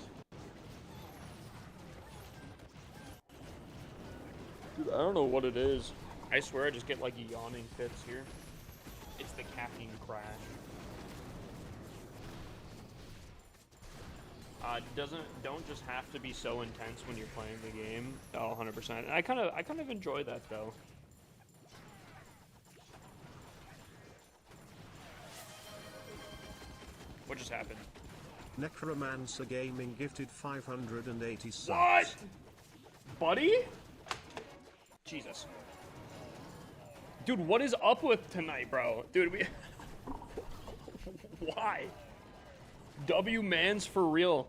A: Dude, I don't know what it is. I swear I just get like yawning fits here. It's the caffeine crash. Don't just have to be so intense when you're playing the game. Oh, 100%. And I kind of enjoy that though. What just happened?
C: Necromancer Gaming gifted 580 subs.
A: What? Buddy? Jesus. Dude, what is up with tonight, bro? Dude, we... Why? W-Mans for real.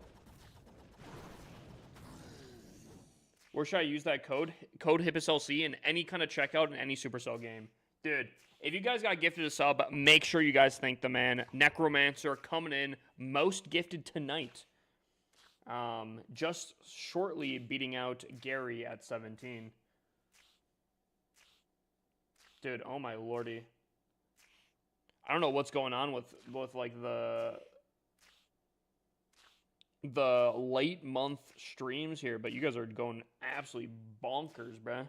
A: Where should I use that code? Code HIPPOSLC in any kind of checkout in any Supercell game. Dude, if you guys got gifted a sub, make sure you guys thank the man. Necromancer coming in, most gifted tonight. Just shortly beating out Gary at 17. Dude, oh my lordy. I don't know what's going on with like the late month streams here, but you guys are going absolutely bonkers, bruh.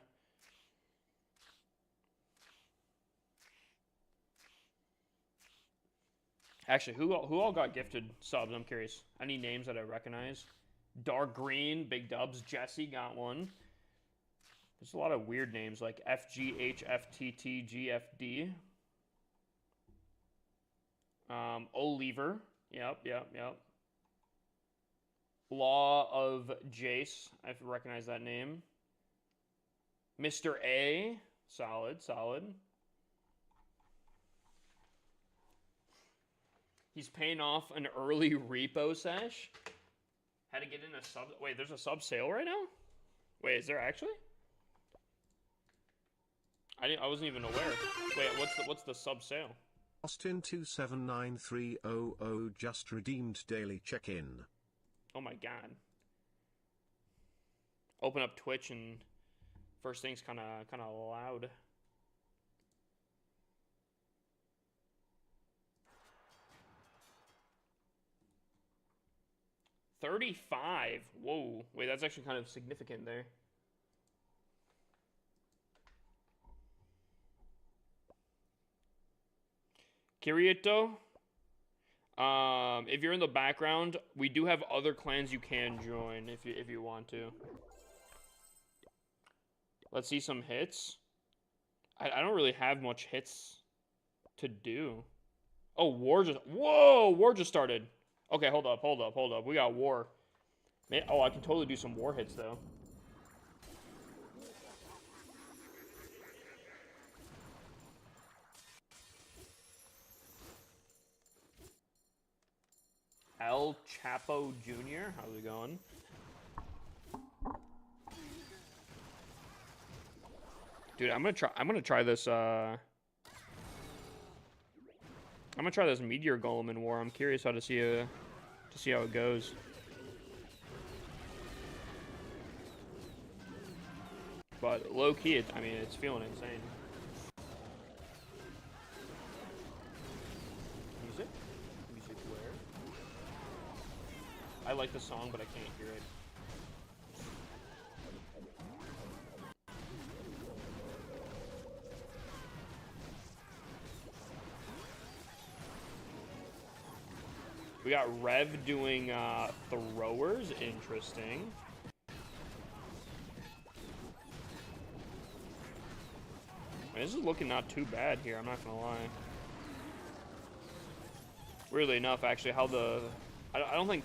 A: Actually, who all got gifted subs? I'm curious. Any names that I recognize? Dark Green, Big Dubs, Jesse got one. There's a lot of weird names like FGHFTTGFD. Oliver. Yep. Law of Jace. I recognize that name. Mr. A. Solid. He's paying off an early repo sesh. Had to get in a sub. Wait, there's a sub sale right now? Wait, is there actually? I wasn't even aware. Wait, what's the sub sale?
C: Austin279300 just redeemed daily check-in.
A: Oh my god. Open up Twitch and first thing's kind of loud. $35. Whoa. Wait, that's actually kind of significant there. Kirito, if you're in the background, we do have other clans you can join if you want to. Let's see some hits. I don't really have much hits to do. Oh, war just started. Okay, hold up. We got war. Man, oh, I can totally do some war hits though. El Chapo Jr. How's it going? Dude, I'm gonna try this I'm gonna try this Meteor Golem in War. I'm curious how to see how it goes. But low key, it's feeling insane. Music where? I like the song, but I can't hear it. We got Rev doing throwers. Interesting. I mean, this is looking not too bad here, I'm not gonna lie. Weirdly enough, actually, how the... I don't think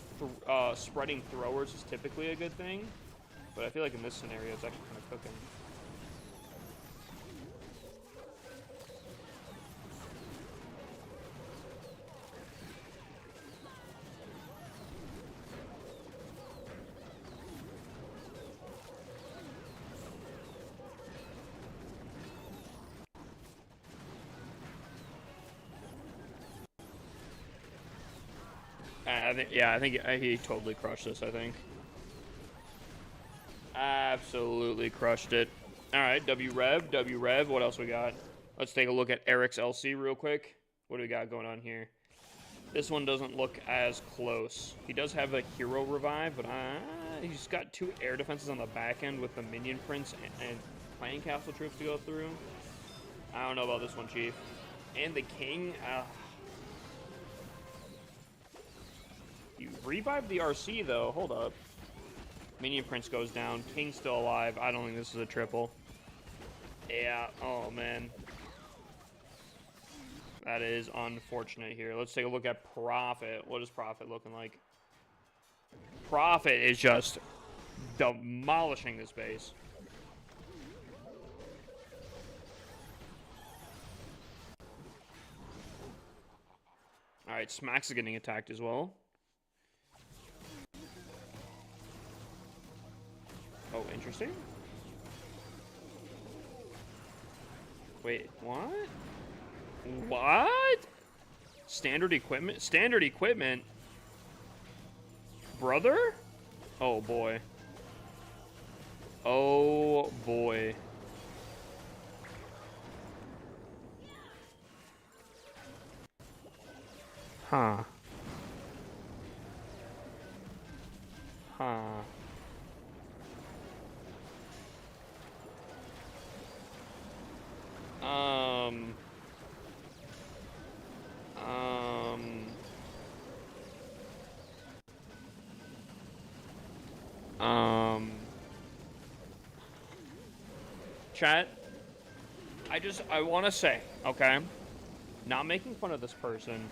A: spreading throwers is typically a good thing, but I feel like in this scenario it's actually kind of cooking. I think he totally crushed this, I think. Absolutely crushed it. Alright, W-Rev. What else we got? Let's take a look at Eric's LC real quick. What do we got going on here? This one doesn't look as close. He does have a hero revive, but he's got 2 air defenses on the back end with the minion prince and clan castle troops to go through. I don't know about this one, Chief. And the king, you revived the RC, though. Hold up. Minion Prince goes down. King's still alive. I don't think this is a triple. Yeah. Oh, man. That is unfortunate here. Let's take a look at Prophet. What is Prophet looking like? Prophet is just demolishing this base. All right, Smacks is getting attacked as well. Oh, interesting. Wait, what? What? Standard equipment? Standard equipment? Brother? Oh, boy. Oh, boy. Huh. Huh. Chat, I want to say, okay, not making fun of this person,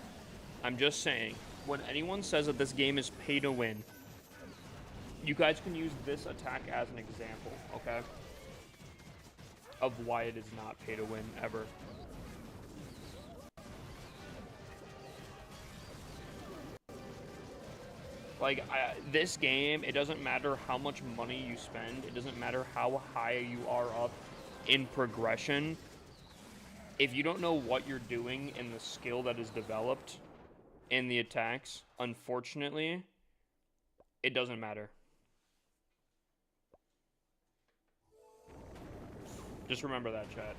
A: I'm just saying, when anyone says that this game is pay to win, you guys can use this attack as an example, okay, of why it is not pay to win ever. Like, this game, it doesn't matter how much money you spend, it doesn't matter how high you are up in progression. If you don't know what you're doing and the skill that is developed in the attacks, unfortunately, it doesn't matter. Just remember that, chat.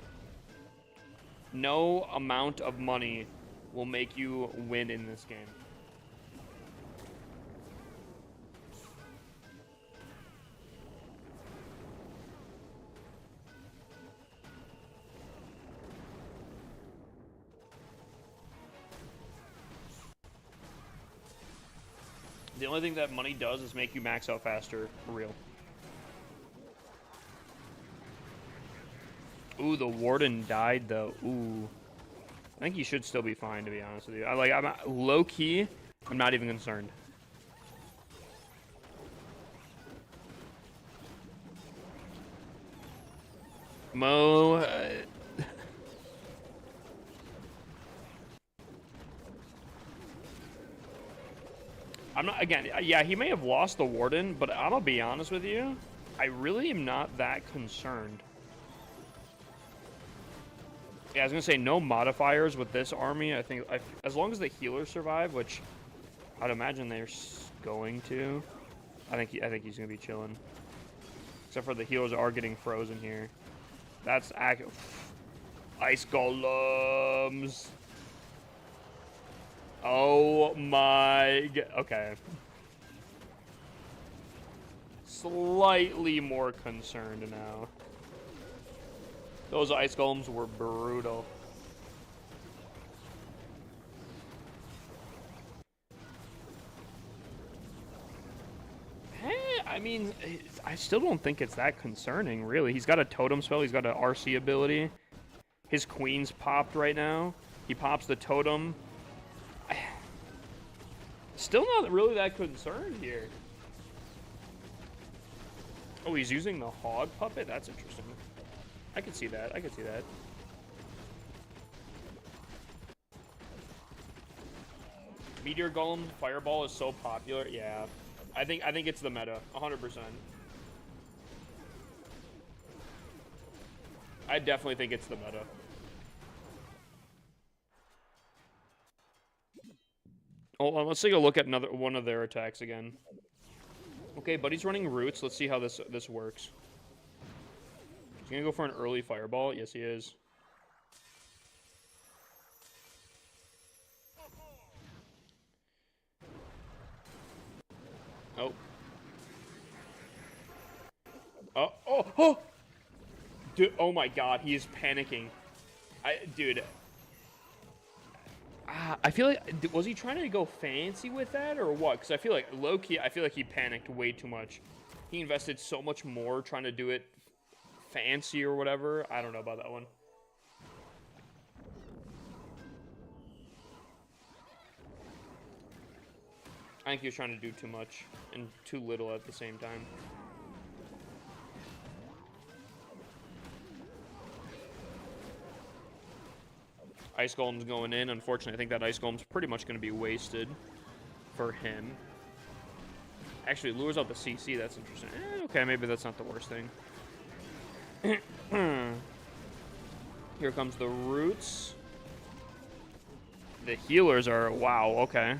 A: No amount of money will make you win in this game. The only thing that money does is make you max out faster, for real. Ooh, the Warden died, though. Ooh. I think he should still be fine, to be honest with you. I'm low-key, I'm not even concerned. Mo... I'm not, again, yeah, he may have lost the Warden, but I'm gonna be honest with you, I really am not that concerned. Yeah, I was gonna say no modifiers with this army. I think as long as the healers survive, which I'd imagine they're going to, I think he's gonna be chilling. Except for the healers are getting frozen here. That's ice golems. Oh my god. Okay. Slightly more concerned now. Those ice golems were brutal. I mean, I still don't think it's that concerning, really. He's got a totem spell. He's got an RC ability. His queen's popped right now. He pops the totem. Still not really that concerned here. Oh, he's using the hog puppet? That's interesting. I could see that. I could see that. Meteor Golem Fireball is so popular. Yeah. I think it's the meta. 100%. I definitely think it's the meta. Oh, let's take a look at another one of their attacks again. Okay, Buddy's running roots. Let's see how this works. He's gonna go for an early fireball. Yes, he is. Oh. Oh! Dude, oh my god, he is panicking. Dude. I feel like, was he trying to go fancy with that or what? Because I feel like, low-key, I feel like he panicked way too much. He invested so much more trying to do it fancy or whatever. I don't know about that one. I think he was trying to do too much and too little at the same time. Ice Golem's going in. Unfortunately, I think that Ice Golem's pretty much going to be wasted for him. Actually, lures out the CC. That's interesting. Okay, maybe that's not the worst thing. Here comes the roots. The healers are... Wow, okay.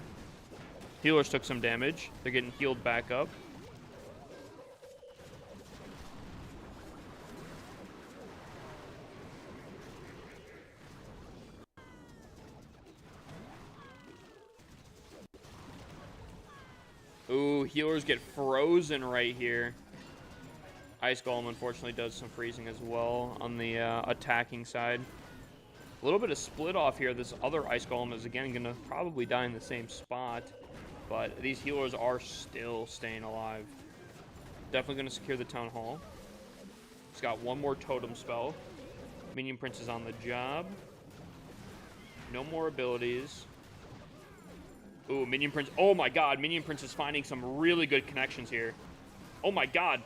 A: Healers took some damage. They're getting healed back up. Ooh, healers get frozen right here. Ice Golem, unfortunately, does some freezing as well on the attacking side. A little bit of split off here. This other Ice Golem is, again, going to probably die in the same spot. But these healers are still staying alive. Definitely going to secure the Town Hall. He's got one more totem spell. Minion Prince is on the job. No more abilities. Ooh, Minion Prince. Oh my god, Minion Prince is finding some really good connections here. Oh my god.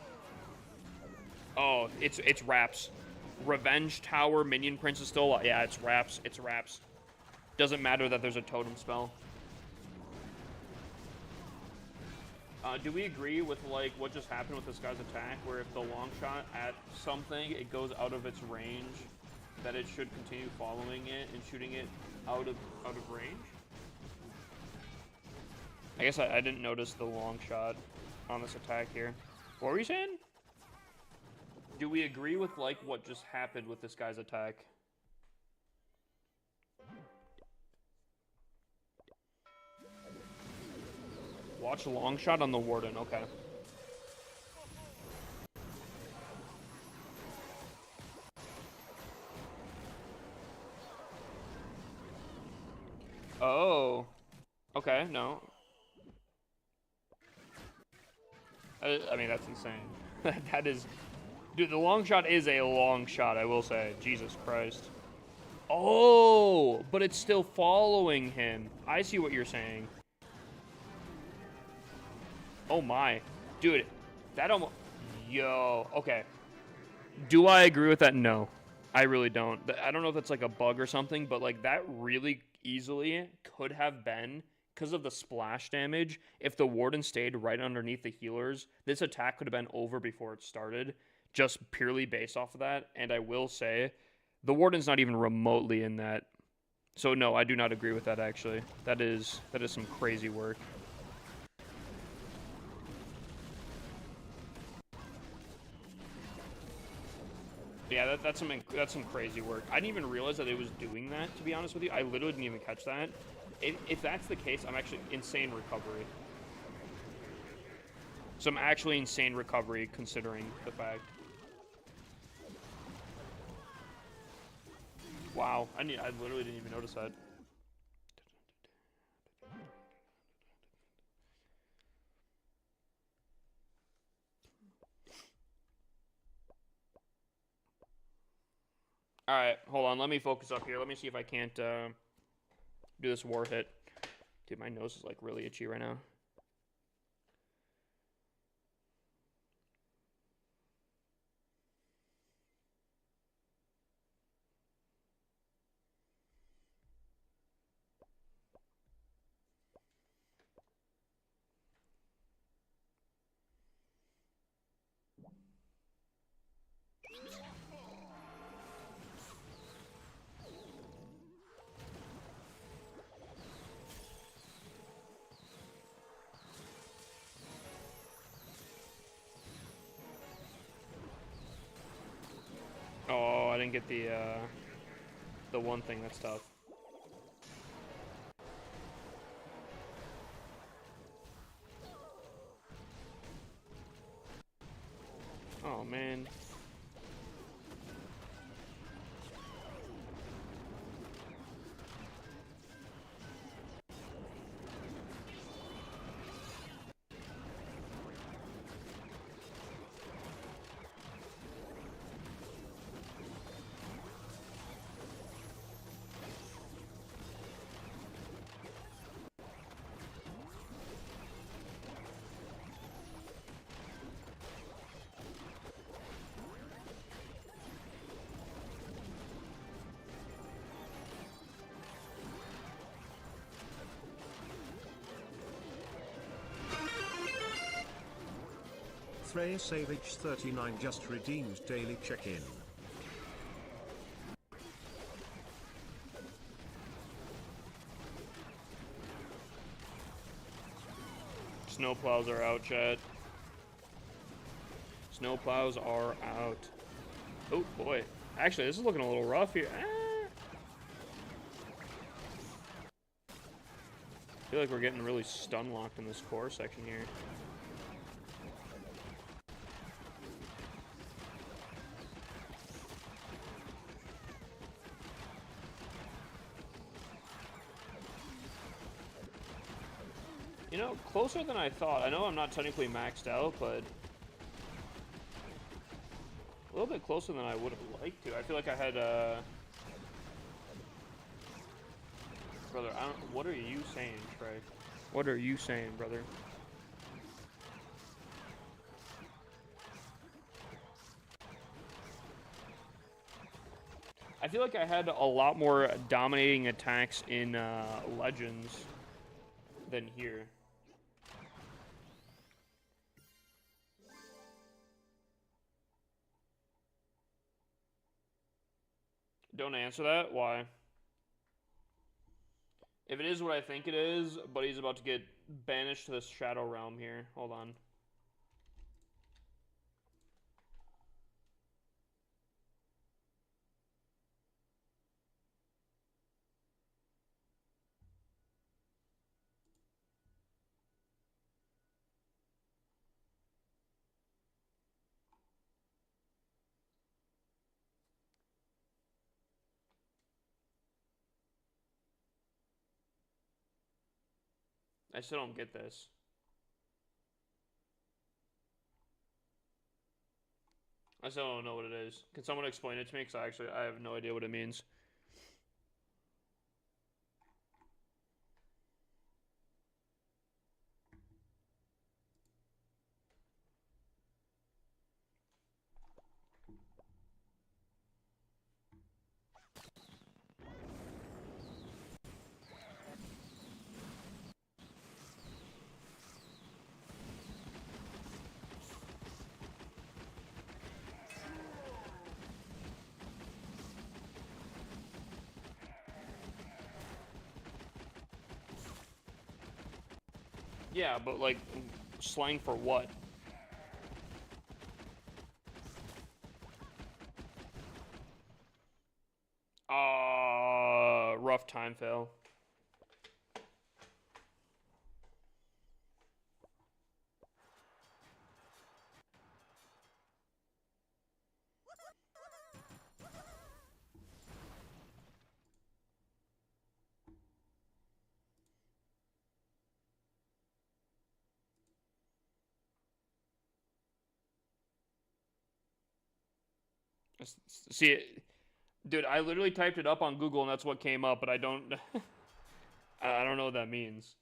A: Oh, it's Wraps. Revenge Tower, Minion Prince is still alive. Yeah, it's Wraps. It's Wraps. Doesn't matter that there's a totem spell. Do we agree with, like, what just happened with this guy's attack, where if the long shot at something, it goes out of its range, that it should continue following it and shooting it out of range? I guess I didn't notice the long shot on this attack here. What were you saying? Do we agree with, like, what just happened with this guy's attack? Watch long shot on the Warden, okay. Oh. Okay, no. I mean, that's insane. That is... Dude, the long shot is a long shot, I will say. Jesus Christ. Oh, but it's still following him. I see what you're saying. Oh my. Dude, that almost... Yo. Okay. Do I agree with that? No. I really don't. I don't know if that's like a bug or something, but like that really easily could have been, because of the splash damage, if the Warden stayed right underneath the healers, this attack could have been over before it started, just purely based off of that. And I will say, the Warden's not even remotely in that. So no, I do not agree with that, actually. That is some crazy work. Yeah, that's some crazy work. I didn't even realize that it was doing that, to be honest with you. I literally didn't even catch that. If that's the case, I'm actually insane recovery. Some actually insane recovery, considering the fact. Wow, I literally didn't even notice that. All right, hold on. Let me focus up here. Let me see if I can't do this war hit. Dude, my nose is like really itchy right now. Oh, I didn't get the one thing. That's tough. Oh man.
C: Freya Savage 39 just redeemed daily check-in.
A: Snowplows are out, chat. Snowplows are out. Oh boy. Actually, this is looking a little rough here. I feel like we're getting really stun locked in this core section here. You know, closer than I thought. I know I'm not technically maxed out, but a little bit closer than I would have liked to. I feel like I had, brother, what are you saying, Trey? What are you saying, brother? I feel like I had a lot more dominating attacks in, Legends than here. Don't answer that. Why? If it is what I think it is, but he's about to get banished to the Shadow Realm here. Hold on. I still don't get this. I still don't know what it is. Can someone explain it to me? Because I have no idea what it means. Yeah, but like, slang for what? Rough time fail. See, Dude, I literally typed it up on Google and that's what came up, but I don't I don't know what that means.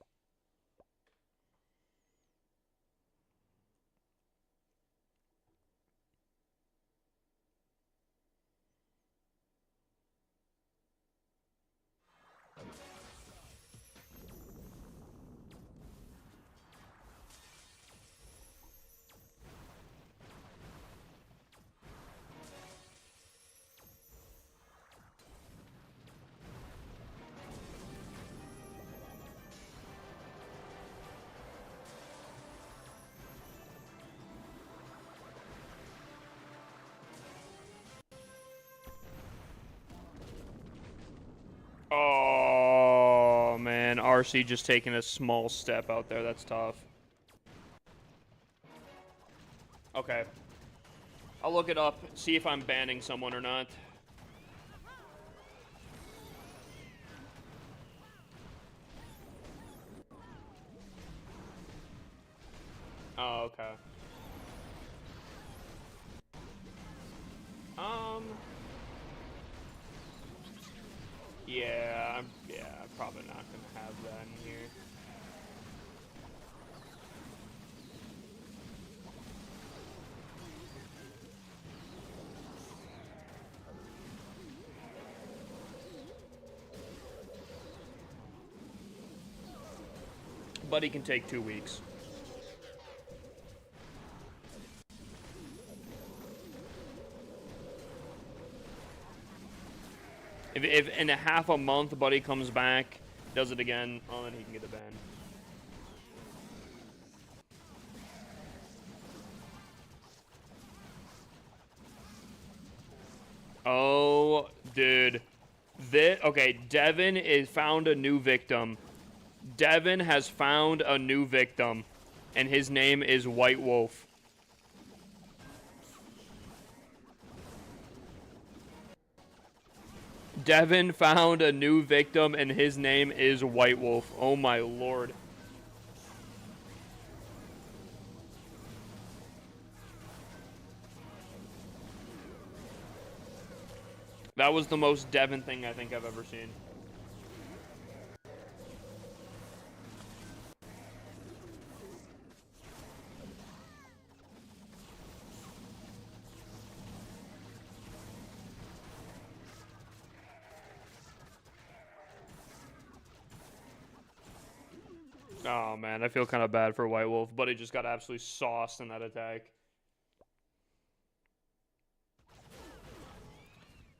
A: Oh, man. RC just taking a small step out there. That's tough. Okay. I'll look it up, see if I'm banning someone or not. Oh, okay. Yeah, I'm probably not gonna have that in here. But he can take 2 weeks. If in a half a month Buddy comes back, does it again, oh, then he can get a ban. Oh, dude. Okay, Devin is found a new victim. Devin has found a new victim, and his name is White Wolf. Devin found a new victim, and his name is White Wolf. Oh my lord. That was the most Devin thing I think I've ever seen. Oh man, I feel kind of bad for White Wolf, but he just got absolutely sauced in that attack.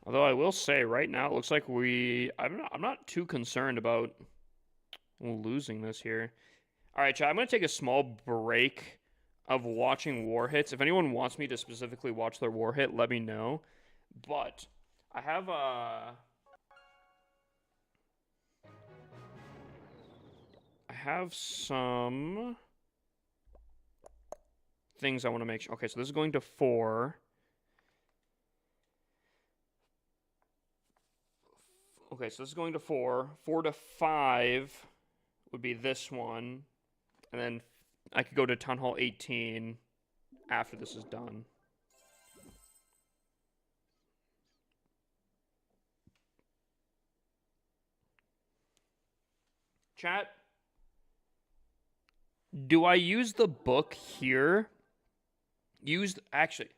A: Although I will say, right now, it looks like I'm not too concerned about losing this here. All right, chat, I'm going to take a small break of watching war hits. If anyone wants me to specifically watch their war hit, let me know. But I have some things I want to make sure. Okay, so this is going to 4. Okay, so this is going to 4. 4 to 5 would be this one. And then I could go to Town Hall 18 after this is done. Chat, do I use the book here? Actually,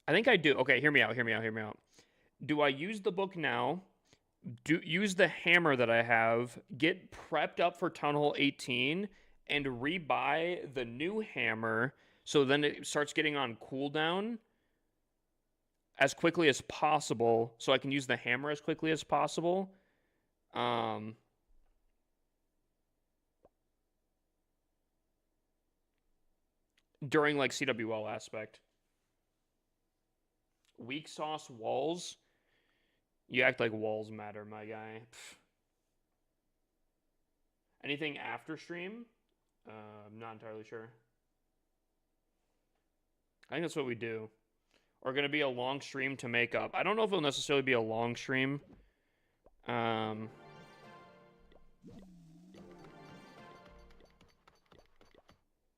A: I think I do. Okay, hear me out. Do I use the book now? Use the hammer that I have, get prepped up for Town Hall 18, and rebuy the new hammer so then it starts getting on cooldown as quickly as possible so I can use the hammer as quickly as possible. During like CWL aspect. Weak sauce walls. You act like walls matter, my guy. Pfft. Anything after stream? I'm not entirely sure. I think that's what we do. Or going to be a long stream to make up. I don't know if it'll necessarily be a long stream.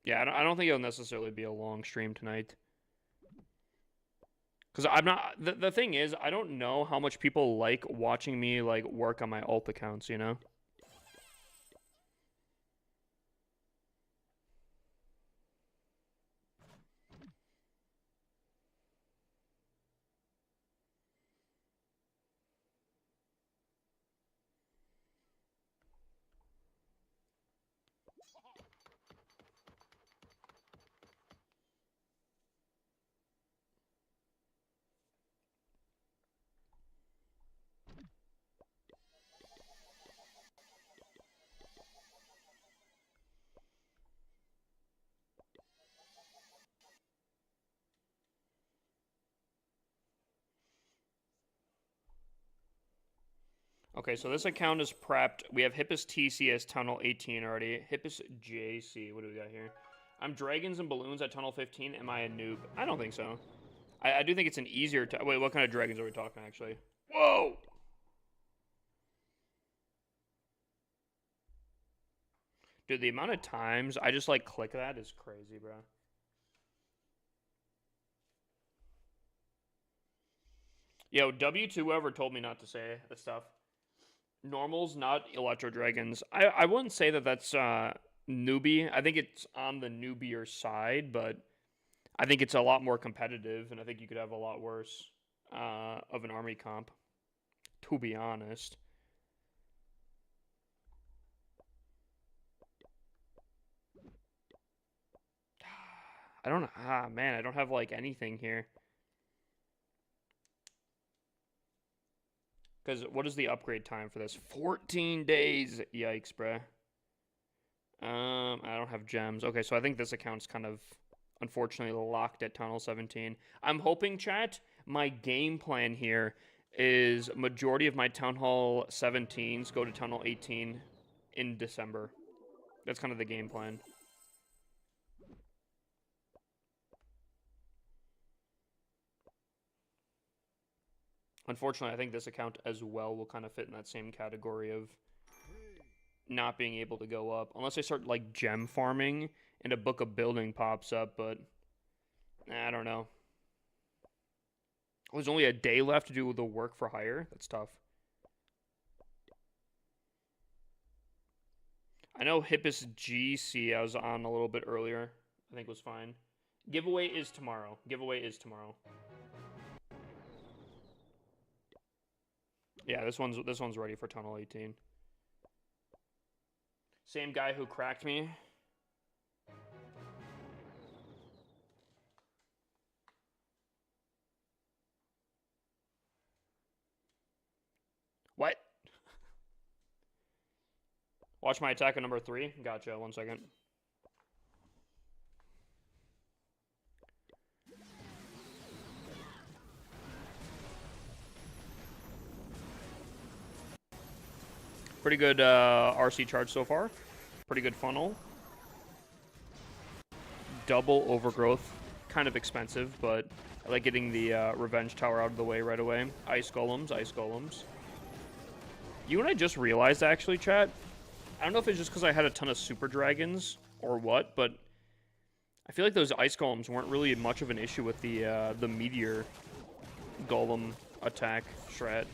A: Yeah, I don't think it'll necessarily be a long stream tonight. Because I'm not. The thing is, I don't know how much people like watching me like work on my alt accounts. You know. Okay, so this account is prepped. We have Hippus TC as Tunnel 18 already. Hippus JC, what do we got here? I'm Dragons and Balloons at Tunnel 15. Am I a noob? I don't think so. I do think it's an easier... Wait, what kind of dragons are we talking, actually? Whoa! Dude, the amount of times I just, like, click that is crazy, bro. Yo, W2 whoever told me not to say this stuff. Normals, not Electro Dragons. I wouldn't say that that's newbie. I think it's on the newbier side, but I think it's a lot more competitive, and I think you could have a lot worse of an army comp, to be honest. I don't... man, I don't have, like, anything here. Because what is the upgrade time for this? 14 days. Yikes, bruh. I don't have gems. Okay, so I think this account's kind of, unfortunately, locked at Tunnel 17. I'm hoping, chat, my game plan here is majority of my Town Hall 17s go to Tunnel 18 in December. That's kind of the game plan. Unfortunately, I think this account as well will kind of fit in that same category of not being able to go up. Unless I start, like, gem farming and a Book of Building pops up, but I don't know. There's only a day left to do the work for hire. That's tough. I know Hippus GC I was on a little bit earlier. I think was fine. Giveaway is tomorrow. Giveaway is tomorrow. Yeah, this one's ready for Tunnel 18. Same guy who cracked me. What? Watch my attack at number 3. Gotcha, 1 second. Pretty good RC charge so far. Pretty good funnel. Double overgrowth. Kind of expensive, but I like getting the Revenge Tower out of the way right away. Ice Golems, Ice Golems. You and I just realized, actually, chat. I don't know if it's just because I had a ton of Super Dragons or what, but I feel like those Ice Golems weren't really much of an issue with the Meteor Golem attack strat.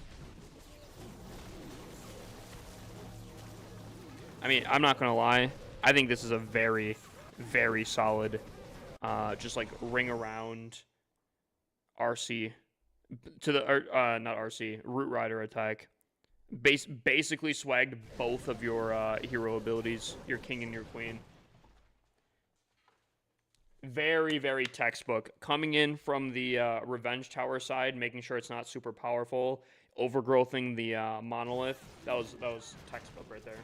A: I mean, I'm not gonna lie. I think this is a very, very solid, just like ring around RC to the not RC Root Rider attack. Basically swagged both of your hero abilities, your king and your queen. Very, very textbook. Coming in from the Revenge Tower side, making sure it's not super powerful, overgrowthing the monolith. That was textbook right there.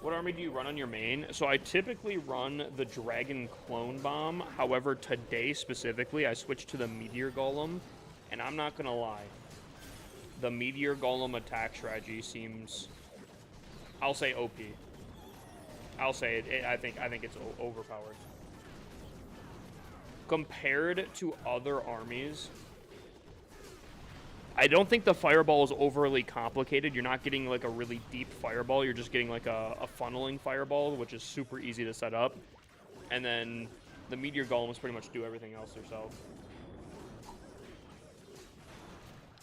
A: What army do you run on your main? So I typically run the Dragon Clone Bomb. However, today specifically, I switched to the Meteor Golem. And I'm not gonna lie. The Meteor Golem attack strategy seems... I'll say OP. I'll say it. I think it's overpowered. Compared to other armies... I don't think the fireball is overly complicated. You're not getting like a really deep fireball. You're just getting like a funneling fireball, which is super easy to set up. And then The meteor golems pretty much do everything else themselves.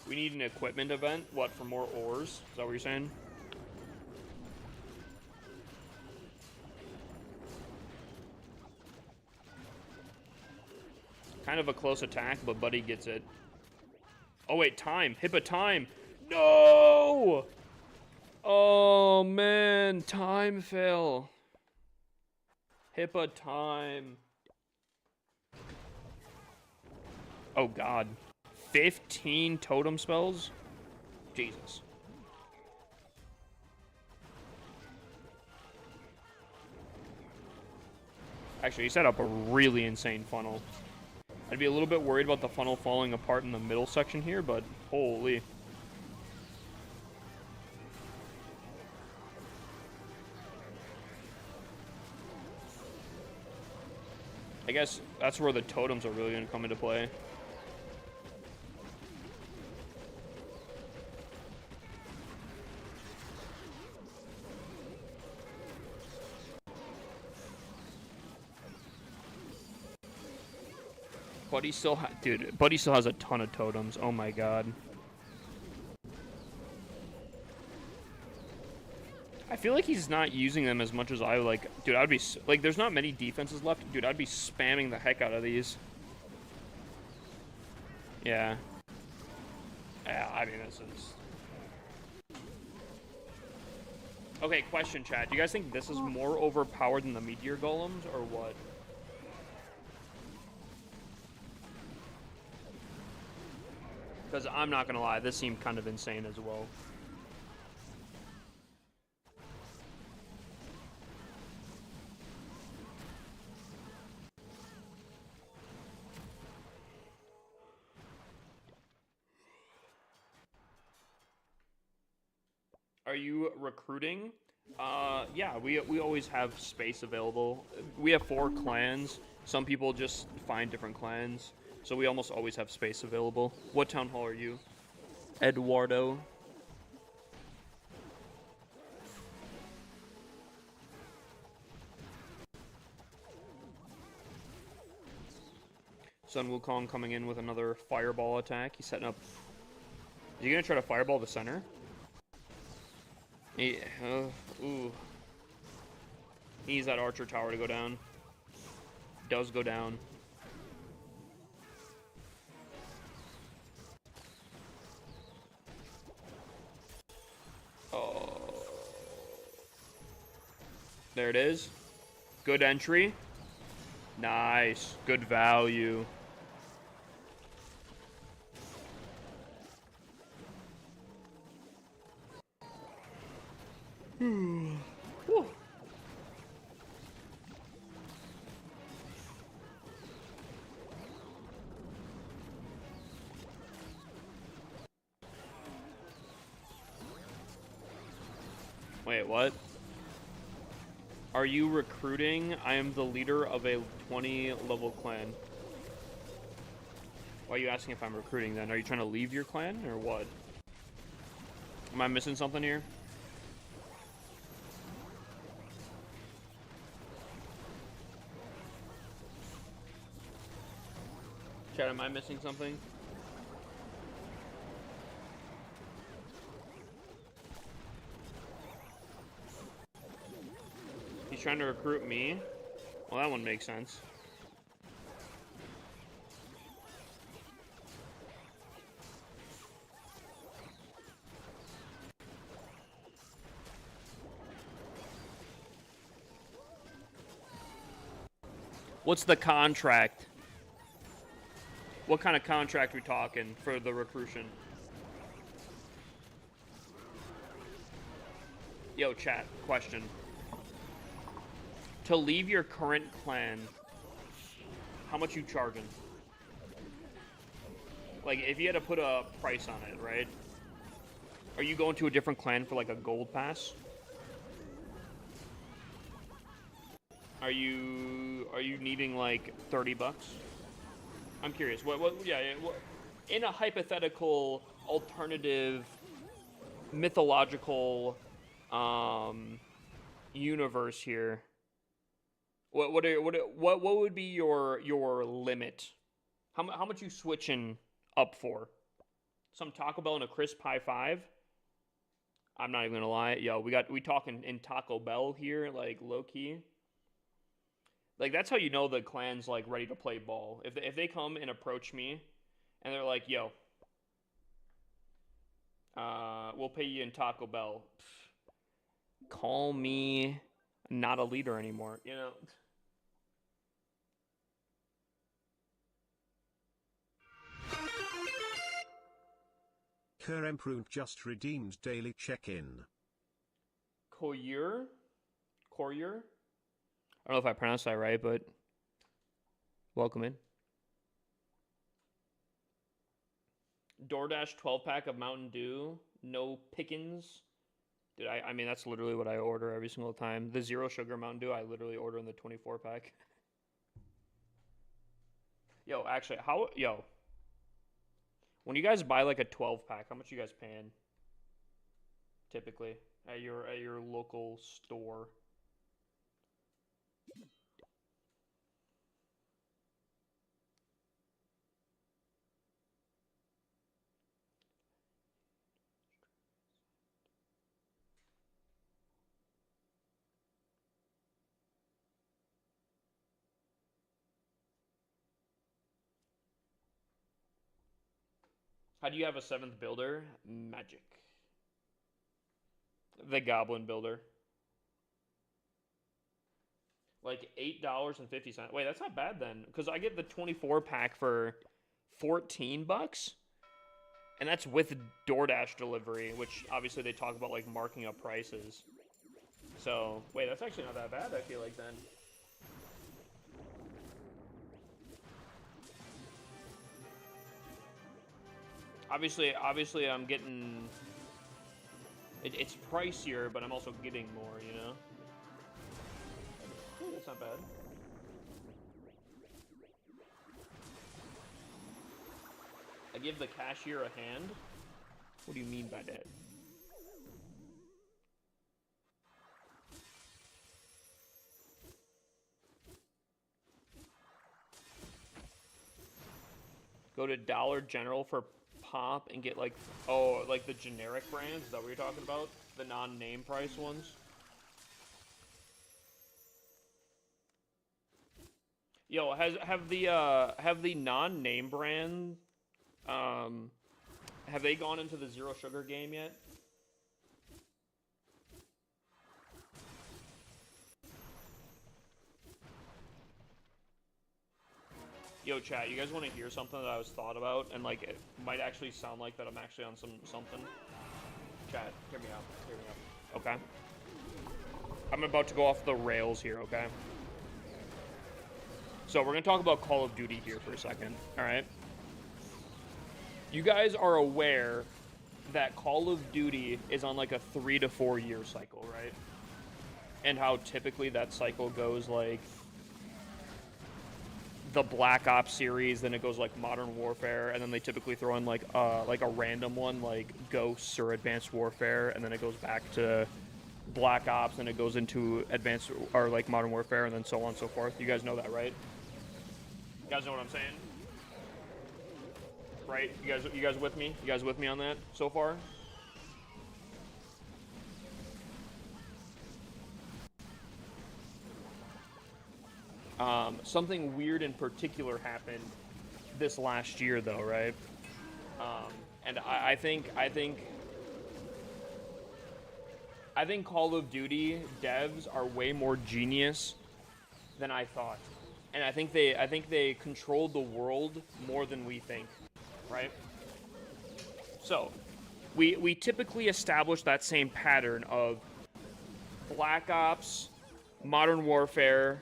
A: We need an equipment event. What, for more ores? Is that what you're saying? Kind of a close attack, but Buddy gets it. Oh, wait, time. Hippa time. No! Oh, man. Time fell. Hippa time. Oh, God. 15 totem spells? Jesus. Actually, he set up a really insane funnel. I'd be a little bit worried about the funnel falling apart in the middle section here, but holy. I guess that's where the totems are really going to come into play. Buddy still has a ton of totems. Oh my god. I feel like he's not using them as much as I like. Dude, I'd be like, there's not many defenses left. Dude, I'd be spamming the heck out of these. Yeah. Yeah, I mean, this is... Okay, question, chat. Do you guys think this is more overpowered than the meteor golems, or what? Because I'm not gonna lie, this seemed kind of insane as well. Are you recruiting? Yeah, we always have space available. We have 4 clans. Some people just find different clans. So we almost always have space available. What town hall are you? Eduardo. Sun Wukong coming in with another fireball attack. He's setting up... Is he gonna try to fireball the center? He, ooh. He needs that archer tower to go down. Does go down. Oh. There it is. Good entry. Nice. Good value. Whew. Wait, what? Are you recruiting? I am the leader of a 20 level clan. Why are you asking if I'm recruiting then? Are you trying to leave your clan or what? Am I missing something here? Chat, am I missing something? He's trying to recruit me? Well, that one makes sense. What's the contract? What kind of contract we talking for the recruition? Yo, chat, question. To leave your current clan, how much you charging? Like, if you had to put a price on it, right? Are you going to a different clan for, like, a gold pass? Are you needing, like, 30 bucks? I'm curious. What in a hypothetical, alternative, mythological, universe here, What would be your limit? How much you switching up for? Some Taco Bell and a crisp pie 5? I'm not even gonna lie, yo, we talking in Taco Bell here, like low key. Like that's how you know the clan's like ready to play ball. If they come and approach me, and they're like, yo, we'll pay you in Taco Bell. Pfft, call me not a leader anymore, you know.
C: Keremprund just redeemed daily check-in.
A: Courier? I don't know if I pronounced that right, but welcome in. DoorDash 12-pack of Mountain Dew, no pickins. Dude, I mean, that's literally what I order every single time. The zero sugar Mountain Dew, I literally order in the 24-pack. Yo, actually, when you guys buy like a 12-pack, how much you guys paying? Typically, at your local store. How do you have a 7th builder? Magic. The Goblin Builder. Like $8.50. Wait, that's not bad then, because I get the 24-pack for $14, and that's with DoorDash delivery, which obviously they talk about like marking up prices. So wait, that's actually not that bad. I feel like then. Obviously, I'm getting. It's pricier, but I'm also getting more. You know. Ooh, that's not bad. I give the cashier a hand? What do you mean by that? Go to Dollar General for pop and get like, oh, like the generic brands? Is that what you're talking about? The non-name price ones? Yo, have the non-name brand have they gone into the zero sugar game yet? Yo, chat, you guys want to hear something that I was thought about and like it might actually sound like that I'm actually on something? Chat, hear me out. Hear me out. Okay. I'm about to go off the rails here, okay? So we're going to talk about Call of Duty here for a second, all right? You guys are aware that Call of Duty is on like a 3 to 4 year cycle, right? And how typically that cycle goes like the Black Ops series, then it goes like Modern Warfare, and then they typically throw in like a random one like Ghosts or Advanced Warfare, and then it goes back to Black Ops, and it goes into Advanced or like Modern Warfare, and then so on and so forth. You guys know that, right? You guys know what I'm saying? Right? You guys with me? You guys with me on that so far? Something weird in particular happened this last year, though, right? And I think Call of Duty devs are way more genius than I thought, and I think they controlled the world more than we think, right? So, we typically establish that same pattern of Black Ops, Modern Warfare,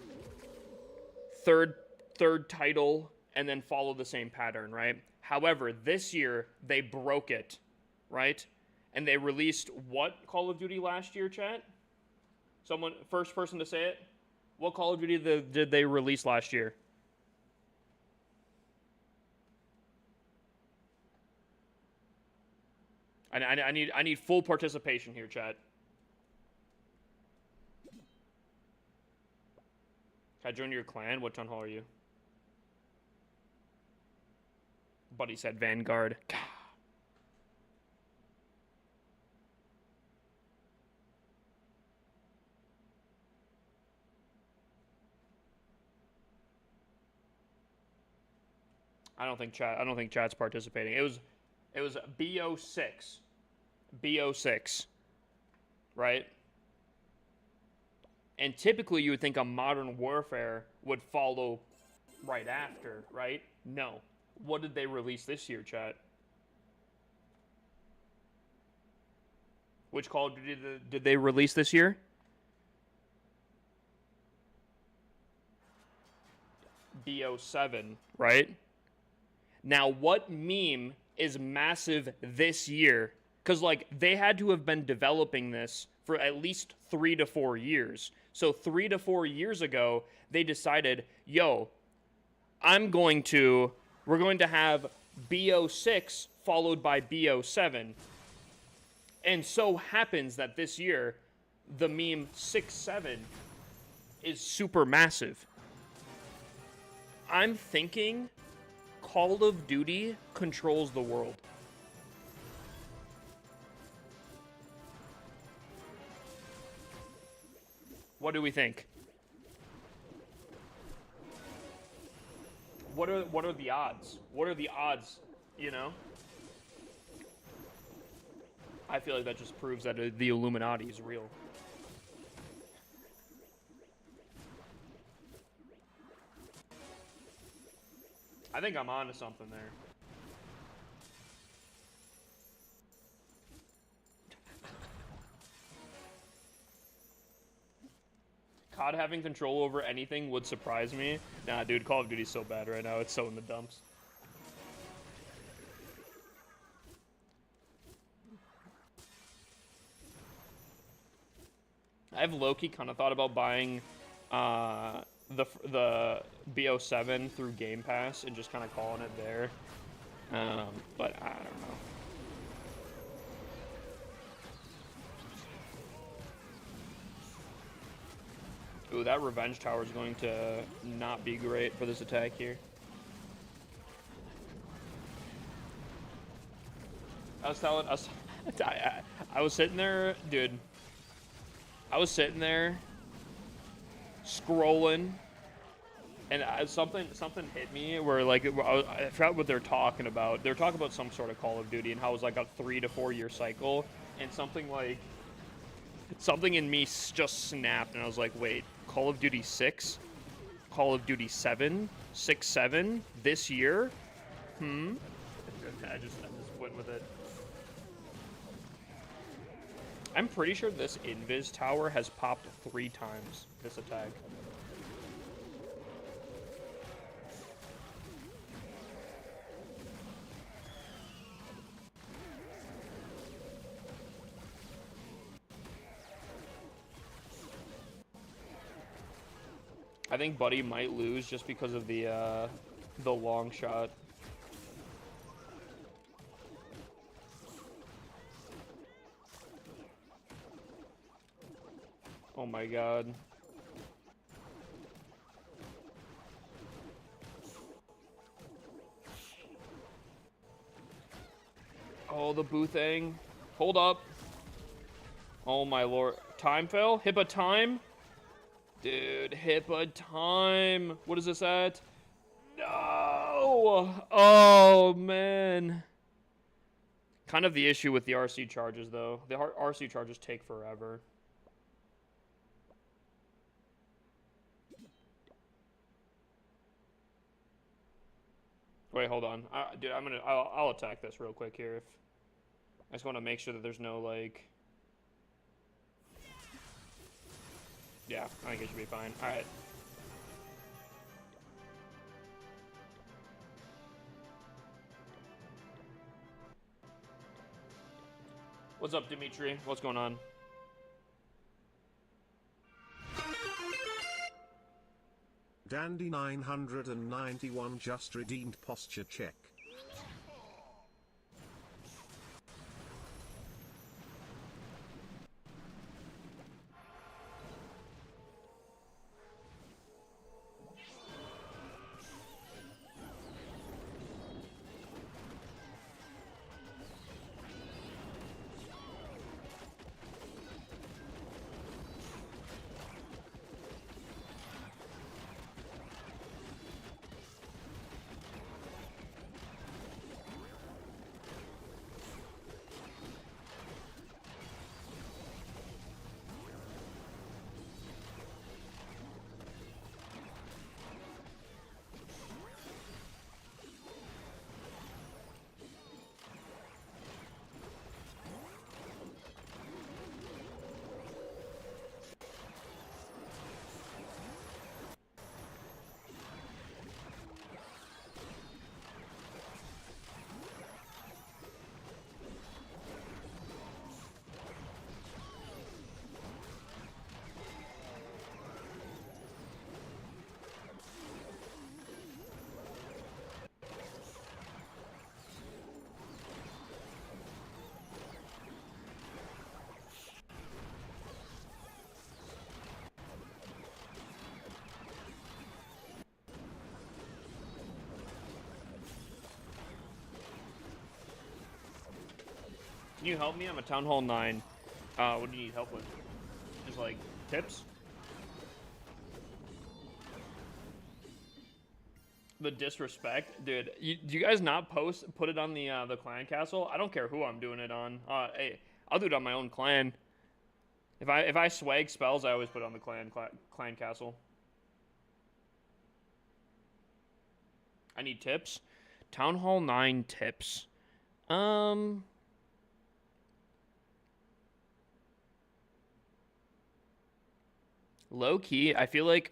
A: third title, and then follow the same pattern, right? However, this year they broke it, right? And they released what Call of Duty last year, chat? Someone, first person to say it? What Call of Duty did they release last year? I need full participation here, chat. Can I join your clan? What town hall are you? Buddy said Vanguard. I don't think chat's participating. It was BO6. BO6. Right? And typically you would think a Modern Warfare would follow right after, right? No. What did they release this year, chat? Which Call of Duty did they release this year? BO7, right? Now, what meme is massive this year? Because, like, they had to have been developing this for at least 3 to 4 years. So 3 to 4 years ago, they decided, yo, we're going to have BO6 followed by BO7. And so happens that this year, the meme 6-7 is super massive. I'm thinking Call of Duty controls the world. What do we think? What are the odds? What are the odds, you know? I feel like that just proves that the Illuminati is real. I think I'm onto something there. COD having control over anything would surprise me. Nah, dude, Call of Duty's so bad right now. It's so in the dumps. I've low-key kind of thought about buying the BO7 through Game Pass and just kind of calling it there. But I don't know. Ooh, that Revenge Tower is going to not be great for this attack here. I was sitting there, dude. I was sitting there, scrolling, and something hit me where, like, I forgot what they're talking about. They're talking about some sort of Call of Duty and how it was like a 3 to 4 year cycle, and something in me just snapped, and I was like, wait, Call of Duty 6? Call of Duty 7? 6-7? This year? I just went with it. I'm pretty sure this Invis tower has popped 3 times this attack. I think Buddy might lose just because of the long shot. Oh my god. Oh, the Boothang. Hold up. Oh my lord. Time fell? Hippa time? Dude, Hippa time. What is this at? No! Oh, man. Kind of the issue with the RC charges, though. The RC charges take forever. Wait, hold on. Dude, I'll attack this real quick here. I just want to make sure that there's no, like... Yeah, I think it should be fine. Alright. What's up, Dimitri? What's going on?
C: Dandy 991 just redeemed posture check.
A: Can you help me? I'm a Town Hall 9. What do you need help with? Just like tips? The disrespect, dude. Do you guys not put it on the clan castle? I don't care who I'm doing it on. Hey, I'll do it on my own clan. If I swag spells, I always put it on the clan castle. I need tips. Town Hall 9 tips. Low key, I feel like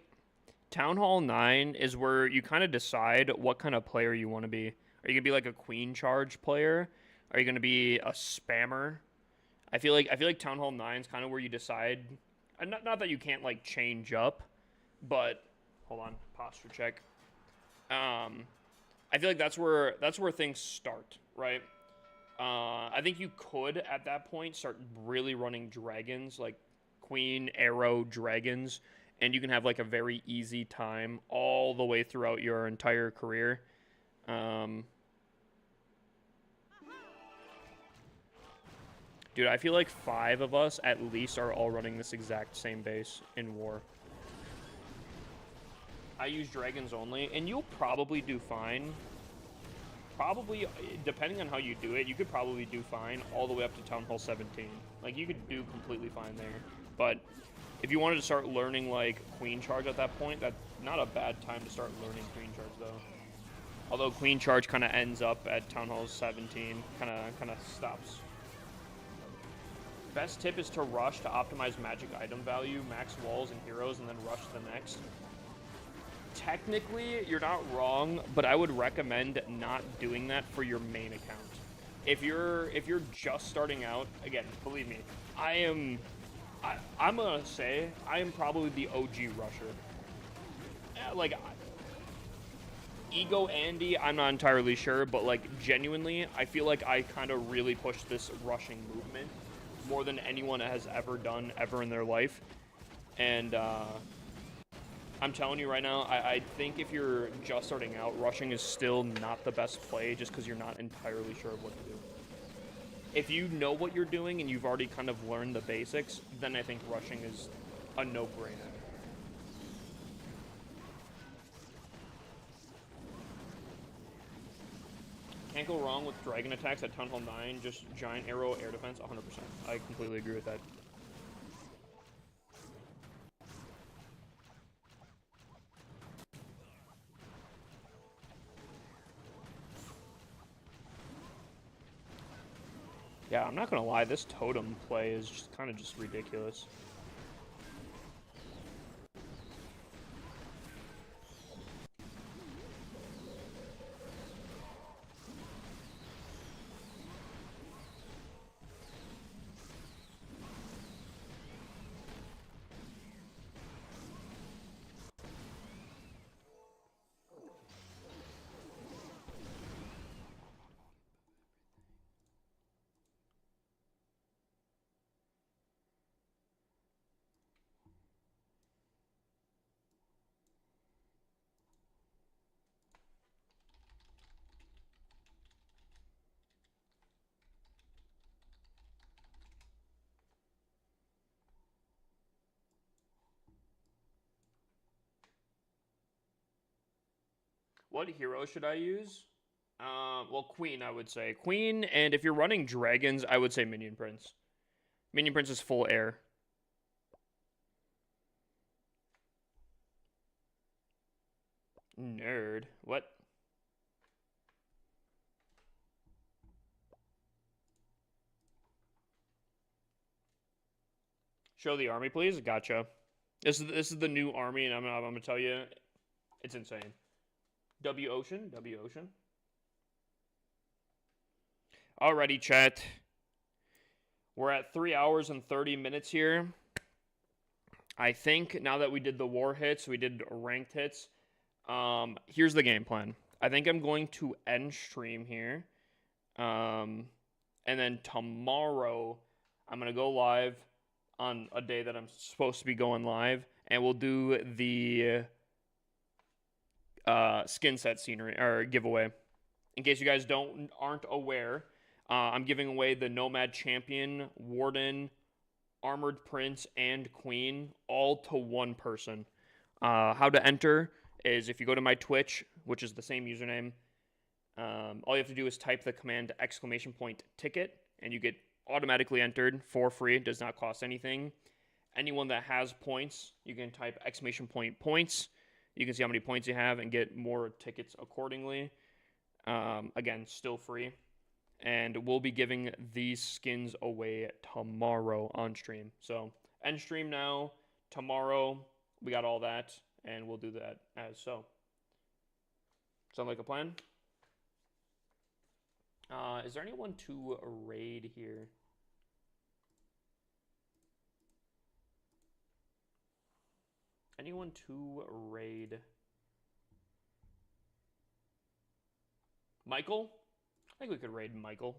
A: Town Hall 9 is where you kind of decide what kind of player you want to be. Are you going to be like a queen charge player? Are you going to be a spammer? I feel like Town Hall 9 is kind of where you decide. And not that you can't like change up, but hold on, posture check. I feel like that's where things start, right? I think you could at that point start really running dragons, like queen, arrow, dragons, and you can have like a very easy time all the way throughout your entire career. Dude, I feel like 5 of us at least are all running this exact same base in war. I use dragons only, and you'll probably do fine. Probably, depending on how you do it, you could probably do fine all the way up to Town Hall 17. Like, you could do completely fine there. But if you wanted to start learning, like, Queen Charge at that point, that's not a bad time to start learning Queen Charge, though. Although Queen Charge kind of ends up at Town Hall 17, kind of stops. Best tip is to rush to optimize magic item value, max walls and heroes, and then rush to the next. Technically, you're not wrong, but I would recommend not doing that for your main account. If you're just starting out, again, believe me, I'm gonna say I am probably the OG rusher. Like, Ego Andy, I'm not entirely sure, but like genuinely, I feel like I kind of really pushed this rushing movement more than anyone has ever done ever in their life, and I'm telling you right now, I think if you're just starting out, rushing is still not the best play just because you're not entirely sure of what to do. If you know what you're doing and you've already kind of learned the basics, then I think rushing is a no-brainer. Can't go wrong with dragon attacks at Town Hall 9, just giant arrow, air defense, 100%. I completely agree with that. Yeah, I'm not gonna lie, this totem play is just kind of just ridiculous. What hero should I use? Well, Queen, I would say. Queen, and if you're running dragons, I would say Minion Prince. Minion Prince is full air. Nerd. What? Show the army, please. Gotcha. This is the new army, and I'm gonna tell you, it's insane. W Ocean. Alrighty, chat. We're at 3 hours and 30 minutes here. I think now that we did the war hits, we did ranked hits. Here's the game plan. I think I'm going to end stream here. And then tomorrow, I'm going to go live on a day that I'm supposed to be going live. And we'll do the skin set scenery or giveaway. In case you guys aren't aware, I'm giving away the Nomad Champion, Warden, Armored Prince, and Queen, all to one person. How to enter is if you go to my Twitch, which is the same username, all you have to do is type the command !ticket, and you get automatically entered for free. It does not cost anything. Anyone that has points, you can type !points. You can see how many points you have and get more tickets accordingly. Again, still free. And we'll be giving these skins away tomorrow on stream. So, end stream now. Tomorrow, we got all that, and we'll do that as so. Sound like a plan? Is there anyone to raid here? Anyone to raid? Michael? I think we could raid Michael.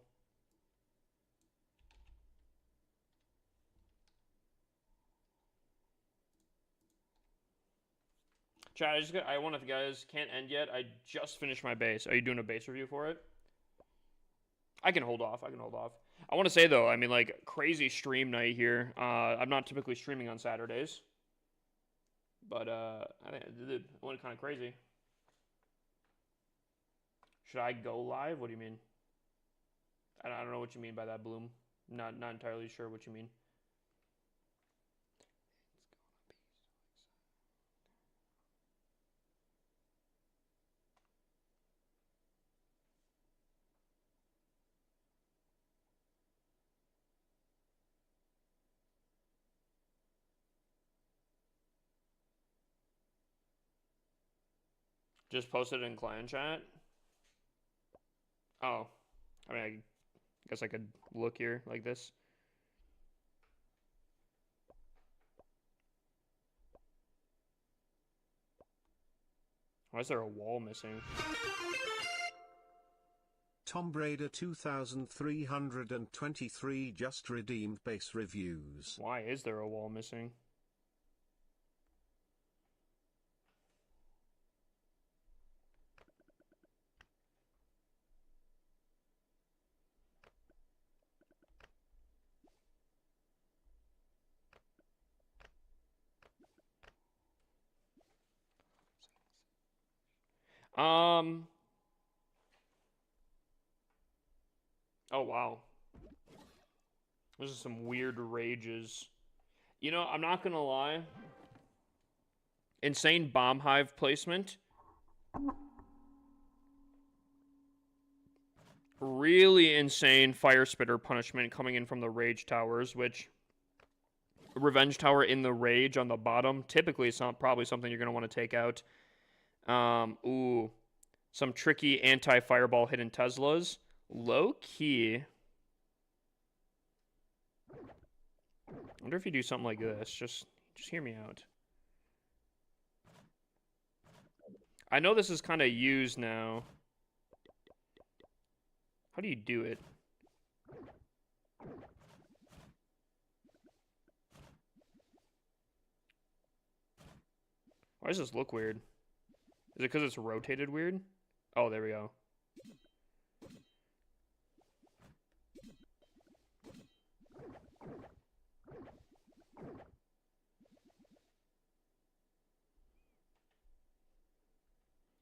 A: Chat, I wanted to, guys, can't end yet. I just finished my base. Are you doing a base review for it? I can hold off. I want to say, though, I mean, like, crazy stream night here. I'm not typically streaming on Saturdays. But, I think it went kind of crazy. Should I go live? What do you mean? I don't know what you mean by that, Bloom. Not entirely sure what you mean. Just posted it in clan chat. Oh, I mean, I guess I could look here like this. Why is there a wall missing?
C: Tom Brady 2323 just redeemed base reviews.
A: Why is there a wall missing? Oh, wow. This is some weird rages. You know, I'm not gonna lie. Insane bomb hive placement. Really insane fire spitter punishment coming in from the rage towers, which revenge tower in the rage on the bottom. Typically, it's not probably something you're gonna want to take out. Ooh, some tricky anti-fireball hidden Teslas. Low key. I wonder if you do something like this. Just hear me out. I know this is kind of used now. How do you do it? Why does this look weird? Is it because it's rotated weird? Oh, there we go.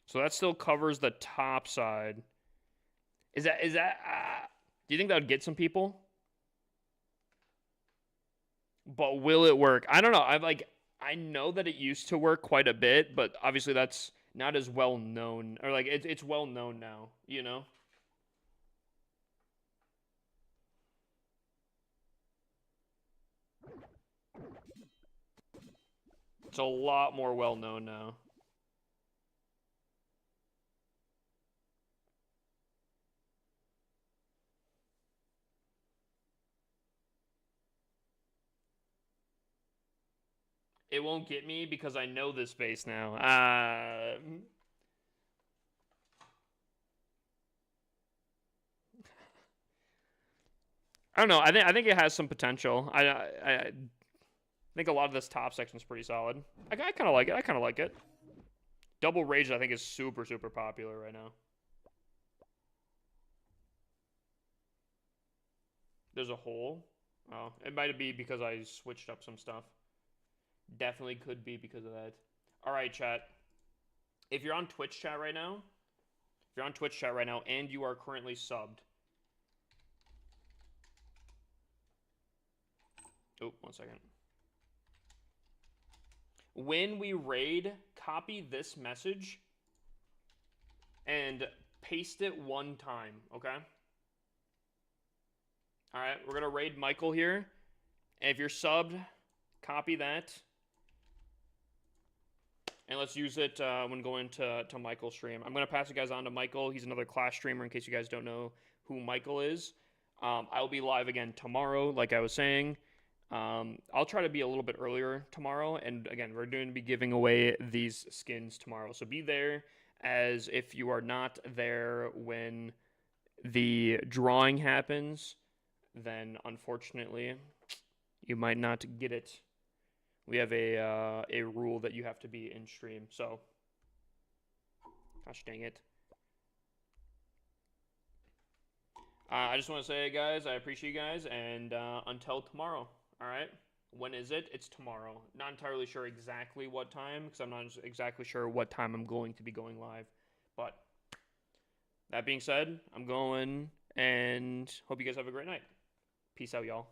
A: So that still covers the top side. Is that, do you think that would get some people? But will it work? I don't know. I know that it used to work quite a bit, but obviously that's not as well known, or like it's well known now, you know? It's a lot more well known now. It won't get me because I know this base now. I don't know. I think it has some potential. I think a lot of this top section is pretty solid. I kind of like it. Double Rage, I think, is super, super popular right now. There's a hole. Oh, it might be because I switched up some stuff. Definitely could be because of that. All right, chat. If you're on Twitch chat right now, and you are currently subbed. Oh, 1 second. When we raid, copy this message and paste it 1 time, okay? All right, we're gonna raid Michael here. And if you're subbed, copy that. And let's use it when going to Michael's stream. I'm going to pass you guys on to Michael. He's another Clash streamer in case you guys don't know who Michael is. I'll be live again tomorrow, like I was saying. I'll try to be a little bit earlier tomorrow. And again, we're going to be giving away these skins tomorrow. So be there, as if you are not there when the drawing happens, then unfortunately you might not get it. We have a rule that you have to be in stream, so gosh dang it. I just want to say, guys, I appreciate you guys, and until tomorrow, all right? When is it? It's tomorrow. Not entirely sure exactly what time, because I'm not exactly sure what time I'm going to be going live. But that being said, I'm going, and hope you guys have a great night. Peace out, y'all.